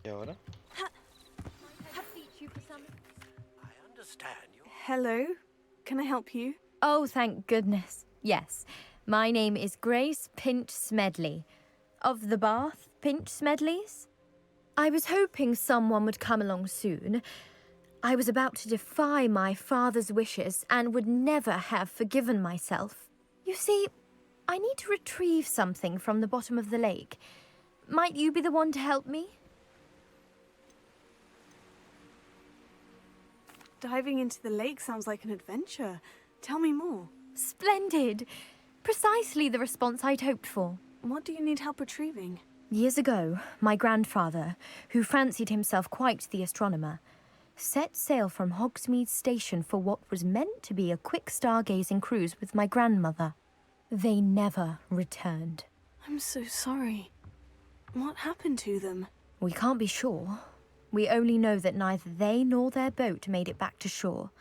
¿Y ahora? I understand you. Hello? Can I help you? Oh, thank goodness. Yes. My name is Grace Pinch Smedley. Of the Bath Pinch Smedleys? I was hoping someone would come along soon. I was about to defy my father's wishes and would never have forgiven myself. You see, I need to retrieve something from the bottom of the lake. Might you be the one to help me? Diving into the lake sounds like an adventure. Tell me more. Splendid! Precisely the response I'd hoped for. What do you need help retrieving? Years ago, my grandfather, who fancied himself quite the astronomer, set sail from Hogsmeade Station for what was meant to be a quick stargazing cruise with my grandmother. They never returned. I'm so sorry. What happened to them? We can't be sure. We only know that neither they nor their boat made it back to shore.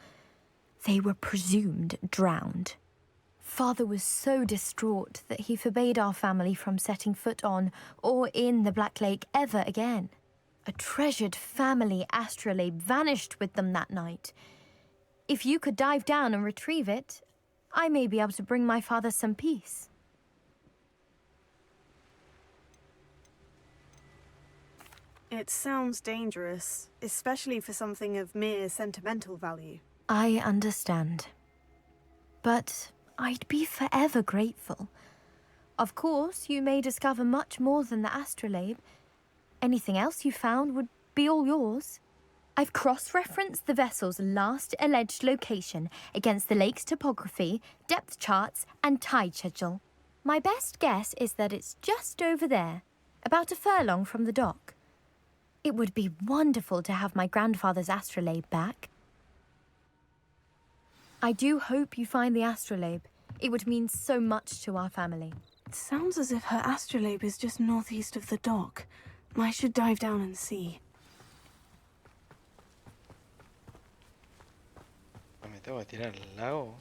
They were presumed drowned. Father was so distraught that he forbade our family from setting foot on or in the Black Lake ever again. A treasured family astrolabe vanished with them that night. If you could dive down and retrieve it, I may be able to bring my father some peace. It sounds dangerous, especially for something of mere sentimental value. I understand. but I'd be forever grateful. Of course, you may discover much more than the astrolabe. Anything else you found would be all yours. I've cross-referenced the vessel's last alleged location against the lake's topography, depth charts, and tide schedule. My best guess is that it's just over there, about a furlong from the dock. It would be wonderful to have my grandfather's astrolabe back. I do hope you find the astrolabe. It would mean so much to our family. It sounds as if her astrolabe is just northeast of the dock. I should dive down and see. Me tengo que tirar al lago.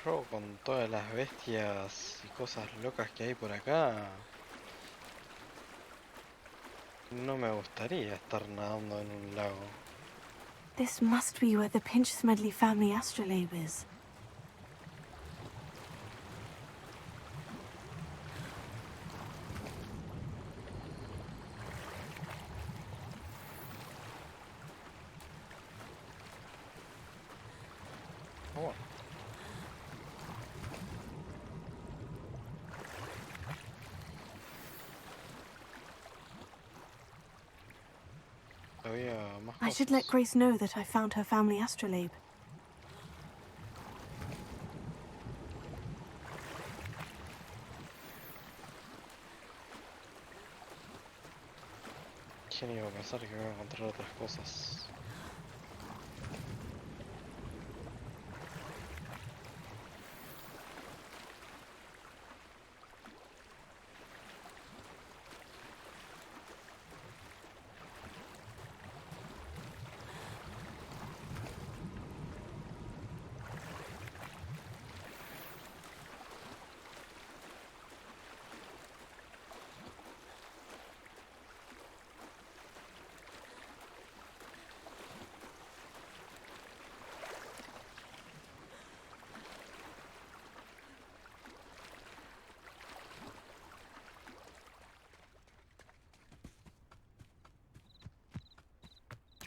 Yo con todas las bestias y cosas locas que hay por acá, no me gustaría estar nadando en un lago. This must be where the Pinch-Smedley family astrolabe is. Oh. I should let Grace know that I found her family astrolabe. ¿Quién iba a pensar que iba a encontrar otras cosas?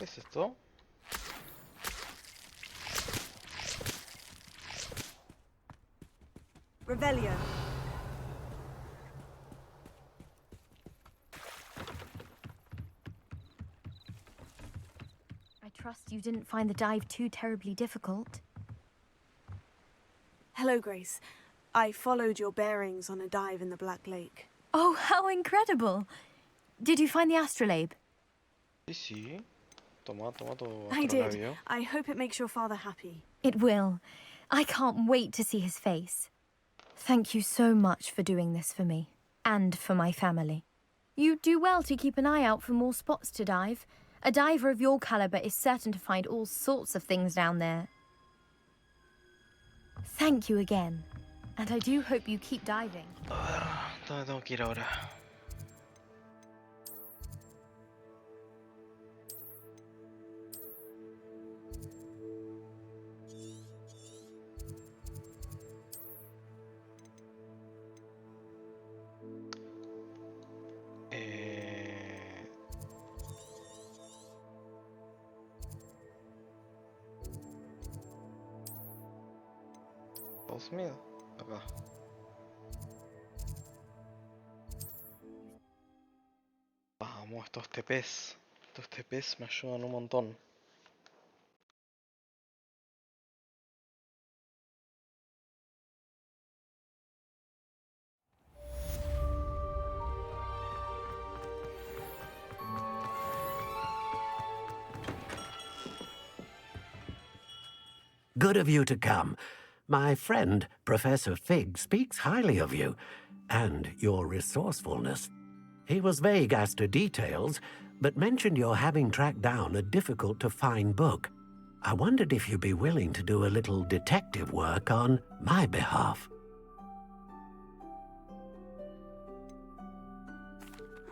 ¿Qué es esto? Revelio. I trust you didn't find the dive too terribly difficult. Hello, Grace. I followed your bearings on a dive in the Black Lake. Oh, how incredible! Did you find the astrolabe? Sí. Toma tu I did. astrolabio. I hope it makes your father happy. It will. I can't wait to see his face. Thank you so much for doing this for me, and for my family. You do well to keep an eye out for more spots to dive. A diver of your caliber is certain to find all sorts of things down there. Thank you again, and I do hope you keep diving. ¿Dónde tengo que ir ahora? Miedo, acá. Vamos, estos TPs me ayudan un montón. Good of you to come. My friend, Professor Fig, speaks highly of you, and your resourcefulness. He was vague as to details, but mentioned your having tracked down a difficult-to-find book. I wondered if you'd be willing to do a little detective work on my behalf.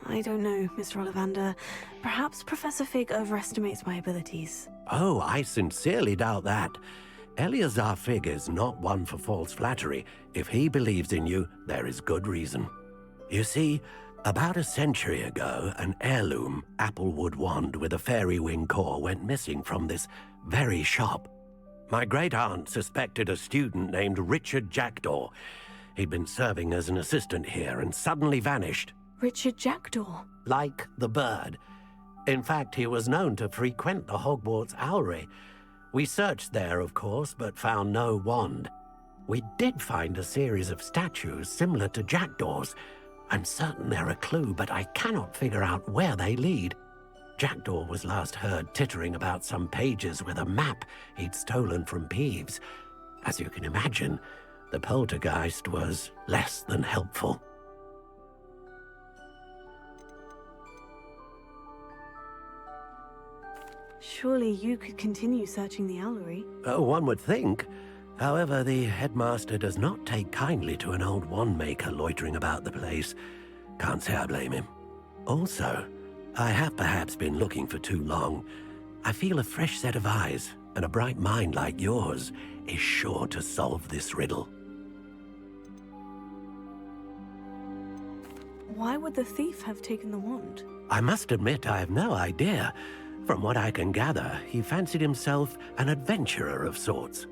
I don't know, Mr. Ollivander. Perhaps Professor Fig overestimates my abilities. Oh, I sincerely doubt that. Eleazar Fig is not one for false flattery. If he believes in you, there is good reason. You see, about a century ago, an heirloom applewood wand with a fairy wing core went missing from this very shop. My great-aunt suspected a student named Richard Jackdaw. He'd been serving as an assistant here and suddenly vanished. Richard Jackdaw? Like the bird. In fact, he was known to frequent the Hogwarts Owlery. We searched there, of course, but found no wand. We did find a series of statues similar to Jackdaw's. I'm certain they're a clue, but I cannot figure out where they lead. Jackdaw was last heard tittering about some pages with a map he'd stolen from Peeves. As you can imagine, the poltergeist was less than helpful. Surely you could continue searching the Owlery. One would think. However, the headmaster does not take kindly to an old wand-maker loitering about the place. Can't say I blame him. Also, I have perhaps been looking for too long. I feel a fresh set of eyes, and a bright mind like yours is sure to solve this riddle. Why would the thief have taken the wand? I must admit I have no idea. From what I can gather, he fancied himself an adventurer of sorts.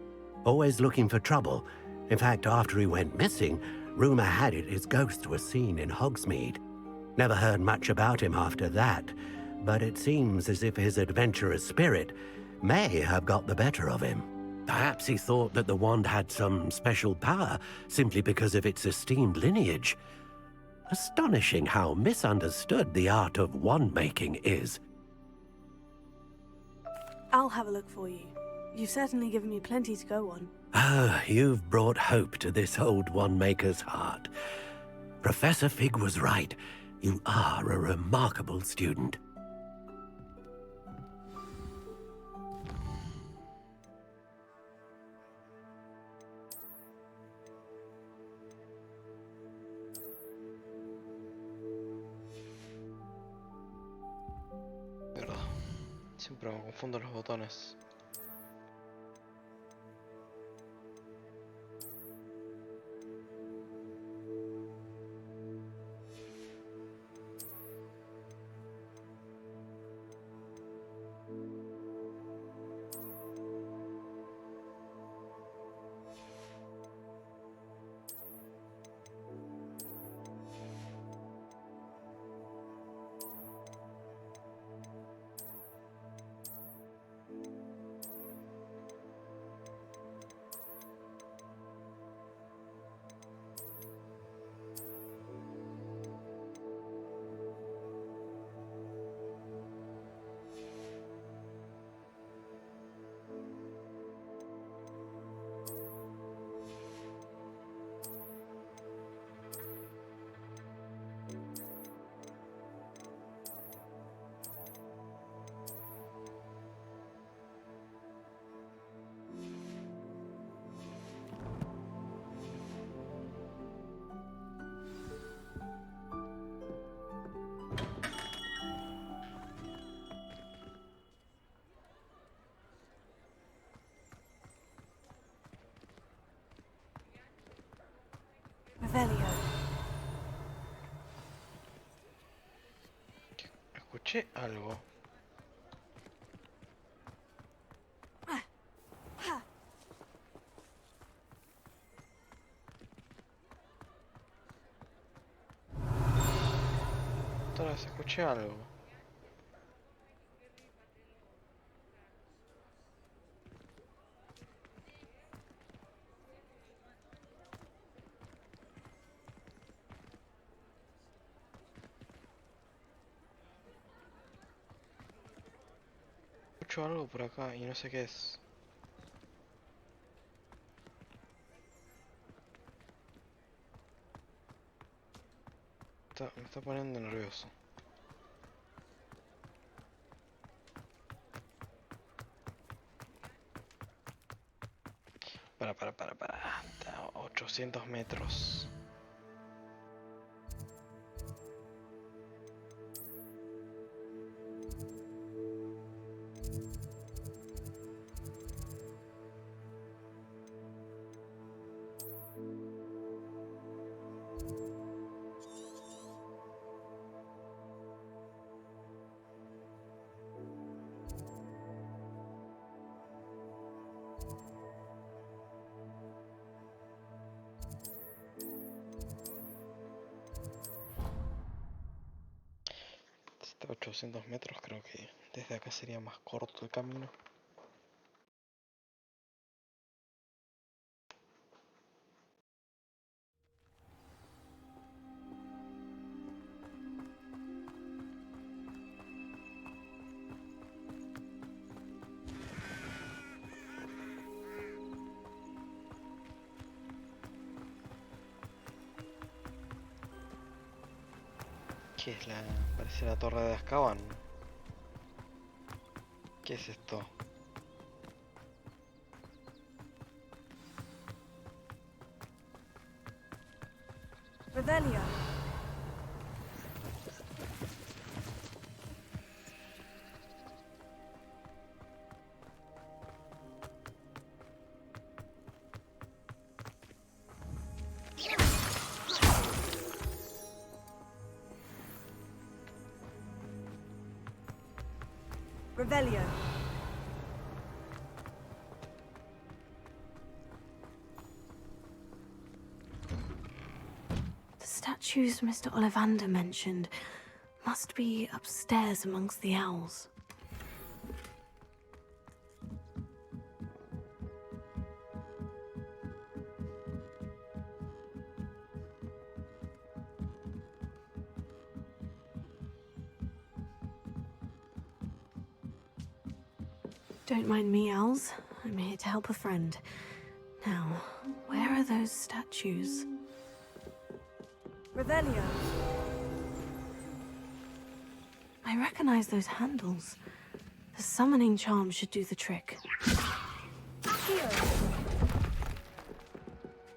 Always looking for trouble. In fact, after he went missing, rumor had it his ghost was seen in Hogsmeade. Never heard much about him after that, but it seems as if his adventurous spirit may have got the better of him. Perhaps he thought that the wand had some special power simply because of its esteemed lineage. Astonishing how misunderstood the art of wand-making is. I'll have a look for you. You've certainly given me plenty to go on. Ah, you've brought hope to this old wand-maker's heart. Professor Fig was right. You are a remarkable student. Verdad. Siempre me confundo los botones. Revelio. Escuché algo. Otra vez escuché algo. Escucho algo por acá y no sé qué es. Me está poniendo nervioso. Está a 800 metros. Está a 800 metros, creo que desde acá sería más corto el camino. ¿Qué es la...? Parece la torre de Azkaban. ¿Qué es esto? Revelio. Revelio. The statues Mr. Ollivander mentioned must be upstairs amongst the owls. Don't mind me, owls. I'm here to help a friend. Now, where are those statues? Revelio. I recognize those handles. The summoning charm should do the trick. Accio.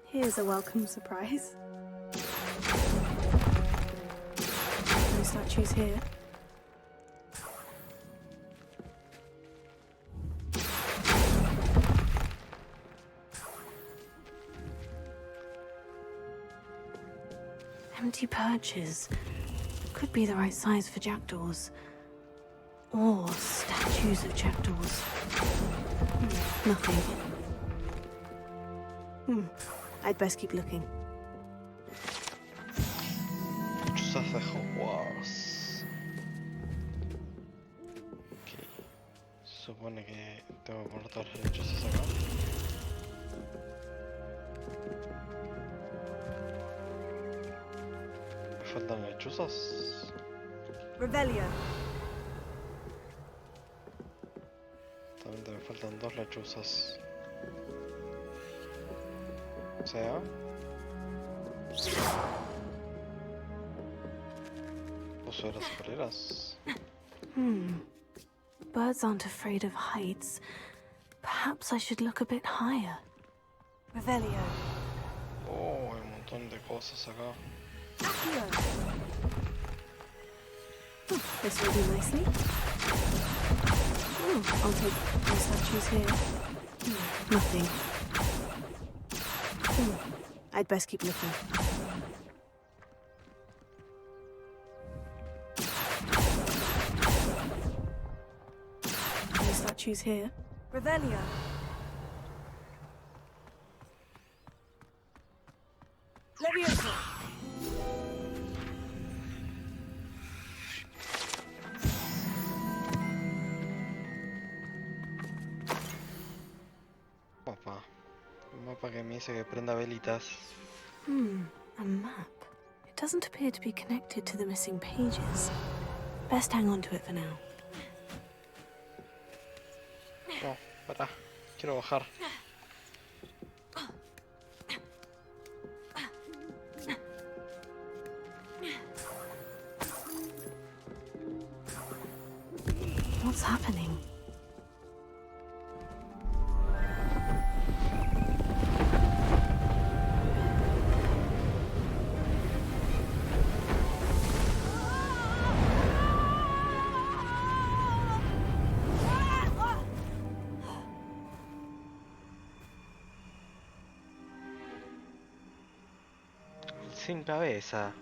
Here's a welcome surprise. No statues here. Empty perches. Could be the right size for jackdaws. Or statues of jackdaws. Nothing. I'd best keep looking. Lechuzas de Hogwarts. Ok. Supone que tengo que poner todas las lechuzas acá. ¿Me faltan lechuzas? Revelio. También me faltan 2 lechuzas. O sea... Uso de las escaleras. Birds aren't afraid of heights. Perhaps I should look a bit higher. Revelio. Oh, hay un montón de cosas acá. Accio. This will do nicely. I'll take the statues here. Nothing. I'd best keep looking. No statues here. Revelio. Levioso. Mapa. Un mapa que me dice que prenda velitas. A map. It doesn't appear to be connected to the missing pages. Best hang on to it for now. No, pará. Quiero bajar. What's happening? sin cabeza.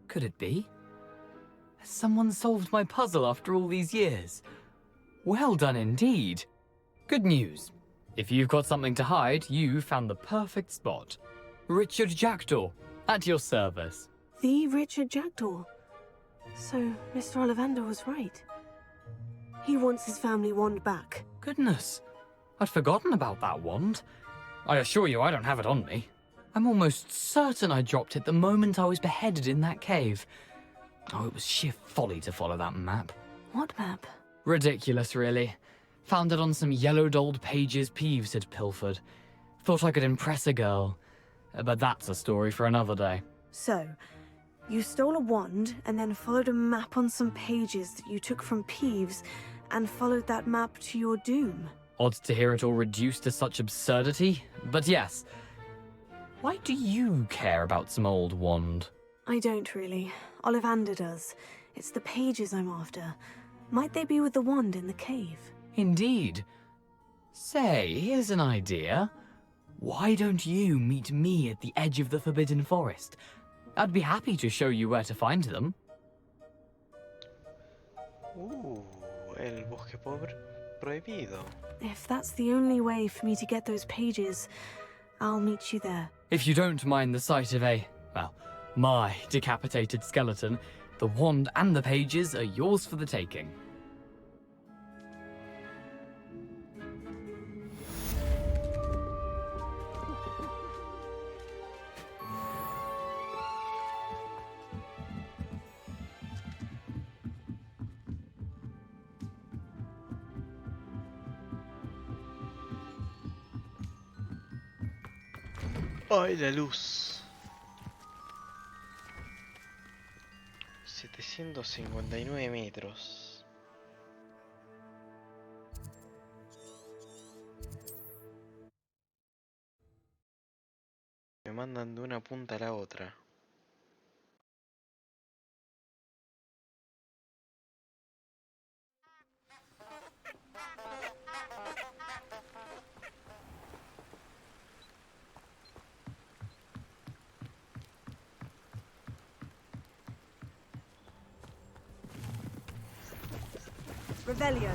Could it be? Has someone solved my puzzle after all these years? Well done indeed. Good news. If you've got something to hide, you found the perfect spot. Richard Jackdaw, at your service. The Richard Jackdaw. So, Mr. Ollivander was right. He wants his family wand back. Goodness, I'd forgotten about that wand. I assure you I don't have it on me. I'm almost certain I dropped it the moment I was beheaded in that cave. Oh, it was sheer folly to follow that map. What map? Ridiculous, really. Found it on some yellowed old pages Peeves had pilfered. Thought I could impress a girl. But that's a story for another day. So, you stole a wand and then followed a map on some pages that you took from Peeves and followed that map to your doom. Odd to hear it all reduced to such absurdity, but yes. Why do you care about some old wand? I don't really. Ollivander does. It's the pages I'm after. Might they be with the wand in the cave? Indeed. Say, here's an idea. Why don't you meet me at the edge of the Forbidden Forest? I'd be happy to show you where to find them. El bosque prohibido. If that's the only way for me to get those pages, I'll meet you there. If you don't mind the sight of my decapitated skeleton, the wand and the pages are yours for the taking. ¡Ay, la luz! 759 metros. Me mandan de una punta a la otra. Revelio.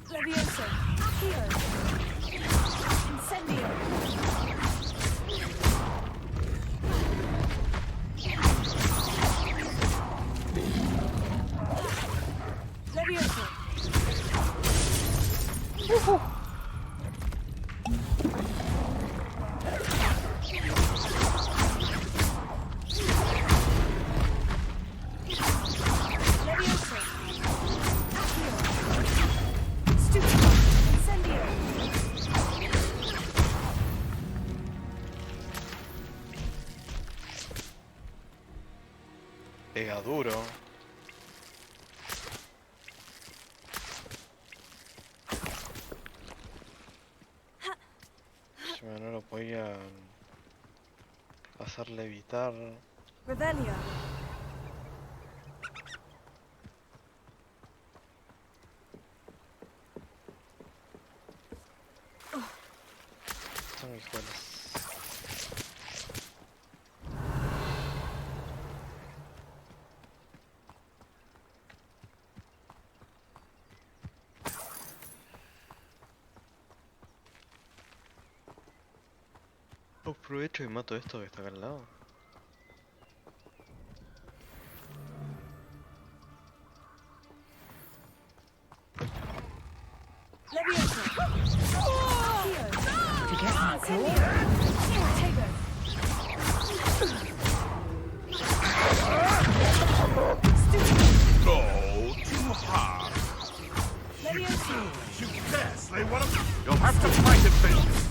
Levioso. Accio. Incendio. Levioso. Pega duro. No lo podía hacer levitar. Revelio. Sanguijuelas. Aprovecho y mato esto que está acá al lado. Go too hard. You dare slay one of them? You'll have to fight it, bitch.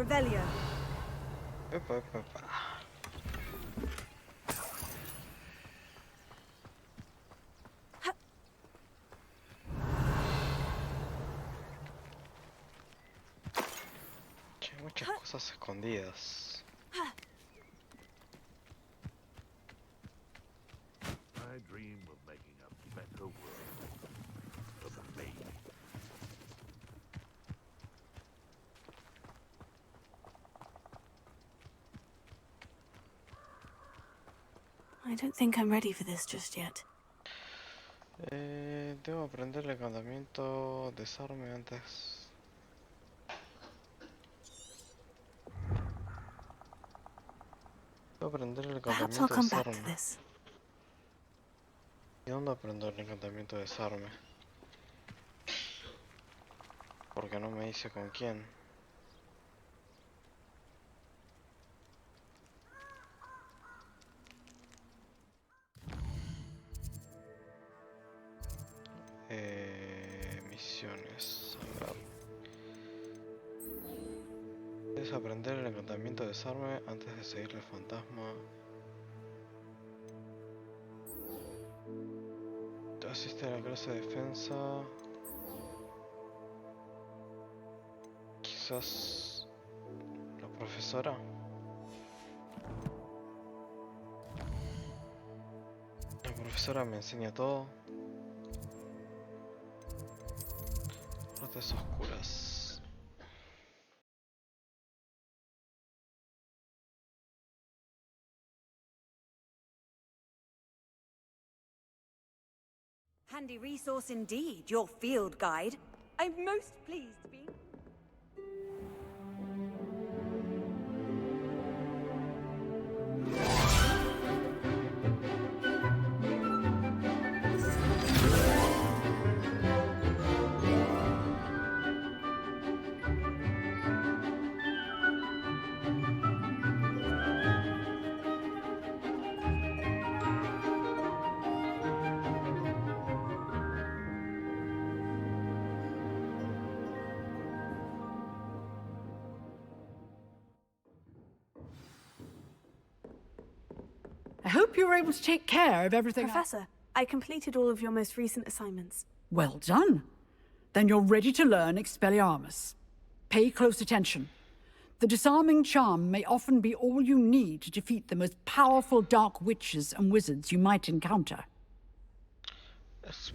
Revelio. Epa, epa, epa. Che, hay muchas cosas escondidas. I dream of making a better world for the baby. I don't think I'm ready for this just yet. Debo aprender el encantamiento desarme antes. Debo aprender el Perhaps I'll encantamiento come back to desarme. this. ¿Y dónde aprendo el encantamiento desarme? Porque no me dice con quién. Misiones. A ver. Debes aprender el encantamiento de desarme antes de seguir al fantasma. Te asiste a la clase de defensa. Quizás la profesora. La profesora me enseña todo. Partes oscuras. Handy resource indeed, your field guide. I'm most pleased to be. I hope you were able to take care of everything. Professor, I completed all of your most recent assignments. Well done. Then you're ready to learn Expelliarmus. Pay close attention. The disarming charm may often be all you need to defeat the most powerful dark witches and wizards you might encounter.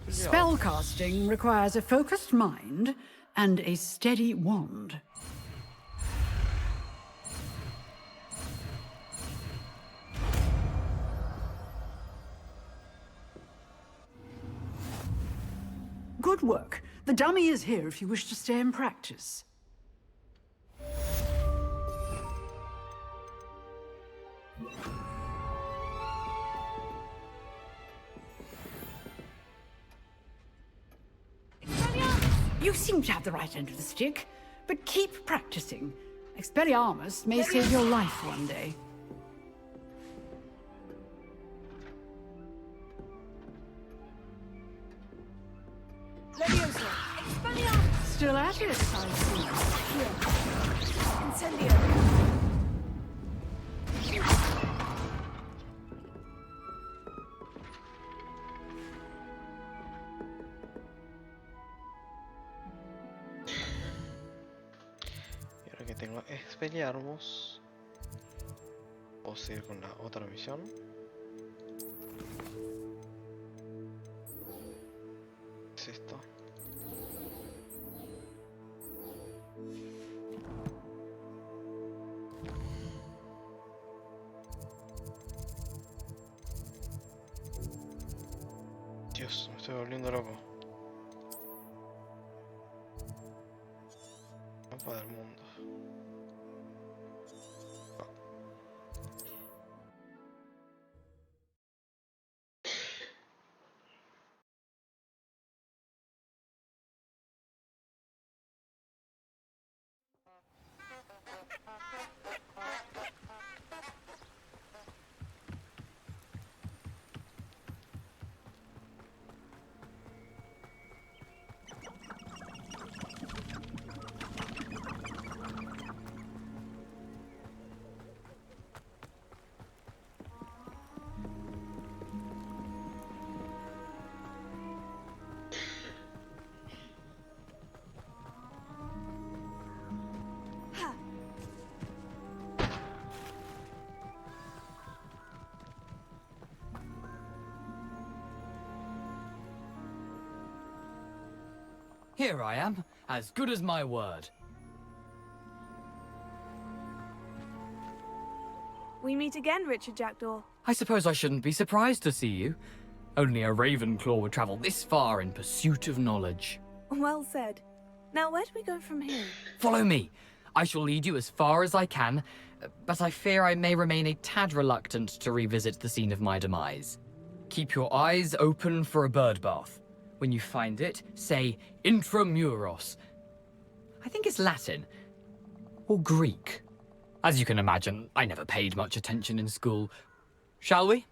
Spellcasting requires a focused mind and a steady wand. Good work. The dummy is here if you wish to stay and practice. You seem to have the right end of the stick, but keep practicing. Expelliarmus may save your life one day. Leviosa. Expelliarmus. Still at it, I see. Incendio. Y ahora que tengo Expelliarmus, puedo seguir con la otra misión. Es esto. Dios, me estoy volviendo loco. Mapa del mundo. Here I am, as good as my word. We meet again, Richard Jackdaw. I suppose I shouldn't be surprised to see you. Only a Ravenclaw would travel this far in pursuit of knowledge. Well said. Now, where do we go from here? Follow me. I shall lead you as far as I can, but I fear I may remain a tad reluctant to revisit the scene of my demise. Keep your eyes open for a bird bath. When you find it, say intramuros. I think it's Latin. Or Greek. As you can imagine, I never paid much attention in school. Shall we?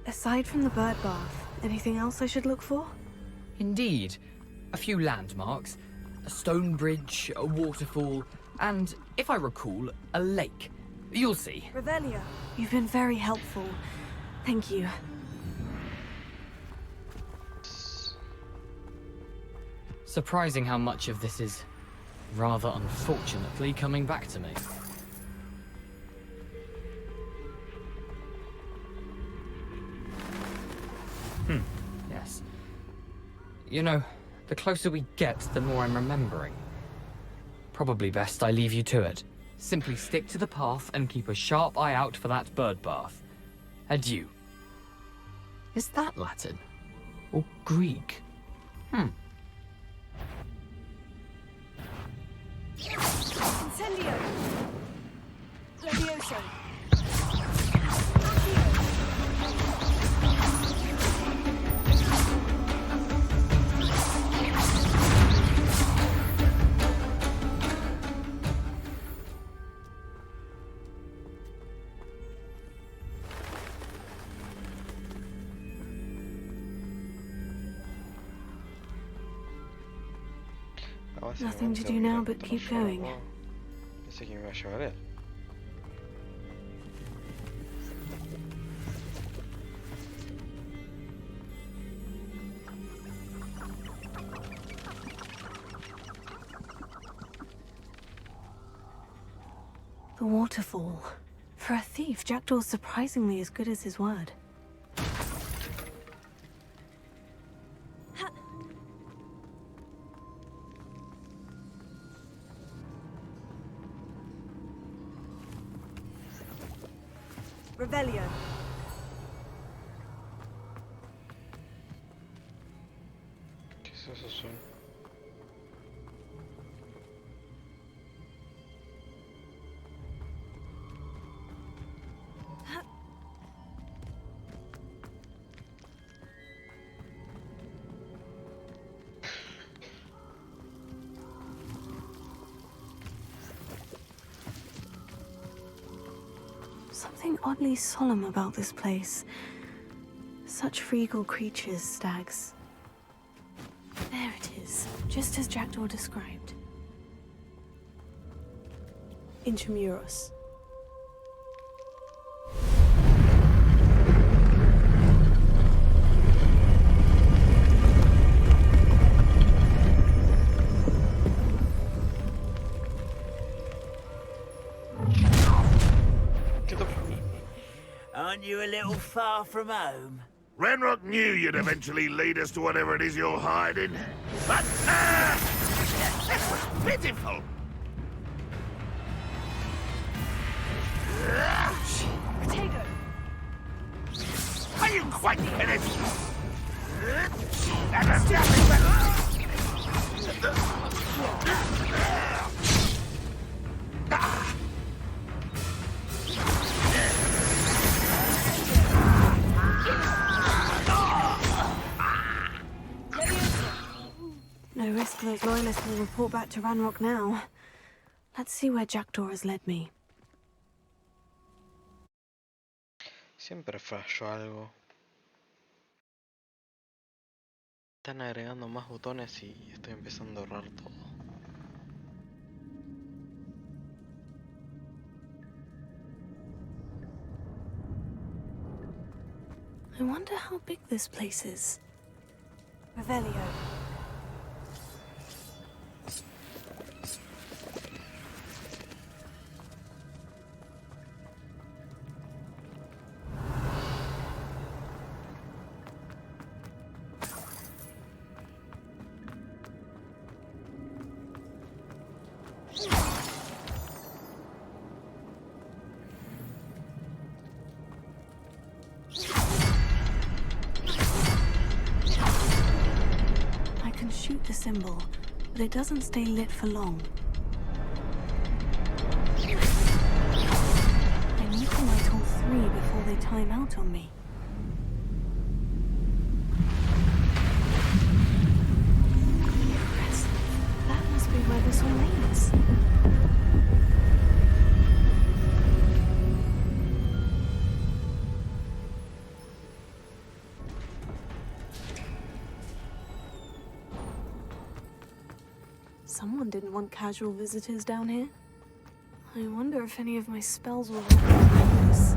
Aside from the bird bath, anything else I should look for? Indeed. A few landmarks. A stone bridge, a waterfall, and, if I recall, a lake. You'll see. Revelio, you've been very helpful. Thank you. Surprising how much of this is, rather unfortunately, coming back to me. Yes. You know, the closer we get, the more I'm remembering. Probably best I leave you to it. Simply stick to the path and keep a sharp eye out for that bird bath. Adieu. Is that Latin? Or Greek? Incendio! Levioso! Nothing to do now but keep going. Pensé que me iba a llevar él. The waterfall. For a thief, Jackdaw's surprisingly as good as his word. Revelio. ¿Qué es eso? Son? Something oddly solemn about this place. Such regal creatures, stags. There it is, just as Jackdaw described. Intramuros. Aren't you a little far from home? Ranrock knew you'd eventually lead us to whatever it is you're hiding. But, that was pitiful! Potato! Are you quite finished? No risk those loyalists will report back to Ranrock now. Let's see where Jackdaw has led me. Siempre fallo algo. Están agregando más botones y estoy empezando a ahorrar todo. I wonder how big this place is. Revelio. I can shoot the symbol, but it doesn't stay lit for long. I need to light all three before they time out on me. That must be where this all leads. Someone didn't want casual visitors down here. I wonder if any of my spells will work like this.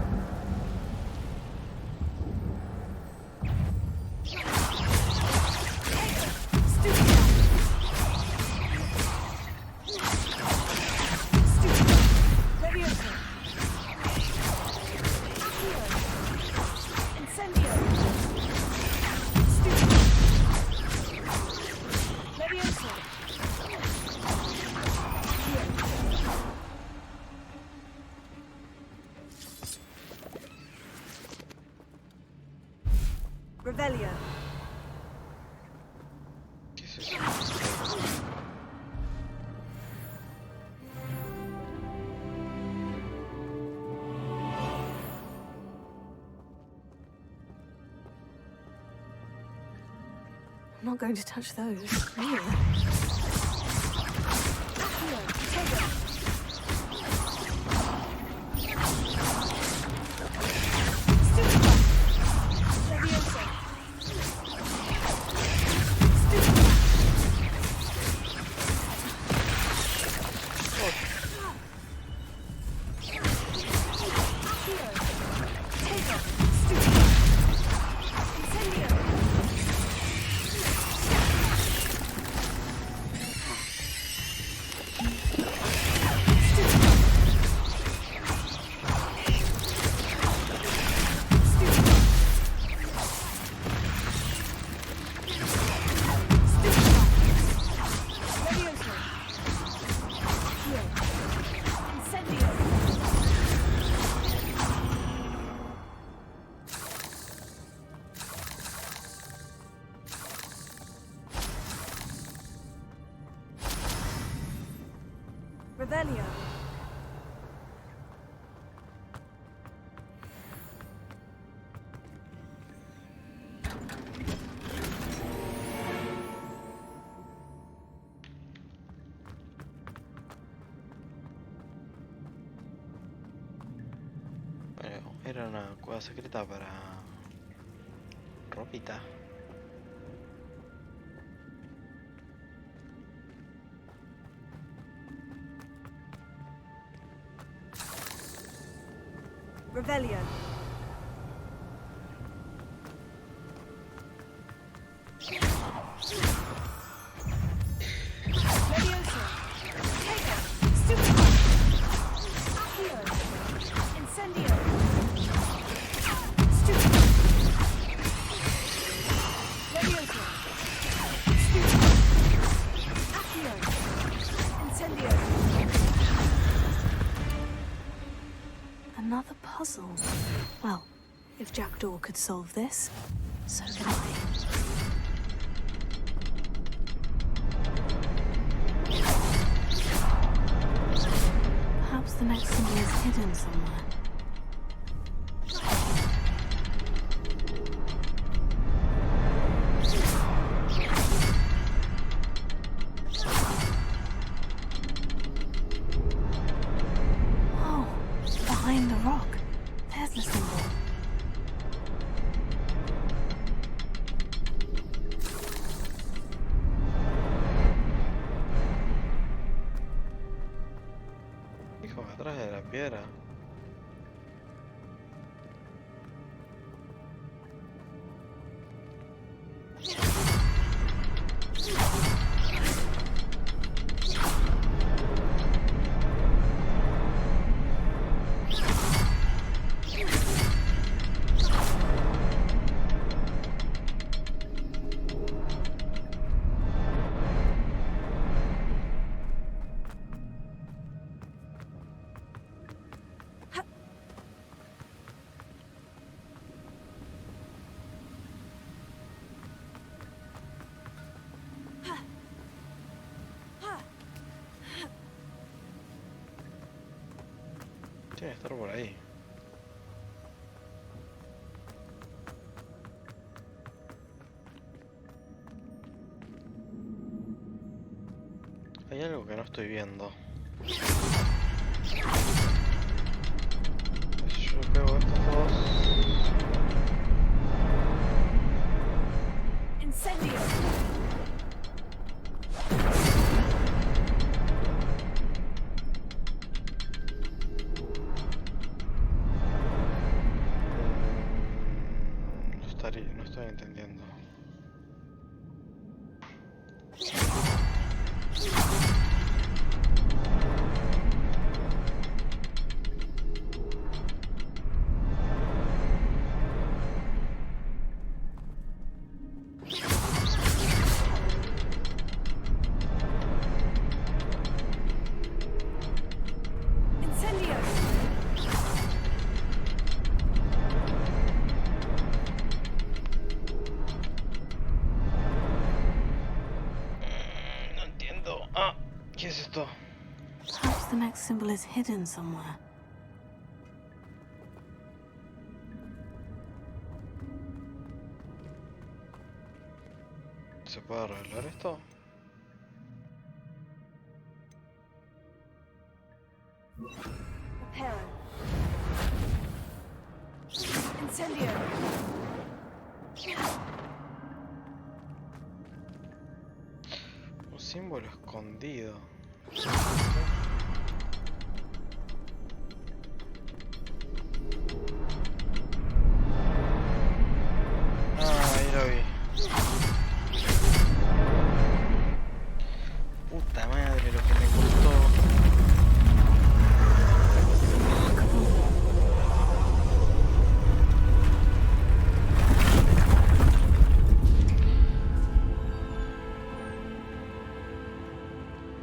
Revelio. ¿Qué es eso? I'm not going to touch those. Really? Revelio. Bueno, era una cueva secreta para ropita. Revelio. Leviosa. Take it. Super. Accio. Incendio. Stupid. Leviosa. Stupid. Accio. Incendio. Another puzzle. Well, if Jackdaw could solve this, so can I. Perhaps the next symbol is hidden somewhere. Behind the rock. There's the symbol. Hijo, atrás de la piedra. Tiene que estar por ahí. Hay algo que no estoy viendo. Yo pego estos dos. Incendio. No estoy entendiendo. Incendio. No entiendo. Ah, ¿qué es esto? Perhaps the next symbol is hidden somewhere. ¿Se puede arreglar esto? Reparo. Incendio. Un símbolo escondido. Ah, ahí lo vi. Puta madre, lo que me costó.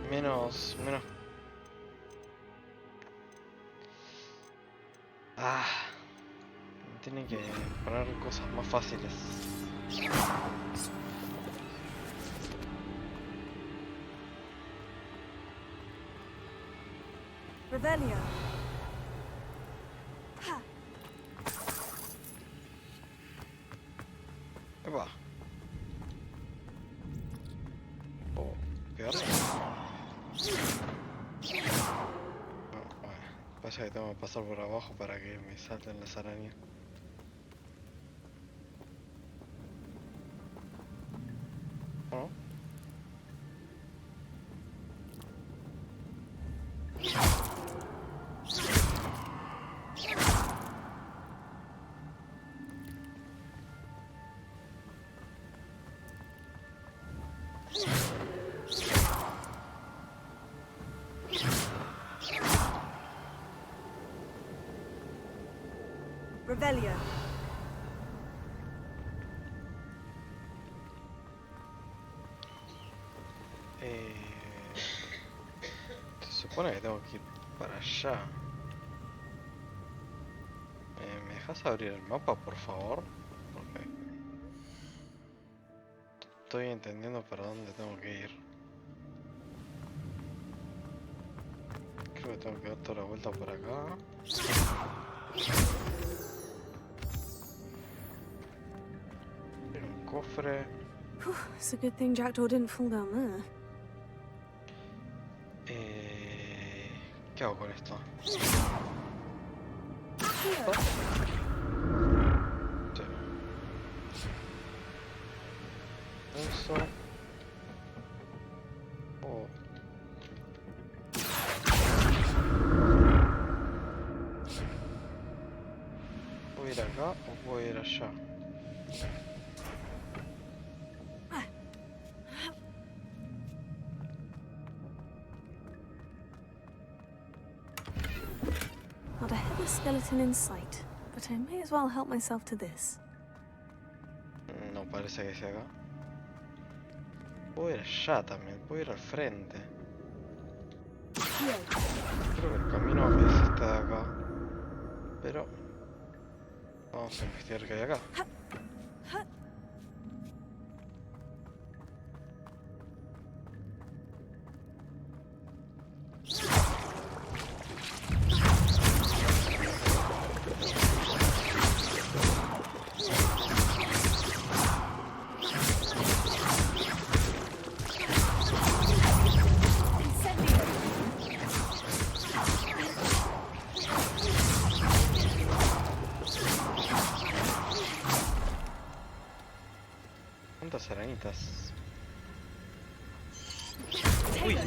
Menos. Ah, tienen que poner cosas más fáciles. Revelio. Ha. Epa. Oh, pegarle. No, bueno, pasa que tengo que pasar por abajo para que me salten las arañas. ¿No? Revelio. Se supone que tengo que ir para allá. ¿Me dejas abrir el mapa, por favor? Porque estoy entendiendo para dónde tengo que ir. Creo que tengo que dar toda la vuelta por acá. Tiene un cofre. It's a good thing Jackdaw didn't fall down there. ¿Qué hago con esto? Sí. Eso. Oh. ¿Voy a ir acá o voy a ir allá? Not a headless skeleton in sight, but I may as well help myself to this. No parece que sea acá. Puedo ir allá también, puedo ir al frente. Creo que el camino es este de acá. Pero vamos a investigar qué hay acá. las arañitas. Uy.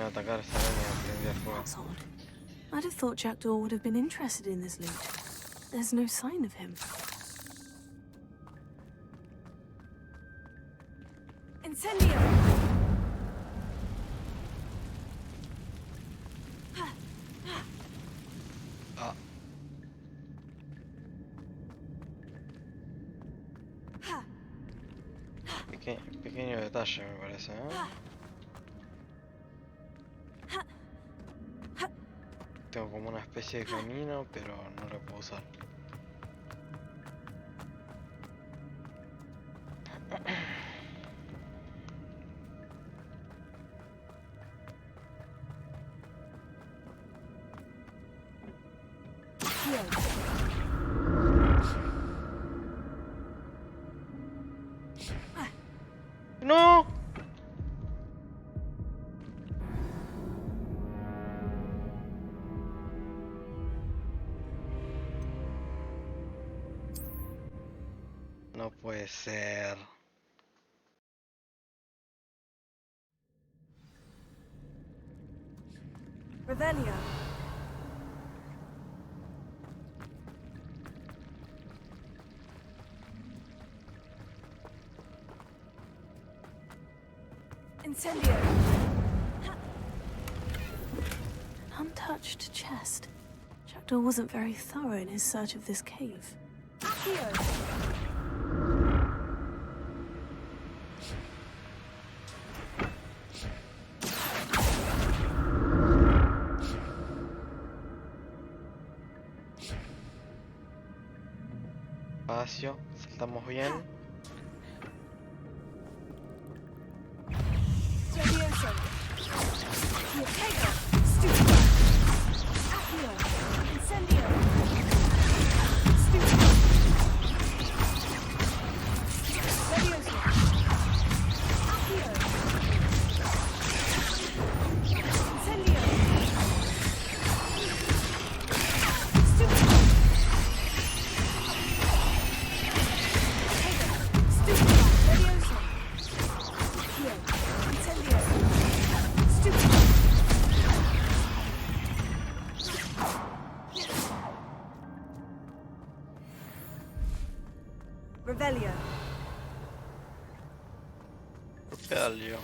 Atacar esta araña prendida fuego. That's odd. I'd have thought Jackdaw would have been interested in this loot. There's no sign of him. Incendio! Ah. Pequeño detalle me parece, ¿eh? Tengo como una especie de camino, pero no lo puedo usar. ¡No! No puede ser. Revelio. Incendio. Untouched chest. Jackdaw wasn't very thorough in his search of this cave. Espacio, saltamos bien. Revelio. Revelio.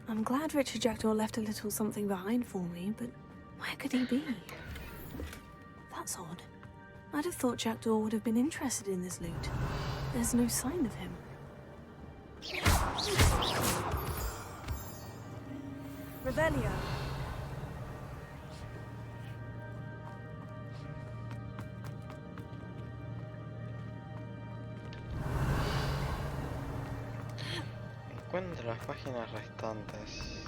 I'm glad Richard Jackdaw left a little something behind for me, but where could he be? That's odd. I'd have thought Jackdaw would have been interested in this loot. There's no sign of him. Revelio. Encuentra las páginas restantes.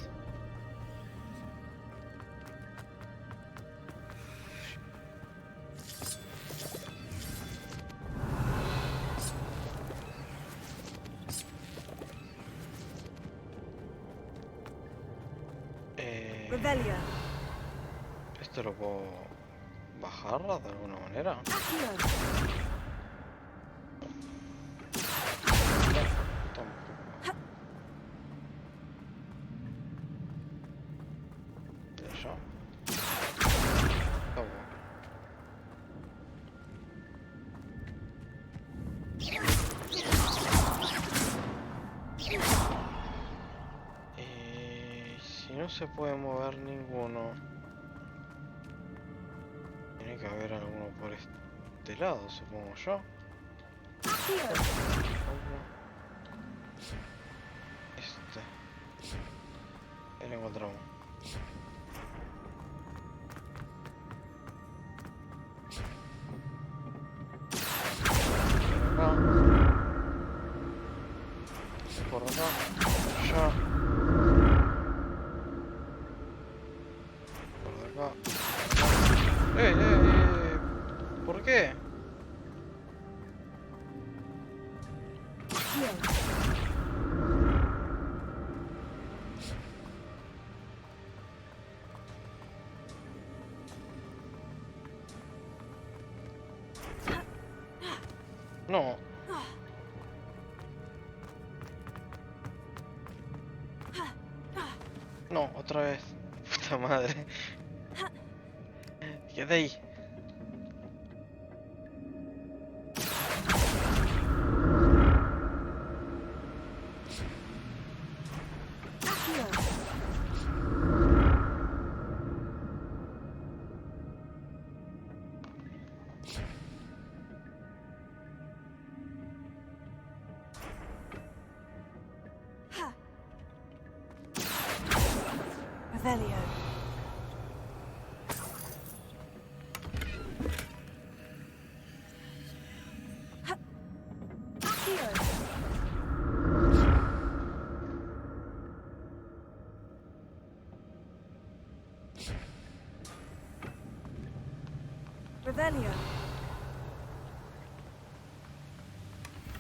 Revelio. ¿Esto lo puedo bajar de alguna manera? No se puede mover ninguno. Tiene que haber alguno por este lado, supongo yo. Este. Ahí lo encontramos. No. No, otra vez. Puta madre. Quedé ahí. Revelio. Revelio.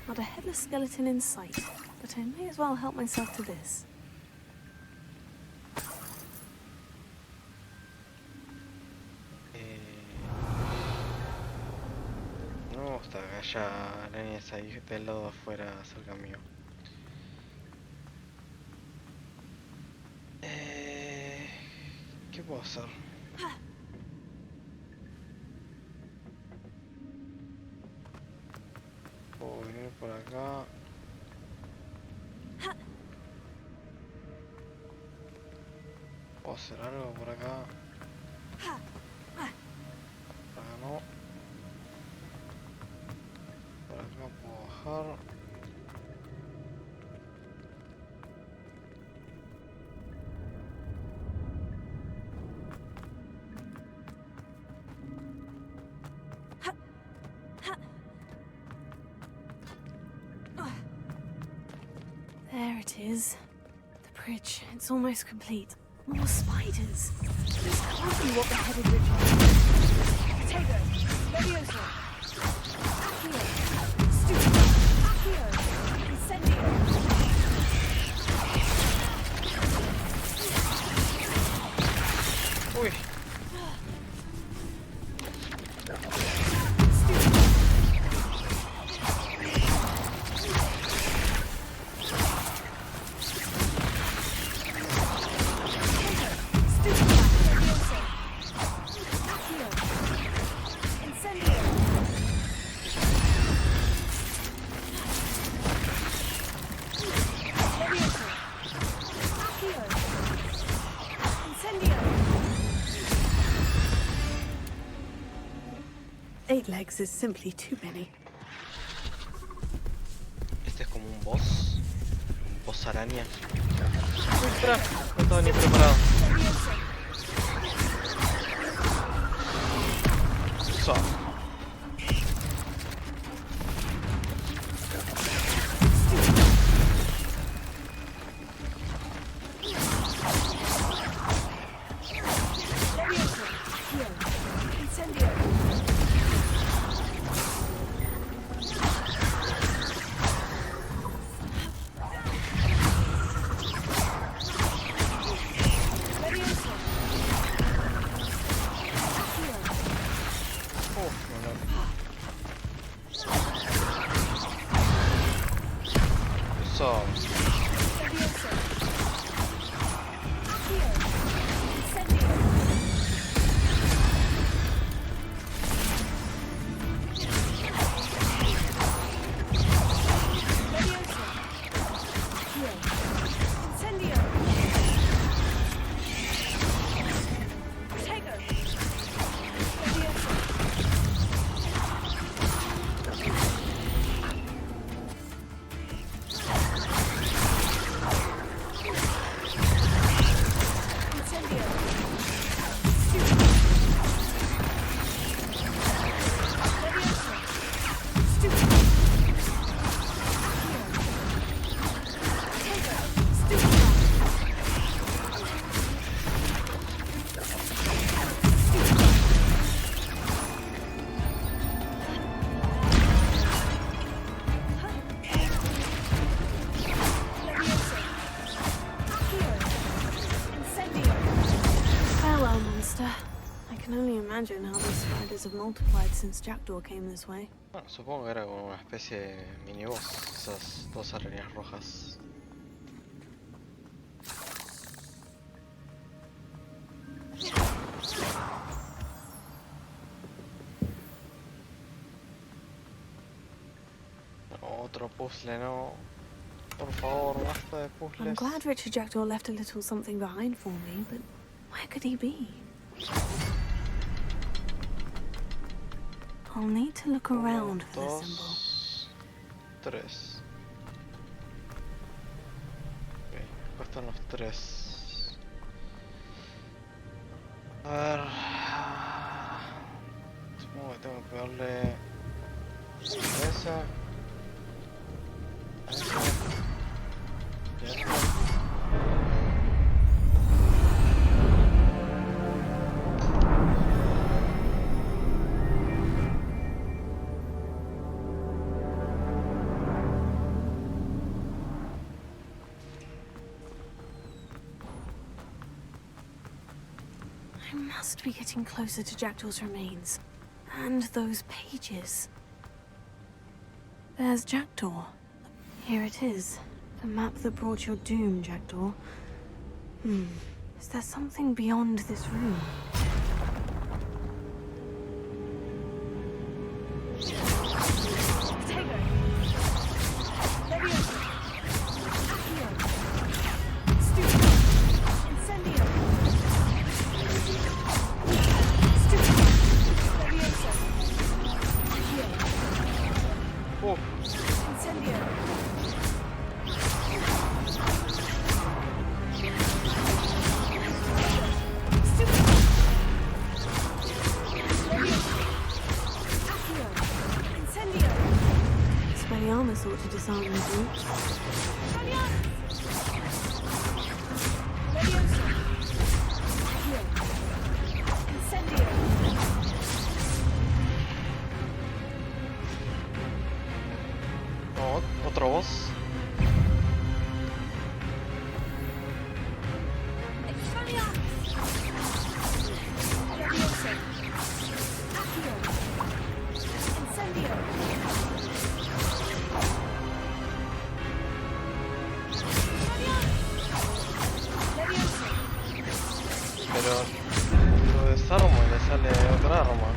Not a headless skeleton in sight, but I may as well help myself to this. No, está haya arañas ahí del lado de afuera cerca mío. ¿Qué puedo hacer? Puedo venir por acá. Puedo hacer algo por acá. Por acá no. Por acá puedo bajar. There it is. The bridge. It's almost complete. More spiders. This can't be what the headed ritual is. Potato. Levioso. Accio. Stupido. Accio. Incendio. Uy. Eight legs is simply too many. Este es como un boss. Un boss araña. Uy, espera. No estaba ni preparado. So. I can only imagine how these spiders have multiplied since Jackdaw came this way. Bueno, supongo que era como una especie de miniboss, esas dos arañas rojas. Otro puzzle, no. Por favor, basta de puzzles. I'm glad Richard Jackdaw left a little something behind for me, but where could he be? I'll need to look around for the symbol. 3. Ok, acá están los 3. A ver. Supongo que tengo que pegarle a esa. A esa. Y a esta. I must be getting closer to Jackdaw's remains. And those pages. There's Jackdaw. Here it is. The map that brought your doom, Jackdaw. Is there something beyond this room? Thought to disarm the groups. Oh, otro boss. Pero lo desarmo y le sale otra arma.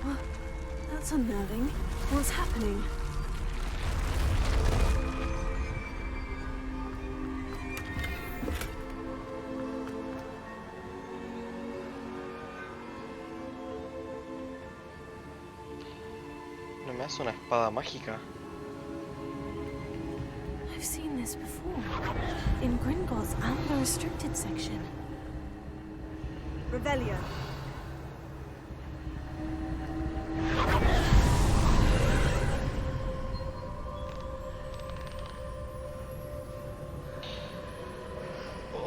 Well, that's unnerving. What's happening? ¿No me hace una espada mágica? I've seen this before. In Gringotts and the restricted section. Revelio.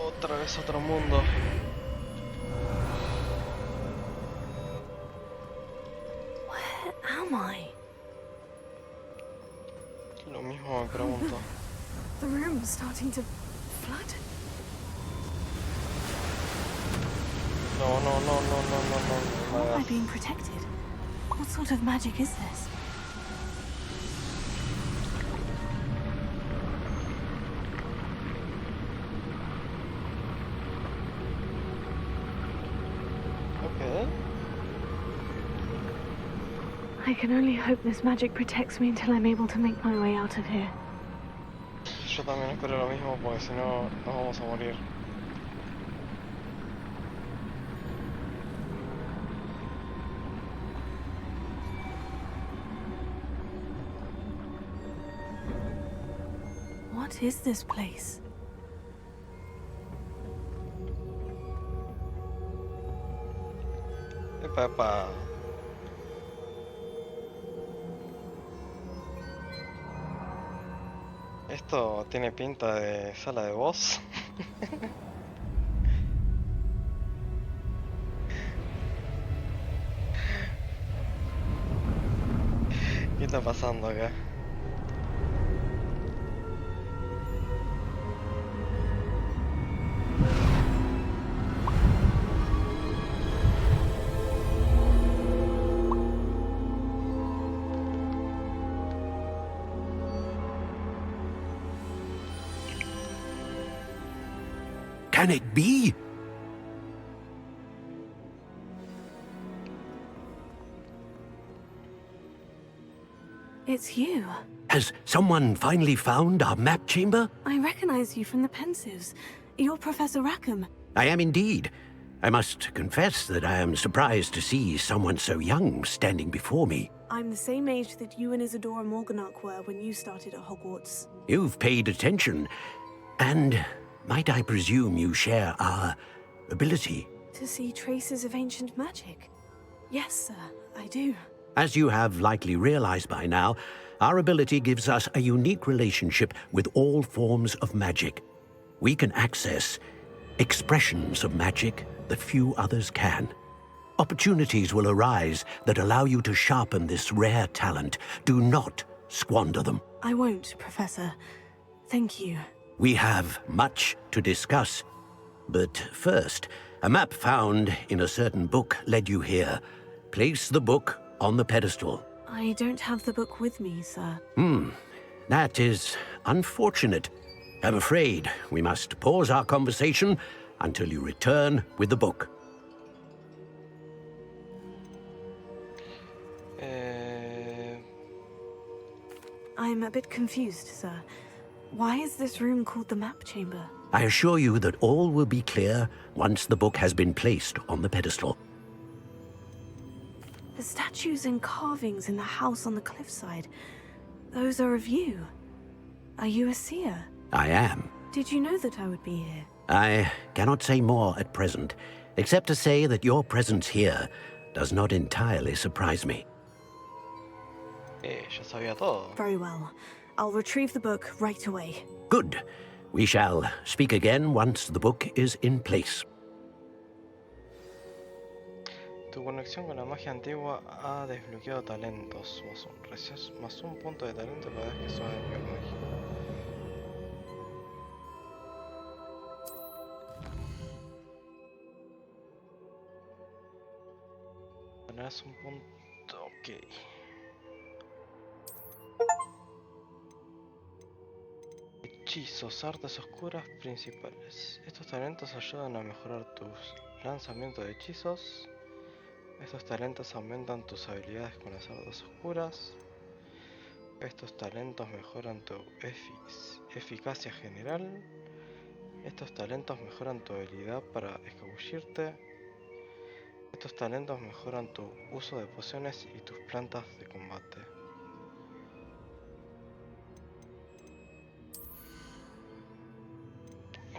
Otra vez otro mundo. Where am I? Lo mismo me pregunto. The room's starting to flood. No. How am I being protected? What sort of magic is this? Okay. I can only hope this magic protects me until I'm able to make my way out of here. Yo también espero lo mismo porque si no nos vamos a morir. What What is this place? Epa, epa. Esto tiene pinta de sala de voz. ¿Qué está pasando acá? Can it be? It's you. Has someone finally found our map chamber? I recognize you from the Pensives. You're Professor Rackham. I am indeed. I must confess that I am surprised to see someone so young standing before me. I'm the same age that you and Isadora Morganach were when you started at Hogwarts. You've paid attention, and might I presume you share our ability? To see traces of ancient magic? Yes, sir, I do. As you have likely realized by now, our ability gives us a unique relationship with all forms of magic. We can access expressions of magic that few others can. Opportunities will arise that allow you to sharpen this rare talent. Do not squander them. I won't, Professor. Thank you. We have much to discuss. But first, a map found in a certain book led you here. Place the book on the pedestal. I don't have the book with me, sir. That is unfortunate. I'm afraid we must pause our conversation until you return with the book. I'm a bit confused, sir. Why is this room called the map chamber? I assure you that all will be clear once the book has been placed on the pedestal. The statues and carvings in the house on the cliffside, those are of you. Are you a seer? I am. Did you know that I would be here? I cannot say more at present, except to say that your presence here does not entirely surprise me. Ya sabía todo. Very well. I'll retrieve the book right away. Good. We shall speak again once the book is in place. Tu conexión con la magia antigua ha desbloqueado talentos. Más un punto de talento cada vez que suena el nivel mágico. Ganarás un punto. Ok. Hechizos, artes oscuras principales. Estos talentos ayudan a mejorar tus lanzamientos de hechizos. Estos talentos aumentan tus habilidades con las artes oscuras. Estos talentos mejoran tu eficacia general. Estos talentos mejoran tu habilidad para escabullirte. Estos talentos mejoran tu uso de pociones y tus plantas de combate.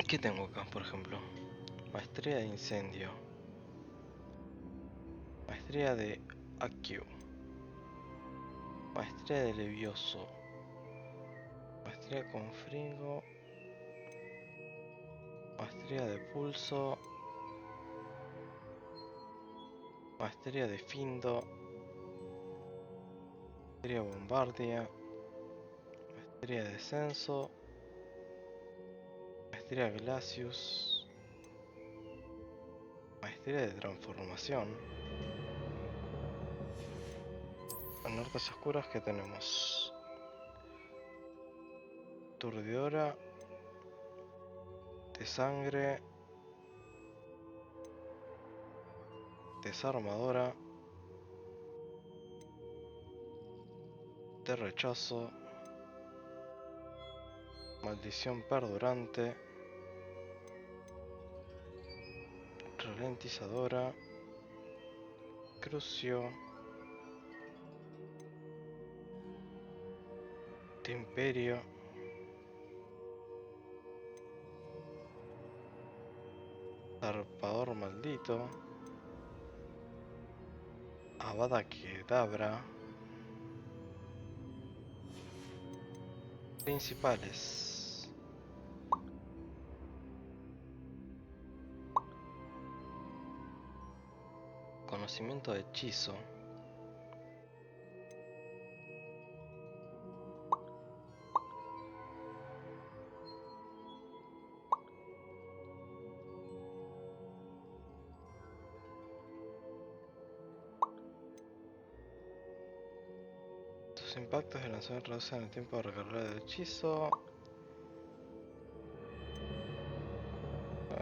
¿Qué tengo acá, por ejemplo? Maestría de incendio. Maestría de acción. Maestría de levioso. Maestría con fringo. Maestría de pulso. Maestría de findo. Maestría bombardia. Maestría de descenso. Maestría Glacius. Maestría de transformación. En artes oscuras que tenemos Turdidora de sangre, desarmadora, de rechazo, maldición perdurante, ralentizadora, crucio, de imperio, Zarpador maldito. Avada Kedavra. Principales. Conocimiento de hechizo. Tus impactos de lanzamiento reducen el tiempo de recargar el hechizo.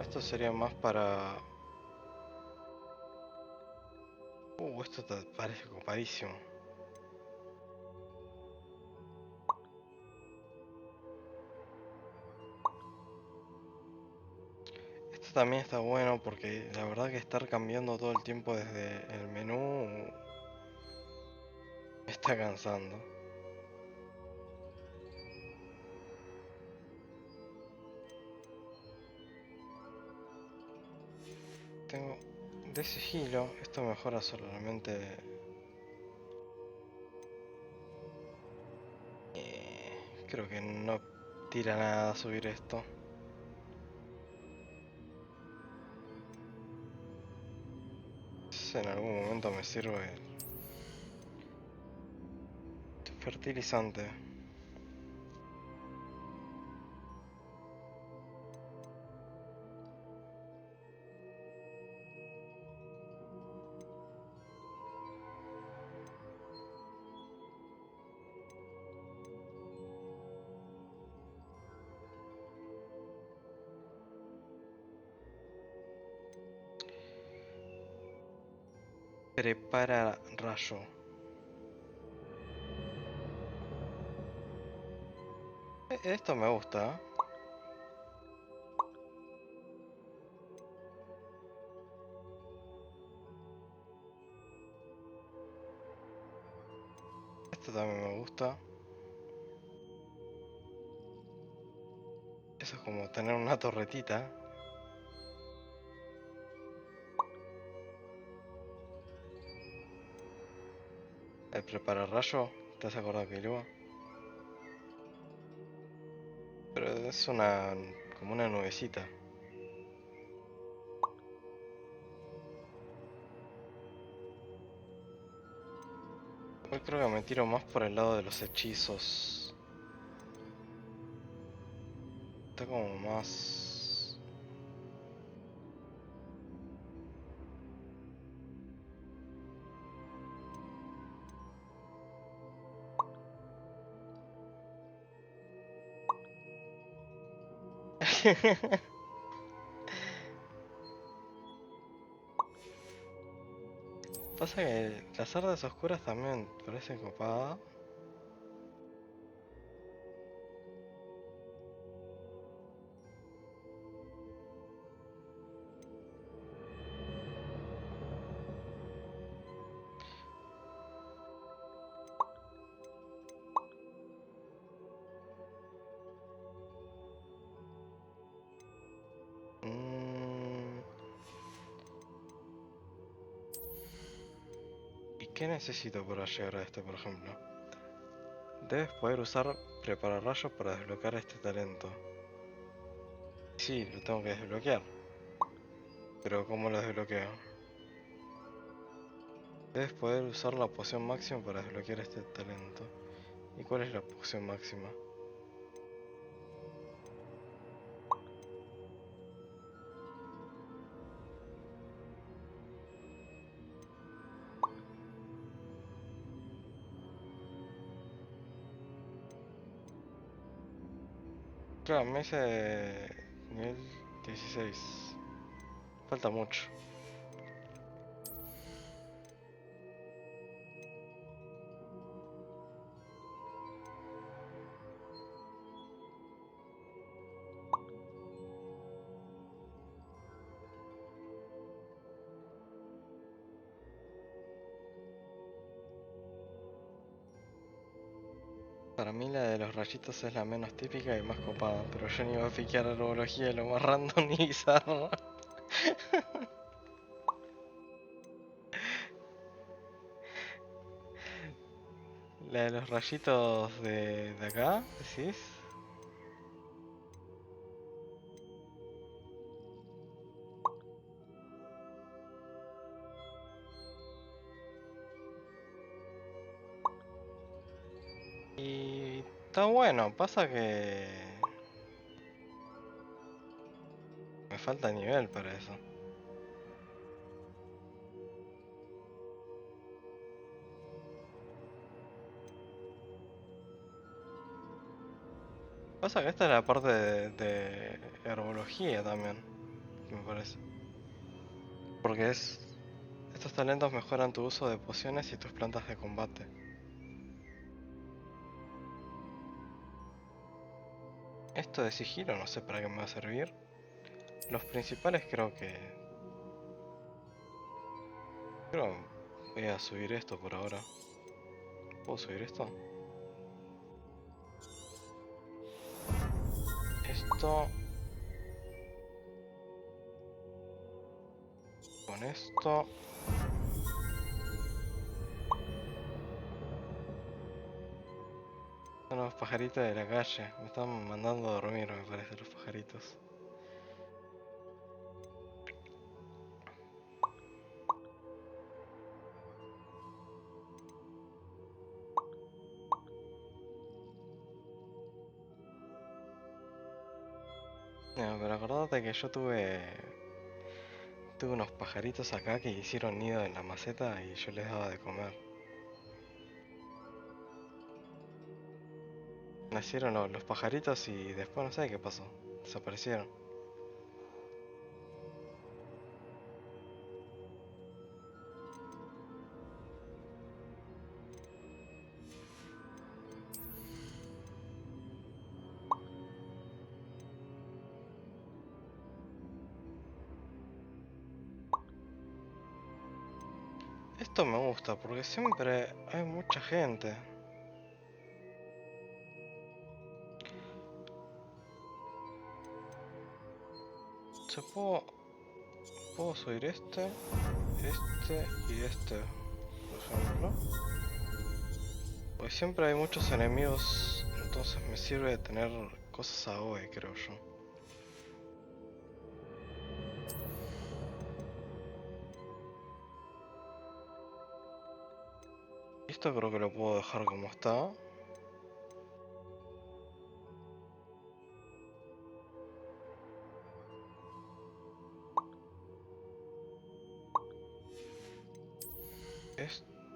Esto sería más para... esto te parece copadísimo. Esto también está bueno porque la verdad que estar cambiando todo el tiempo desde el menú me está cansando. Tengo de sigilo, esto mejora solamente... creo que no tira nada subir esto. En algún momento me sirve fertilizante. Prepara rayo. Esto me gusta. Esto también me gusta. Eso es como tener una torretita. El prepara rayo. ¿Te has acordado que iba? Pero es una... como una nubecita. Yo creo que me tiro más por el lado de los hechizos. Está como más... Pasa que las artes oscuras también parecen copadas. ¿Qué necesito para llegar a este, por ejemplo? Debes poder usar preparar rayos para desbloquear este talento. Sí, lo tengo que desbloquear. Pero ¿cómo lo desbloqueo? Debes poder usar la poción máxima para desbloquear este talento. ¿Y cuál es la poción máxima? Claro, me hice nivel 16. Falta mucho. Para mí la de los rayitos es la menos típica y más copada, pero yo ni iba a piquear herbología lo más random y bizarro. La de los rayitos de acá, ¿decís? Y está bueno, pasa que me falta nivel para eso. Pasa que esta es la parte de herbología también, me parece. Porque estos talentos mejoran tu uso de pociones y tus plantas de combate. Esto de sigilo no sé para qué me va a servir. Los principales creo que voy a subir esto por ahora. ¿Puedo subir esto? Esto. Con esto. Son los pajaritos de la calle. Me están mandando a dormir, me parece, los pajaritos. No, pero acordate que yo tuve unos pajaritos acá que hicieron nido en la maceta y yo les daba de comer. Nacieron los pajaritos y después no sé qué pasó. Desaparecieron. Esto me gusta porque siempre hay mucha gente. Se puedo subir este y este, por ejemplo. Porque siempre hay muchos enemigos, entonces me sirve de tener cosas a hoy, creo yo. Esto creo que lo puedo dejar como está.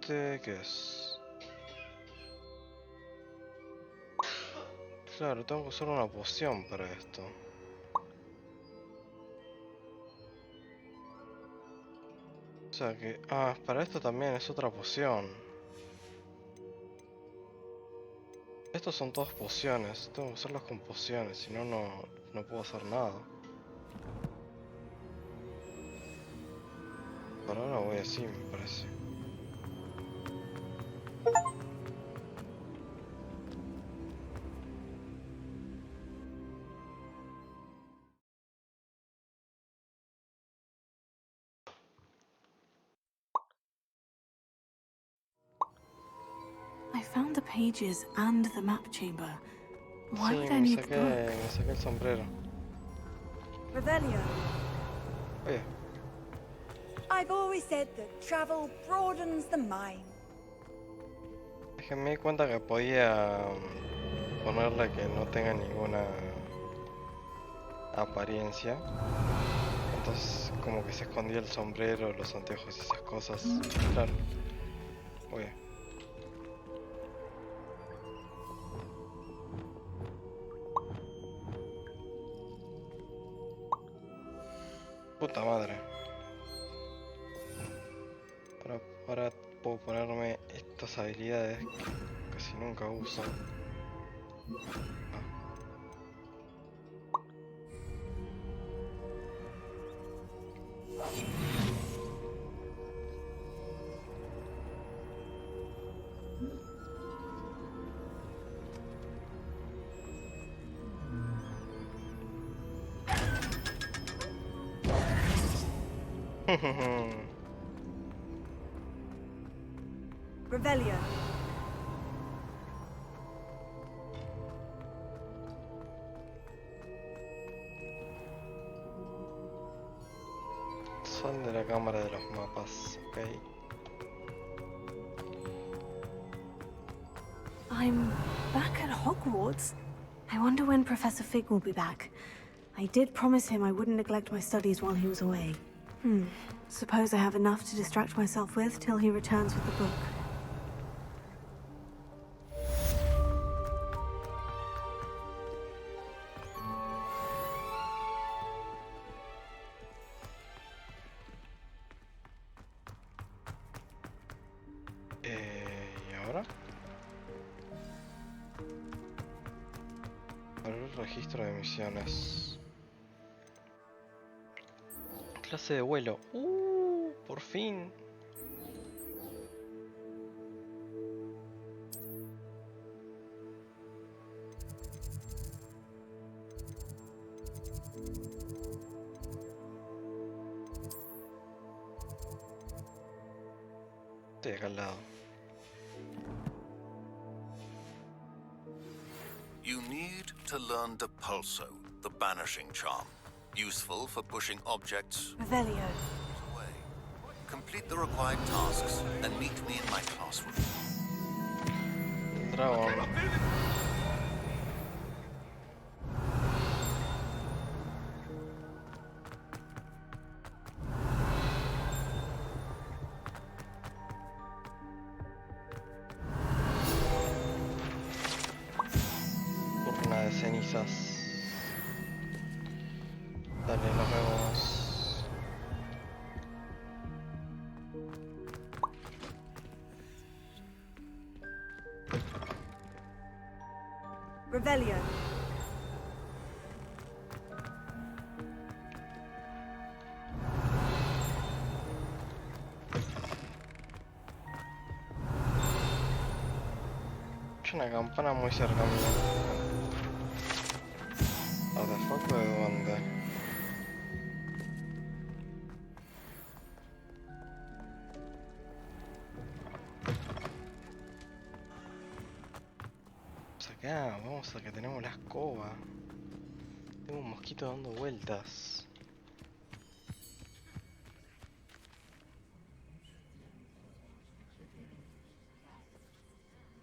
¿Qué es? Claro, tengo que usar una poción para esto. O sea que... Ah, para esto también es otra poción. Estos son todas pociones. Tengo que usarlas con pociones, si no, no puedo hacer nada. Por ahora voy así, me parece. I found the pages and the map chamber. Why Sí, would I need the book? me saqué el sombrero. Revelio. Oye, I've always said that travel broadens the mind. es que me di cuenta que podía ponerle que no tenga ninguna apariencia. Entonces como que se escondía el sombrero, los anteojos y esas cosas. Claro. Oye. Puta madre. Ahora puedo ponerme estas habilidades que casi nunca uso. Revelio. Son de la cámara de los mapas, ok. I'm back at Hogwarts. I wonder when Professor Fig will be back. I did promise him I wouldn't neglect my studies while he was away. Suppose I have enough to distract myself with till he returns with the book. ¿Y ahora? Abrir registro de misiones. Clase de vuelo. Por fin. Estoy acá al lado. You need to learn Depulso, the banishing charm. Useful for pushing objects Revelio. away. Complete the required tasks and meet me in my classroom. Dragón. Urna de cenizas. Dale, nos vemos. Revelio. Escucho una campana muy cerca mía. ¿Artefacto de dónde? Acá, vamos a que tenemos la escoba. Tengo un mosquito dando vueltas.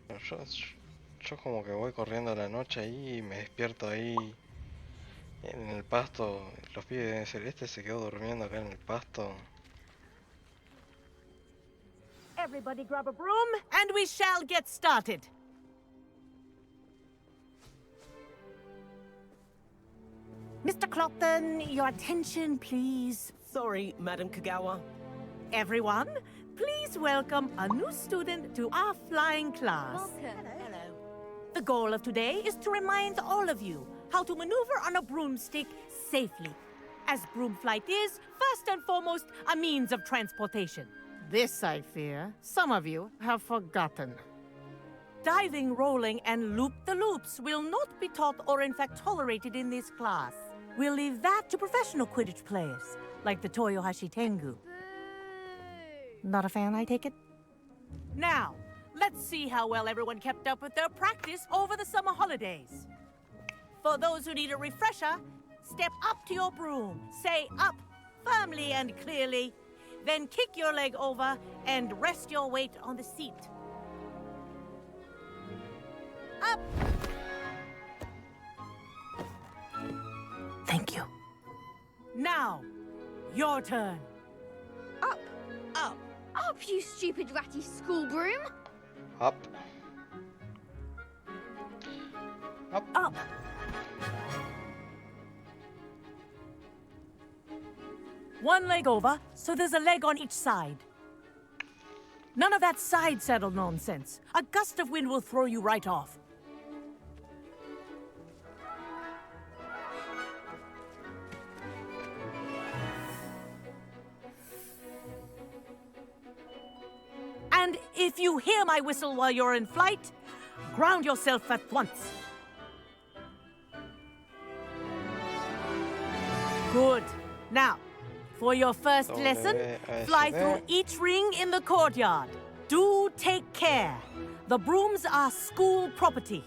Pero yo como que voy corriendo a la noche ahí y me despierto ahí en el pasto. Los pibes deben ser, este se quedó durmiendo acá en el pasto. Everybody grab a broom, and we shall get started. Mr. Clopton, your attention, please. Sorry, Madam Kagawa. Everyone, please welcome a new student to our flying class. Welcome. Hello. The goal of today is to remind all of you how to maneuver on a broomstick safely, as broom flight is, first and foremost, a means of transportation. This, I fear, some of you have forgotten. Diving, rolling, and loop-the-loops will not be taught or in fact tolerated in this class. We'll leave that to professional Quidditch players, like the Toyohashi Tengu. Not a fan, I take it? Now, let's see how well everyone kept up with their practice over the summer holidays. For those who need a refresher, step up to your broom, say up firmly and clearly, then kick your leg over and rest your weight on the seat. Up! Thank you. Now, your turn. Up! Up! Up, you stupid ratty school broom! Up. Up! Up! One leg over, so there's a leg on each side. None of that side saddle nonsense. A gust of wind will throw you right off. And if you hear my whistle while you're in flight, ground yourself at once. Good. Now, For your first lesson, fly through each ring in the courtyard. Do take care. The brooms are school property.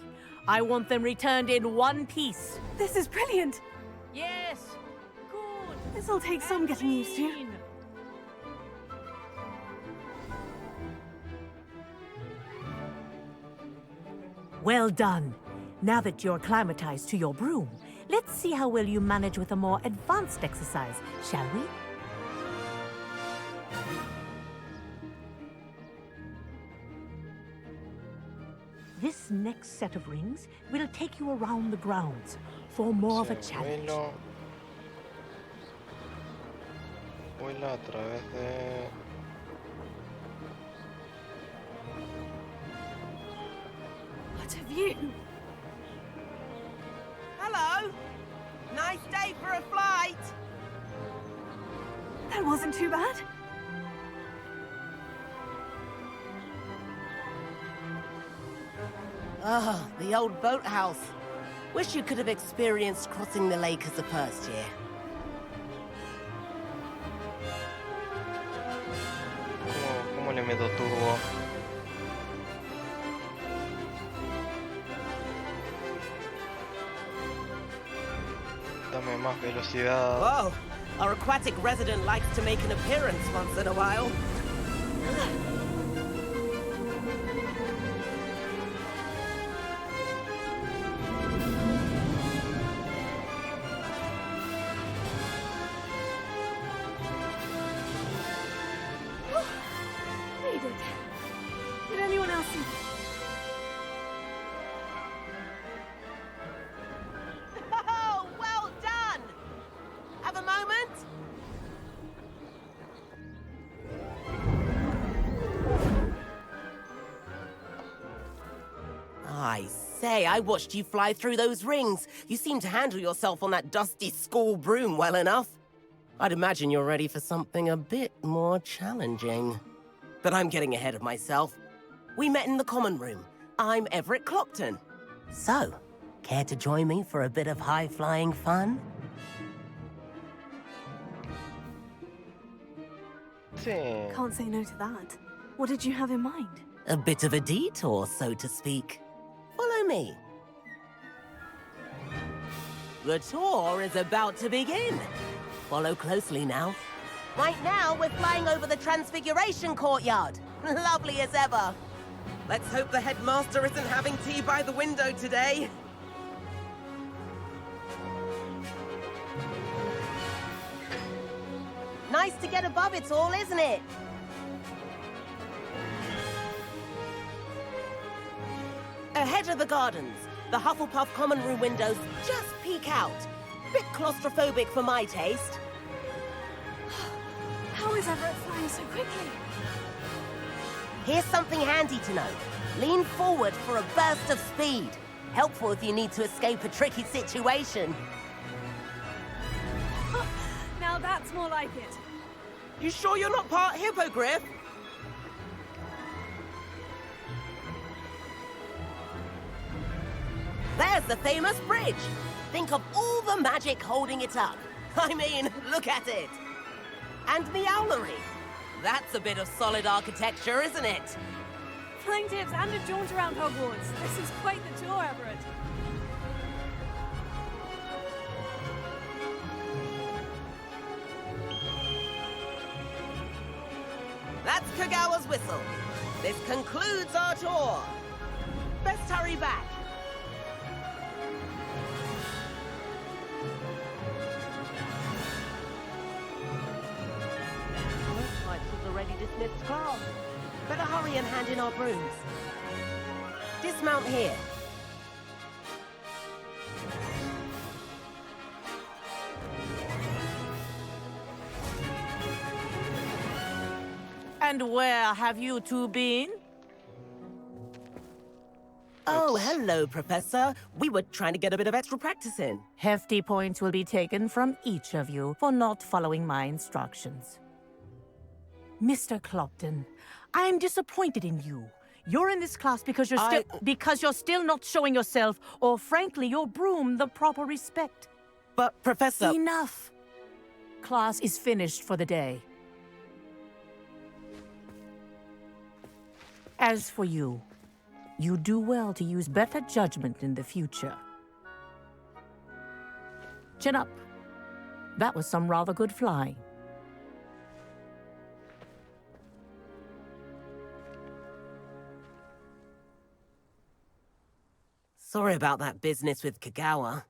I want them returned in one piece. This is brilliant. Yes. Good. This'll take some getting used to. Well done. Now that you're acclimatized to your broom, let's see how well you manage with a more advanced exercise, shall we? This next set of rings will take you around the grounds for more of a challenge. Vuela a través de... What a view! Hello! Nice day for a flight! That wasn't too bad. Ah, the old boathouse. Wish you could have experienced crossing the lake as a first year. ¿Cómo le meto turbo? Dame más velocidad. Whoa! Our aquatic resident likes to make an appearance once in a while. Made it. Did anyone else see? Oh, well done! Have a moment? I say, I watched you fly through those rings. You seem to handle yourself on that dusty school broom well enough. I'd imagine you're ready for something a bit more challenging. But I'm getting ahead of myself. We met in the common room. I'm Everett Clopton. So, care to join me for a bit of high-flying fun? Can't say no to that. What did you have in mind? A bit of a detour, so to speak. Follow me. The tour is about to begin. Follow closely now. Right now, we're flying over the Transfiguration Courtyard. Lovely as ever. Let's hope the headmaster isn't having tea by the window today. Nice to get above it all, isn't it? Ahead of the gardens, the Hufflepuff common room windows just peek out. Bit claustrophobic for my taste. How is Everett flying so quickly? Here's something handy to know. Lean forward for a burst of speed. Helpful if you need to escape a tricky situation. Now that's more like it. You sure you're not part hippogriff? There's the famous bridge. Think of all the magic holding it up. I mean, look at it. And the owlery. That's a bit of solid architecture, isn't it? Flying tips and a jaunt around Hogwarts. This is quite the tour, Everett. That's Kagawa's whistle. This concludes our tour. Best hurry back. Looks like she's already dismissed class. Better hurry and hand in our brooms. Dismount here. And where have you two been? Oh, hello, Professor. We were trying to get a bit of extra practice in. Hefty points will be taken from each of you for not following my instructions. Mr. Clopton, I am disappointed in you. You're in this class because you're still not showing yourself, or frankly, your broom, the proper respect. But, Professor... Enough. class is finished for the day. As for you, you do well to use better judgment in the future. Chin up. That was some rather good flying. Sorry about that business with Kagawa,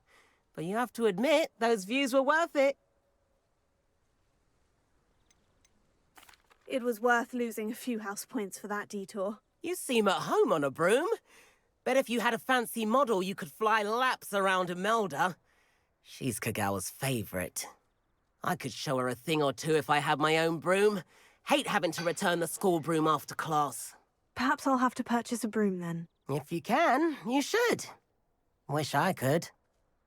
but you have to admit, those views were worth it. It was worth losing a few house points for that detour. You seem at home on a broom. Bet if you had a fancy model, you could fly laps around Imelda. She's Kagawa's favorite. I could show her a thing or two if I had my own broom. Hate having to return the school broom after class. Perhaps I'll have to purchase a broom then. If you can, you should. Wish I could.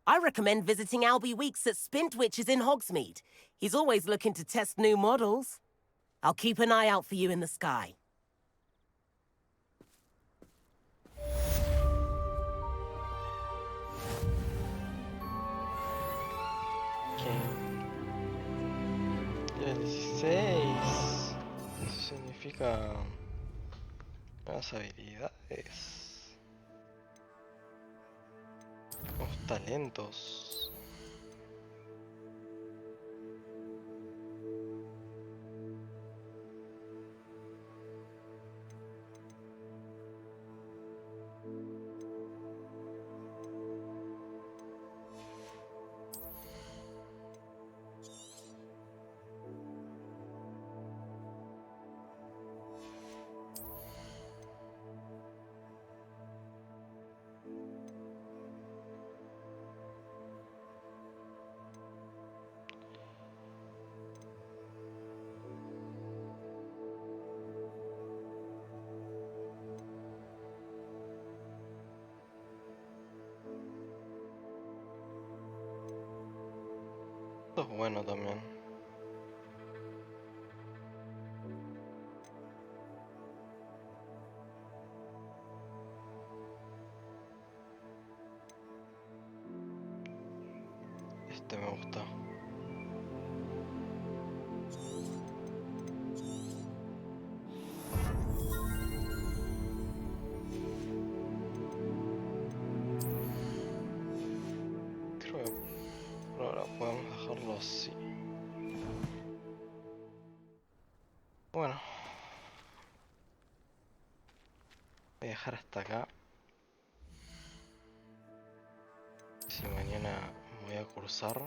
I recommend visiting Albie Weeks at Spint Witches in Hogsmeade. He's always looking to test new models. I'll keep an eye out for you in the sky. El 16. Eso significa nuevas habilidades. Nuevos talentos. Esto es bueno también. Este me gusta. Creo que por ahora podemos dejarlo así. Bueno, voy a dejar hasta acá. Si mañana voy a cursar.